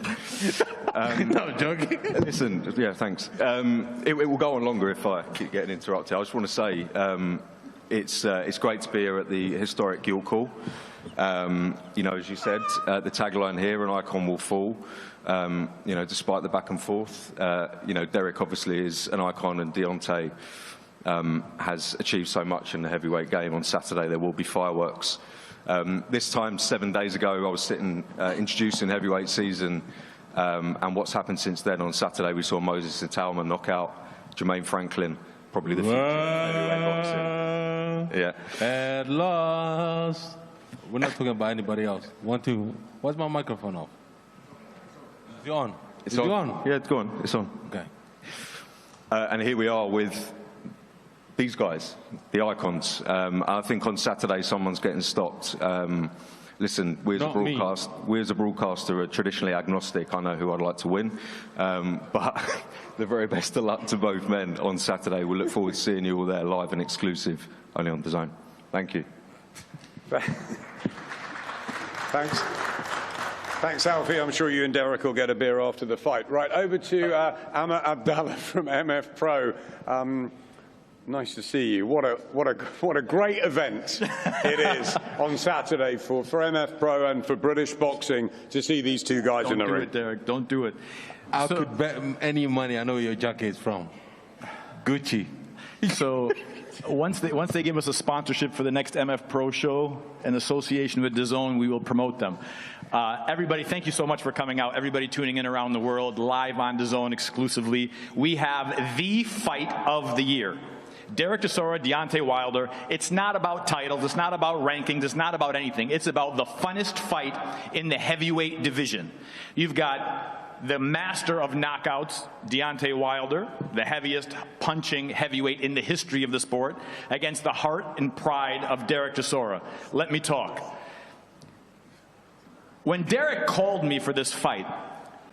No, I'm joking. Listen, yeah, thanks. It will go on longer if I keep getting interrupted. I just want to say it's great to be here at the historic Guild Hall. You know, as you said, the tagline here, an icon will fall. You know, despite the back and forth, you know, Derek obviously is an icon, and Deontay has achieved so much in the heavyweight game. On Saturday, there will be fireworks. This time, 7 days ago, I was sitting introducing heavyweight season, and what's happened since then. On Saturday, we saw Moses Ntalma knock out Jermaine Franklin, probably the future of heavyweight boxing. Yeah. At last. We're not talking about anybody else. What's my microphone off? Is it on? It's on. Yeah, it's on. It's on. Okay. And here we are with these guys, the icons. I think on Saturday someone's getting stopped. Listen, we as a broadcaster are traditionally agnostic. I know who I'd like to win, but the very best of luck to both men on Saturday. We look forward to seeing you all there live and exclusive, only on DAZN. Thank you. Thanks. Thanks, Alfie. I'm sure you and Derek will get a beer after the fight. Right, over to Amr Abdallah from MF Pro. Nice to see you. What a great event it is on Saturday for MF Pro and for British boxing to see these two guys in the ring. Don't do it, Derek. Don't do it. I could bet any money I know where your jacket is from. Gucci. So once they give us a sponsorship for the next MF Pro show in association with DAZN, we will promote them. Everybody, thank you so much for coming out. Everybody tuning in around the world, live on DAZN exclusively. We have the fight of the year. Derek Chisora, Deontay Wilder. It's not about titles. It's not about rankings. It's not about anything. It's about the funnest fight in the heavyweight division. You've got the master of knockouts, Deontay Wilder, the heaviest punching heavyweight in the history of the sport, against the heart and pride of Derek Chisora. Let me talk. When Derek called me for this fight,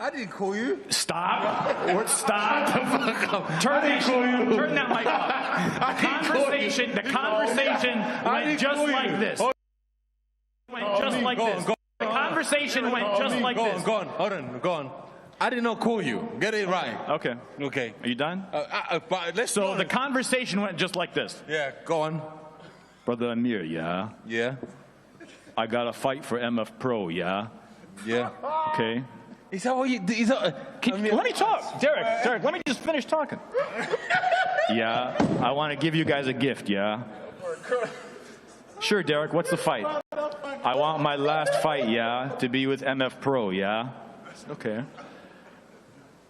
I didn't call you. Stop. Stop. Turn that mic off. The conversation went just like this. The conversation went just like this. Go on. Hold on. Go on. I did not call you. Get it right. Okay. Okay. Are you done? So the conversation went just like this. Yeah. Go on. Brother Amir, yeah? Yeah. I got a fight for MF Pro, yeah? Yeah. Okay. Is that what you... let me talk. Derek, let me just finish talking. Yeah, I want to give you guys a gift, yeah? Sure, Derek, what's the fight? I want my last fight, yeah, to be with MF Pro, yeah? Okay.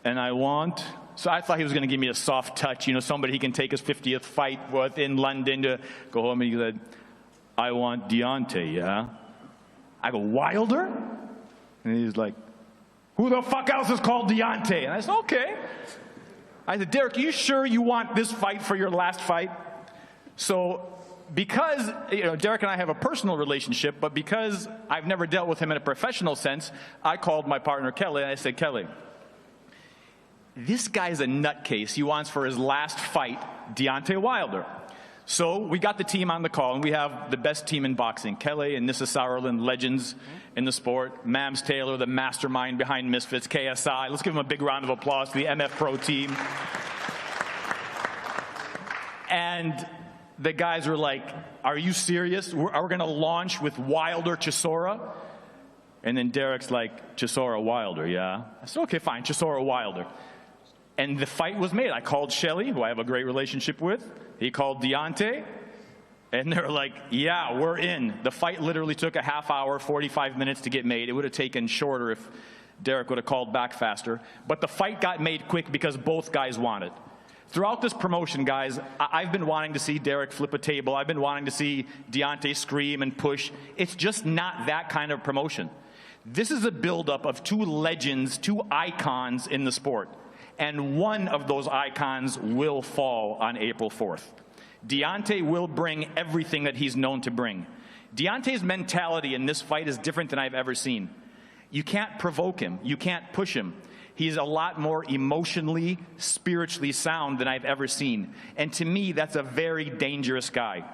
And I want... So I thought he was going to give me a soft touch, you know, somebody he can take his 50th fight with in London to go home, and he said, I want Deontay, yeah? I go, Wilder? And he's like, who the fuck else is called Deontay? And I said, okay. I said, Derek, are you sure you want this fight for your last fight? So because, you know, Derek and I have a personal relationship, but because I've never dealt with him in a professional sense, I called my partner Kelly and I said, Kelly, this guy's a nutcase. He wants for his last fight Deontay Wilder. So we got the team on the call, and we have the best team in boxing. Kelly and Nissa Sauerland, legends in the sport. Mams Taylor, the mastermind behind Misfits, KSI. Let's give them a big round of applause to the MF Pro team. And the guys were like, are you serious? Are we going to launch with Wilder Chisora? And then Derek's like, Chisora Wilder, yeah? I said, okay, fine, Chisora Wilder. And the fight was made. I called Shelley, who I have a great relationship with. He called Deontay. And they were like, yeah, we're in. The fight literally took a half hour, 45 minutes to get made. It would have taken shorter if Derek would have called back faster. But the fight got made quick because both guys wanted. Throughout this promotion, guys, I've been wanting to see Derek flip a table. I've been wanting to see Deontay scream and push. It's just not that kind of promotion. This is a buildup of two legends, two icons in the sport. And one of those icons will fall on April 4th. Deontay will bring everything that he's known to bring. Deontay's mentality in this fight is different than I've ever seen. You can't provoke him. You can't push him. He's a lot more emotionally, spiritually sound than I've ever seen. And to me, that's a very dangerous guy.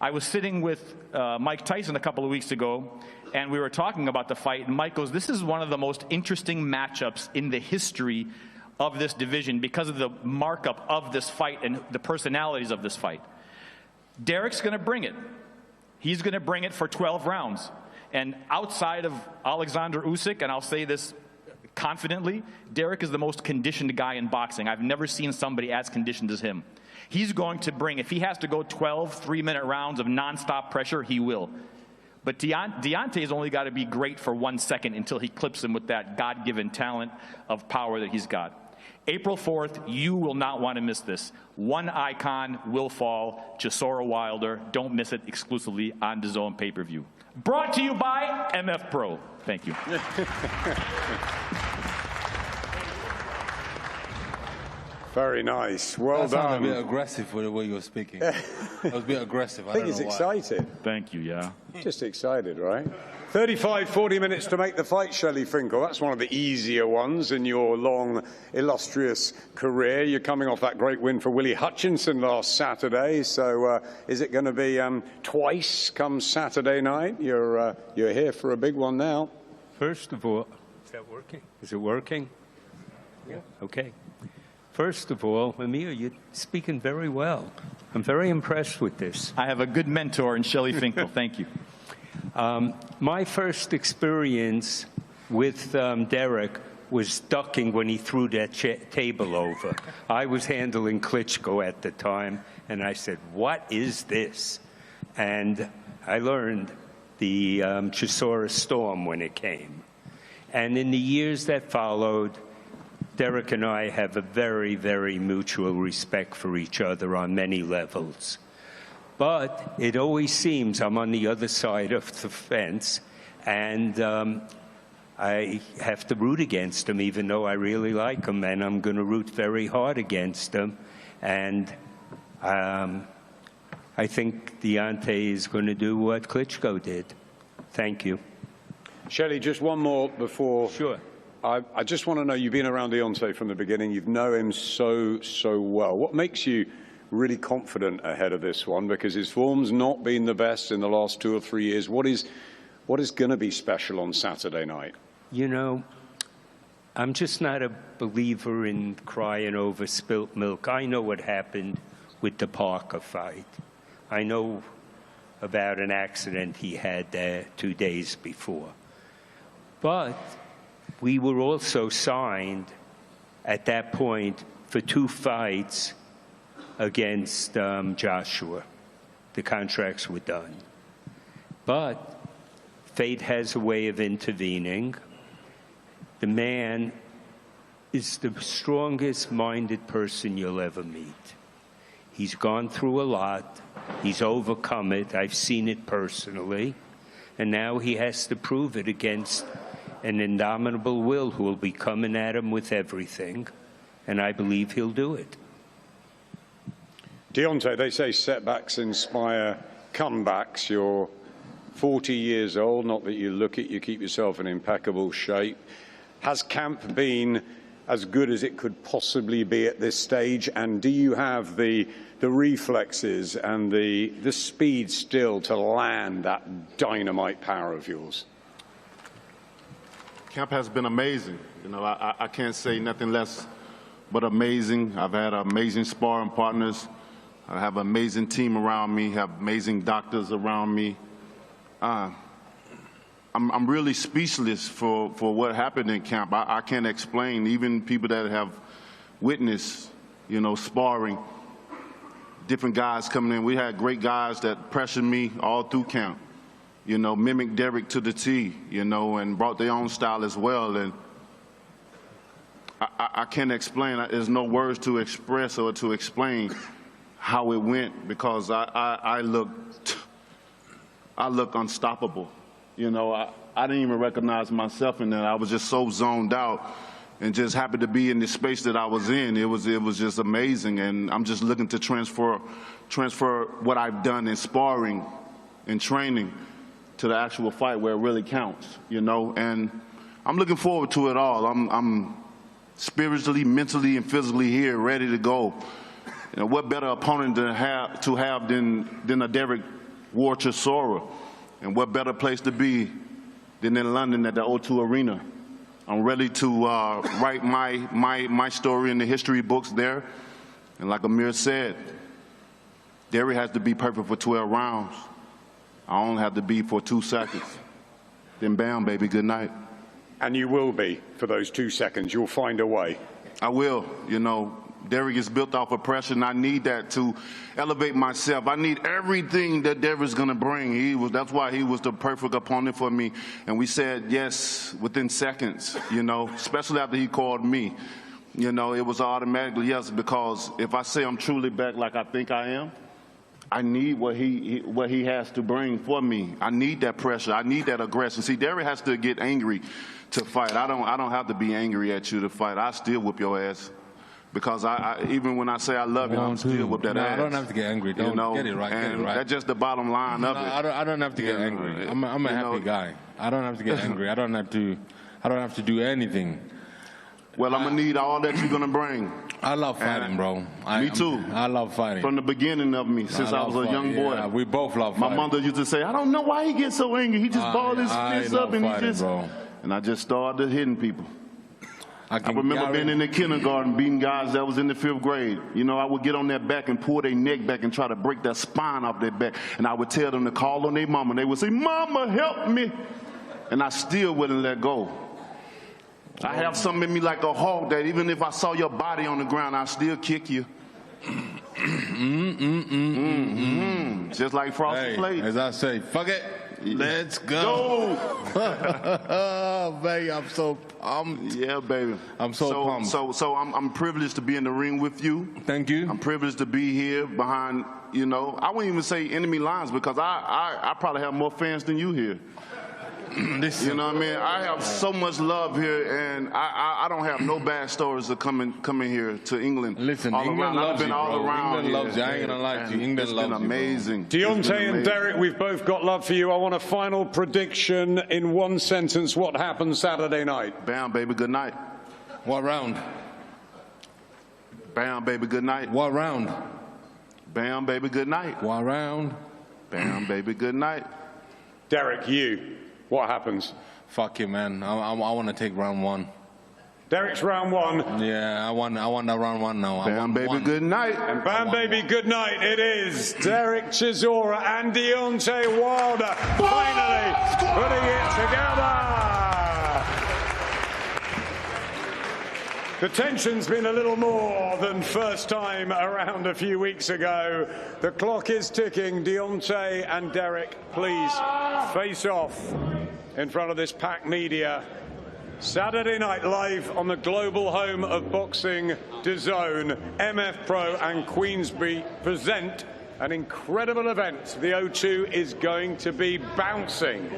I was sitting with Mike Tyson a couple of weeks ago, and we were talking about the fight, and Mike goes, this is one of the most interesting matchups in the history of this division because of the markup of this fight and the personalities of this fight. Derek's going to bring it. He's going to bring it for 12 rounds. And outside of Alexander Usyk, and I'll say this confidently, Derek is the most conditioned guy in boxing. I've never seen somebody as conditioned as him. He's going to bring, if he has to go 12 3-minute rounds of nonstop pressure, he will. But Deontay's only got to be great for 1 second until he clips him with that God-given talent of power that he's got. April 4th, you will not want to miss this. One icon will fall, Chisora Wilder. Don't miss it, exclusively on DAZN pay-per-view. Brought to you by MF Pro. Thank you. Very nice. Well that done. That sounded a bit aggressive for the way you were speaking. That was a bit aggressive. I think he's excited. Thank you, yeah. Just excited, right? 35, 40 minutes to make the fight, Shelley Finkel. That's one of the easier ones in your long, illustrious career. You're coming off that great win for Willie Hutchinson last Saturday. So is it going to be twice come Saturday night? You're here for a big one now. First of all, is that working? Is it working? Yeah. Okay. First of all, Amir, you're speaking very well. I'm very impressed with this. I have a good mentor in Shelley Finkel. Thank you. My first experience with Derek was ducking when he threw that table over. I was handling Klitschko at the time, and I said, what is this? And I learned the Chisora storm when it came. And in the years that followed, Derek and I have a very, very mutual respect for each other on many levels. But it always seems I'm on the other side of the fence, and I have to root against him, even though I really like him, and I'm going to root very hard against him. And I think Deontay is going to do what Klitschko did. Thank you. Shelley, just one more before. Sure. I just want to know, you've been around Deontay from the beginning. You know him so well. What makes you really confident ahead of this one? Because his form's not been the best in the last 2 or 3 years. What is going to be special on Saturday night? You know, I'm just not a believer in crying over spilt milk. I know what happened with the Parker fight. I know about an accident he had there 2 days before. But we were also signed at that point for 2 fights against Joshua. The contracts were done. But fate has a way of intervening. The man is the strongest-minded person you'll ever meet. He's gone through a lot. He's overcome it. I've seen it personally. And now he has to prove it against an indomitable will who will be coming at him with everything. And I believe he'll do it. Deontay, they say setbacks inspire comebacks. You're 40 years old, not that you look it, you keep yourself in impeccable shape. Has camp been as good as it could possibly be at this stage? And do you have the reflexes and the speed still to land that dynamite power of yours? Camp has been amazing. You know, I can't say nothing less but amazing. I've had amazing sparring partners. I have an amazing team around me, have amazing doctors around me. I'm really speechless for what happened in camp. I can't explain. Even people that have witnessed, you know, sparring, different guys coming in. We had great guys that pressured me all through camp, you know, mimicked Derek to the T, you know, and brought their own style as well. And I can't explain. There's no words to express or to explain how it went, because I look unstoppable. You know, I didn't even recognize myself in that. I was just so zoned out and just happy to be in the space that I was in. It was just amazing, and I'm just looking to transfer what I've done in sparring and training to the actual fight where it really counts, you know. And I'm looking forward to it all. spiritually, mentally, and physically here, ready to go. You know, what better opponent to have than a Derek Ward Chisora? And what better place to be than in London at the O2 Arena? I'm ready to write my story in the history books there. And like Amir said, Derek has to be perfect for 12 rounds. I only have to be for 2 seconds. Then bam, baby, good night. And you will be for those 2 seconds. You'll find a way. I will. You know, Derek is built off of pressure, and I need that to elevate myself. I need everything that Derek's going to bring. That's why he was the perfect opponent for me. And we said yes within seconds, you know, especially after he called me. You know, it was automatically yes, because if I say I'm truly back like I think I am, I need what he has to bring for me. I need that pressure. I need that aggression. See, Derek has to get angry to fight. I don't have to be angry at you to fight. I still whip your ass. Because even when I say I love you, I'm still whip that ass. I don't have to get angry. Don't get it right. And that's just the bottom line of it. I don't have to get angry. I'm a happy guy. I don't have to get angry. I don't have to do anything. Well, I'm gonna need all that you're gonna bring. I love fighting, bro. Me too. I love fighting. From the beginning of me, since I was a young boy. Yeah, we both love fighting. My mother used to say, I don't know why he gets so angry. He just balled his fists up and he just... Bro. And I just started hitting people. I remember being in the kindergarten, beating guys that was in the 5th grade. You know, I would get on their back and pull their neck back and try to break that spine off their back. And I would tell them to call on their mama. And they would say, Mama, help me. And I still wouldn't let go. I have something in me like a hawk that even if I saw your body on the ground, I'd still kick you. Just like Frosty Flakes. As I say, fuck it. Let's go. Baby, I'm so pumped. Yeah, baby. I'm so pumped. So I'm privileged to be in the ring with you. Thank you. I'm privileged to be here behind, you know, I wouldn't even say enemy lines because I probably have more fans than you here. You know what I mean? I have so much love here, and I don't have no bad stories of coming here to England. Listen, England loves you, bro. England loves you. I ain't gonna lie to you. England loves you. It's been amazing. Deontay and Derek, we've both got love for you. I want a final prediction in one sentence. What happens Saturday night? Bam, baby, good night. What round? Bam, baby, good night. What round? Bam, baby, good night. What round? Bam, baby, good night. Derek, you. What happens? Fuck you, man. I want to take round 1. Derek's round 1. Yeah, I want that round 1 now. Bam, baby, good night. And bam, baby, good night. It is Derek Chisora and Deontay Wilder finally putting it together. The tension's been a little more than first time around a few weeks ago. The clock is ticking. Deontay and Derek, please face off in front of this packed media. Saturday night live on the global home of boxing, DAZN, MF Pro and Queensberry present an incredible event. The O2 is going to be bouncing.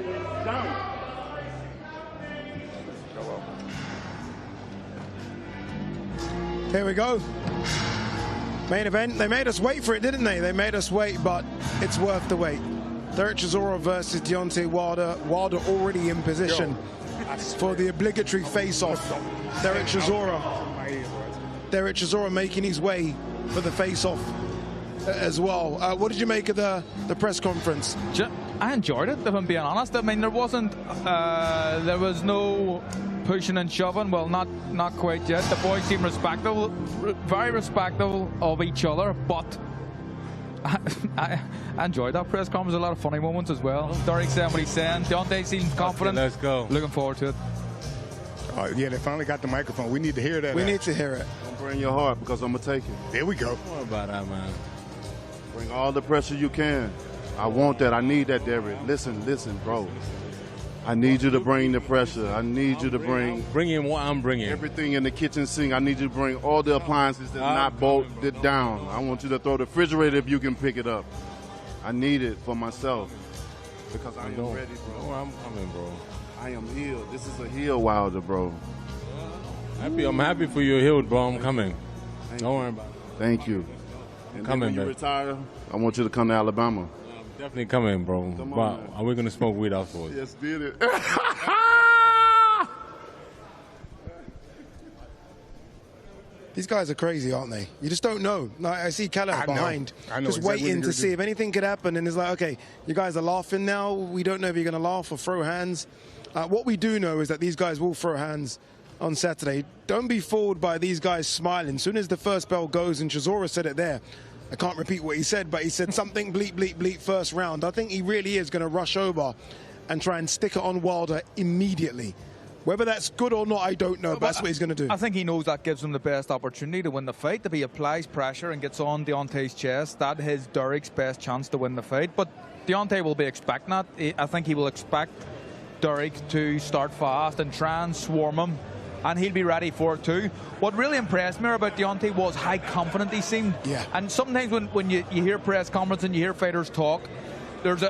Here we go. Main event. They made us wait for it, didn't they? They made us wait, but it's worth the wait. Derek Chisora versus Deontay Wilder. Wilder already in position for the obligatory face-off. Derek Chisora making his way for the face-off as well. What did you make of the press conference? I enjoyed it, if I'm being honest. I mean, there was no pushing and shoving. Well, not quite yet. The boys seem respectful, very respectful of each other, but I enjoyed that press conference. A lot of funny moments as well. Derek saying what he's saying. Deontay seems confident. Let's go. Looking forward to it. Yeah, they finally got the microphone. We need to hear that. We need to hear it. Don't bring your heart because I'm going to take it. There we go. What about that, man? Bring all the pressure you can. I want that. I need that, Derek. Listen, bro. I need you to bring the pressure. I need you to bring... Bring in what I'm bringing. Everything in the kitchen sink. I need you to bring all the appliances that's not bolted down. I want you to throw the refrigerator if you can pick it up. I need it for myself because I am ready, bro. Oh, I'm coming, bro. I am healed. This is a healed Wilder, bro. I'm happy for you healed, bro. I'm coming. Don't worry about it. Thank you. And coming, when you retire, I want you to come to Alabama. Definitely coming, bro. Come but on, are we going to smoke weed afterwards? Yes, did it. These guys are crazy, aren't they? You just don't know. Like, I see Callum behind, I know just exactly waiting what to you're see doing. if anything could happen. And it's like, okay, you guys are laughing now. We don't know if you're going to laugh or throw hands. What we do know is that these guys will throw hands on Saturday. Don't be fooled by these guys smiling. As soon as the first bell goes, and Chisora said it there, I can't repeat what he said, but he said something bleep, bleep, bleep first round. I think he really is going to rush over and try and stick it on Wilder immediately. Whether that's good or not, I don't know, but that's what he's going to do. I think he knows that gives him the best opportunity to win the fight. If he applies pressure and gets on Deontay's chest, that is Derek's best chance to win the fight. But Deontay will be expecting that. I think he will expect Derek to start fast and try and swarm him, and he'll be ready for it too. What really impressed me about Deontay was how confident he seemed. Yeah. And sometimes when you hear press conference and you hear fighters talk, there's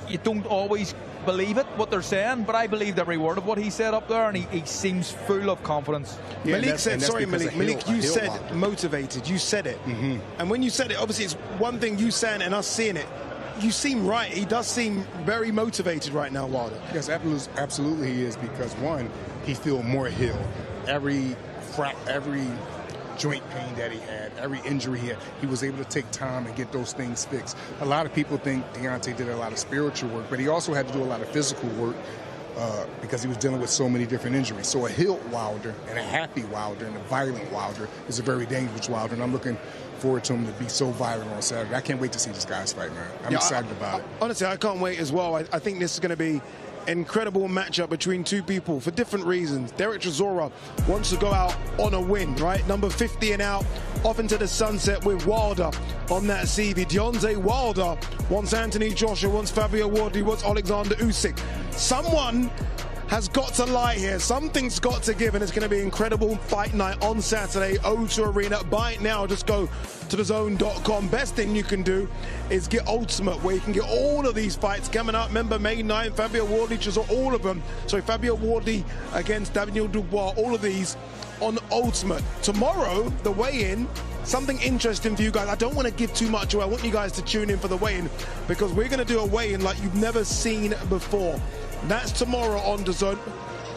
you don't always believe it, what they're saying, but I believed every word of what he said up there, and he seems full of confidence. Yeah, Malik said, sorry Malik, you said motivated, you said it. Mm-hmm. And when you said it, obviously it's one thing you saying and us seeing it. You seem right. He does seem very motivated right now, Wilder. Yes, absolutely he is, because one, he feels more healed. Every joint pain that he had, every injury he had, he was able to take time and get those things fixed. A lot of people think Deontay did a lot of spiritual work, but he also had to do a lot of physical work because he was dealing with so many different injuries. So a healed Wilder and a happy Wilder and a violent Wilder is a very dangerous Wilder, and I'm looking forward to him to be so violent on Saturday. I can't wait to see this guy's fight, man. I'm excited about it. Honestly, I can't wait as well. I think this is going to be incredible matchup between two people for different reasons. Derek Chisora wants to go out on a win, right? Number 50 and out, off into the sunset with Wilder on that CV. Deontay Wilder wants Anthony Joshua, wants Fabio Wardley, wants Alexander Usyk. Someone has got to lie here. Something's got to give, and it's going to be incredible fight night on Saturday, O2 Arena. Buy it now. Just go to thezone.com. Best thing you can do is get Ultimate, where you can get all of these fights coming up. Remember, May 9th, Fabio Wardley, all of them. So Fabio Wardley against Daniel Dubois, all of these on Ultimate. Tomorrow, the weigh-in, something interesting for you guys. I don't want to give too much away. I want you guys to tune in for the weigh-in, because we're going to do a weigh-in like you've never seen before. That's tomorrow on DAZN.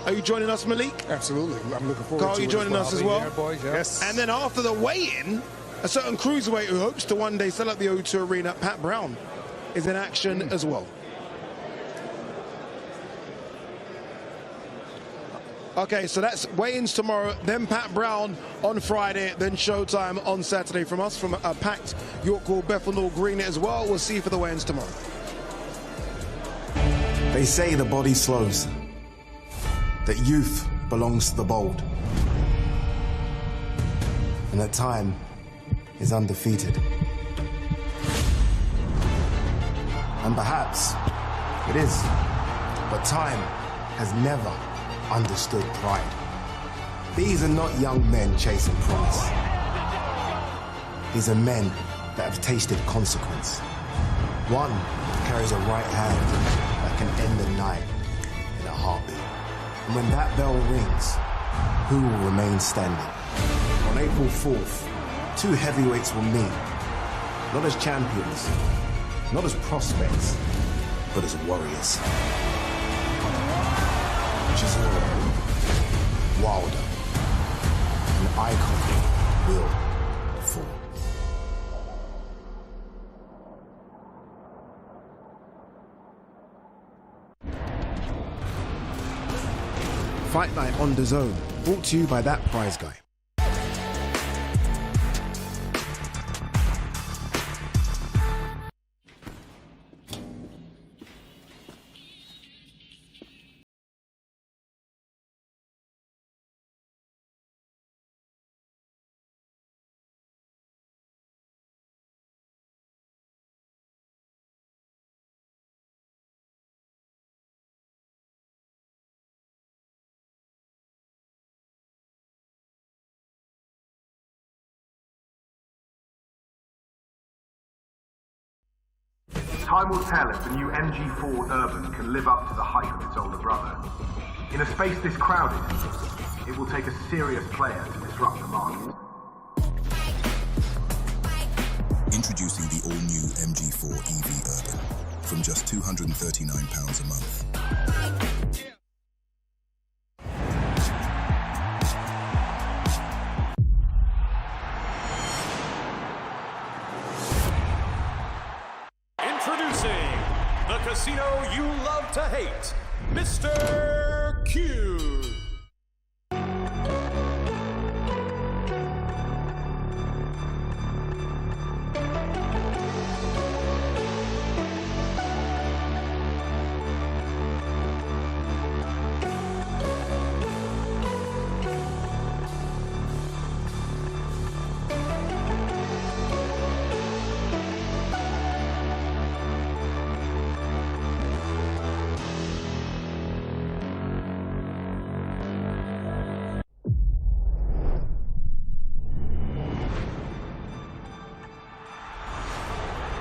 Are you joining us, Malik? Absolutely. I'm looking forward to it. Carl, are you joining us as well? Yeah, boys, yeah. Yes. And then after the weigh-in, a certain cruiserweight who hopes to one day sell out the O2 Arena, Pat Brown, is in action as well. Okay, so that's weigh-ins tomorrow, then Pat Brown on Friday, then Showtime on Saturday. From us, from a packed York Hall, Bethnal Green as well. We'll see you for the weigh-ins tomorrow. They say the body slows, that youth belongs to the bold, and that time is undefeated. And perhaps it is, but time has never understood pride. These are not young men chasing promise. These are men that have tasted consequence. One carries a right hand that can end the night in a heartbeat. And when that bell rings, who will remain standing? On April 4th, two heavyweights will meet, not as champions, not as prospects, but as warriors. Chisora, Wilder, an icon will fall. Fight Night on DAZN, brought to you by That Prize Guy. Time will tell if the new MG4 Urban can live up to the hype of its older brother. In a space this crowded, it will take a serious player to disrupt the market. Introducing the all-new MG4 EV Urban from just £239 a month. Introducing the casino you love to hate, Mr. Q.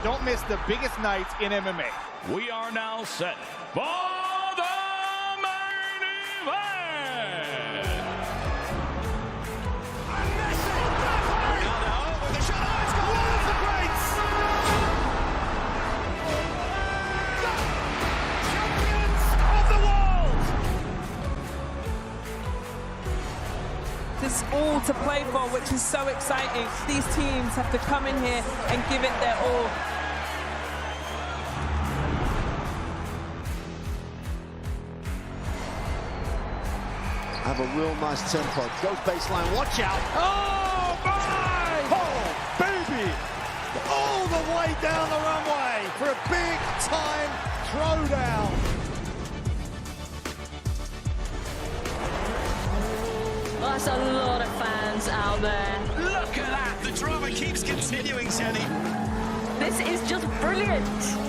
Don't miss the biggest nights in MMA. We are now set for the main event. There's all to play for, which is so exciting. These teams have to come in here and give it their all. Have a real nice tempo. Goes baseline, watch out. Oh, my! Oh, baby! All the way down the runway for a big-time throwdown. Well, that's a lot of fans out there. Look at that! The drama keeps continuing, Jenny. This is just brilliant.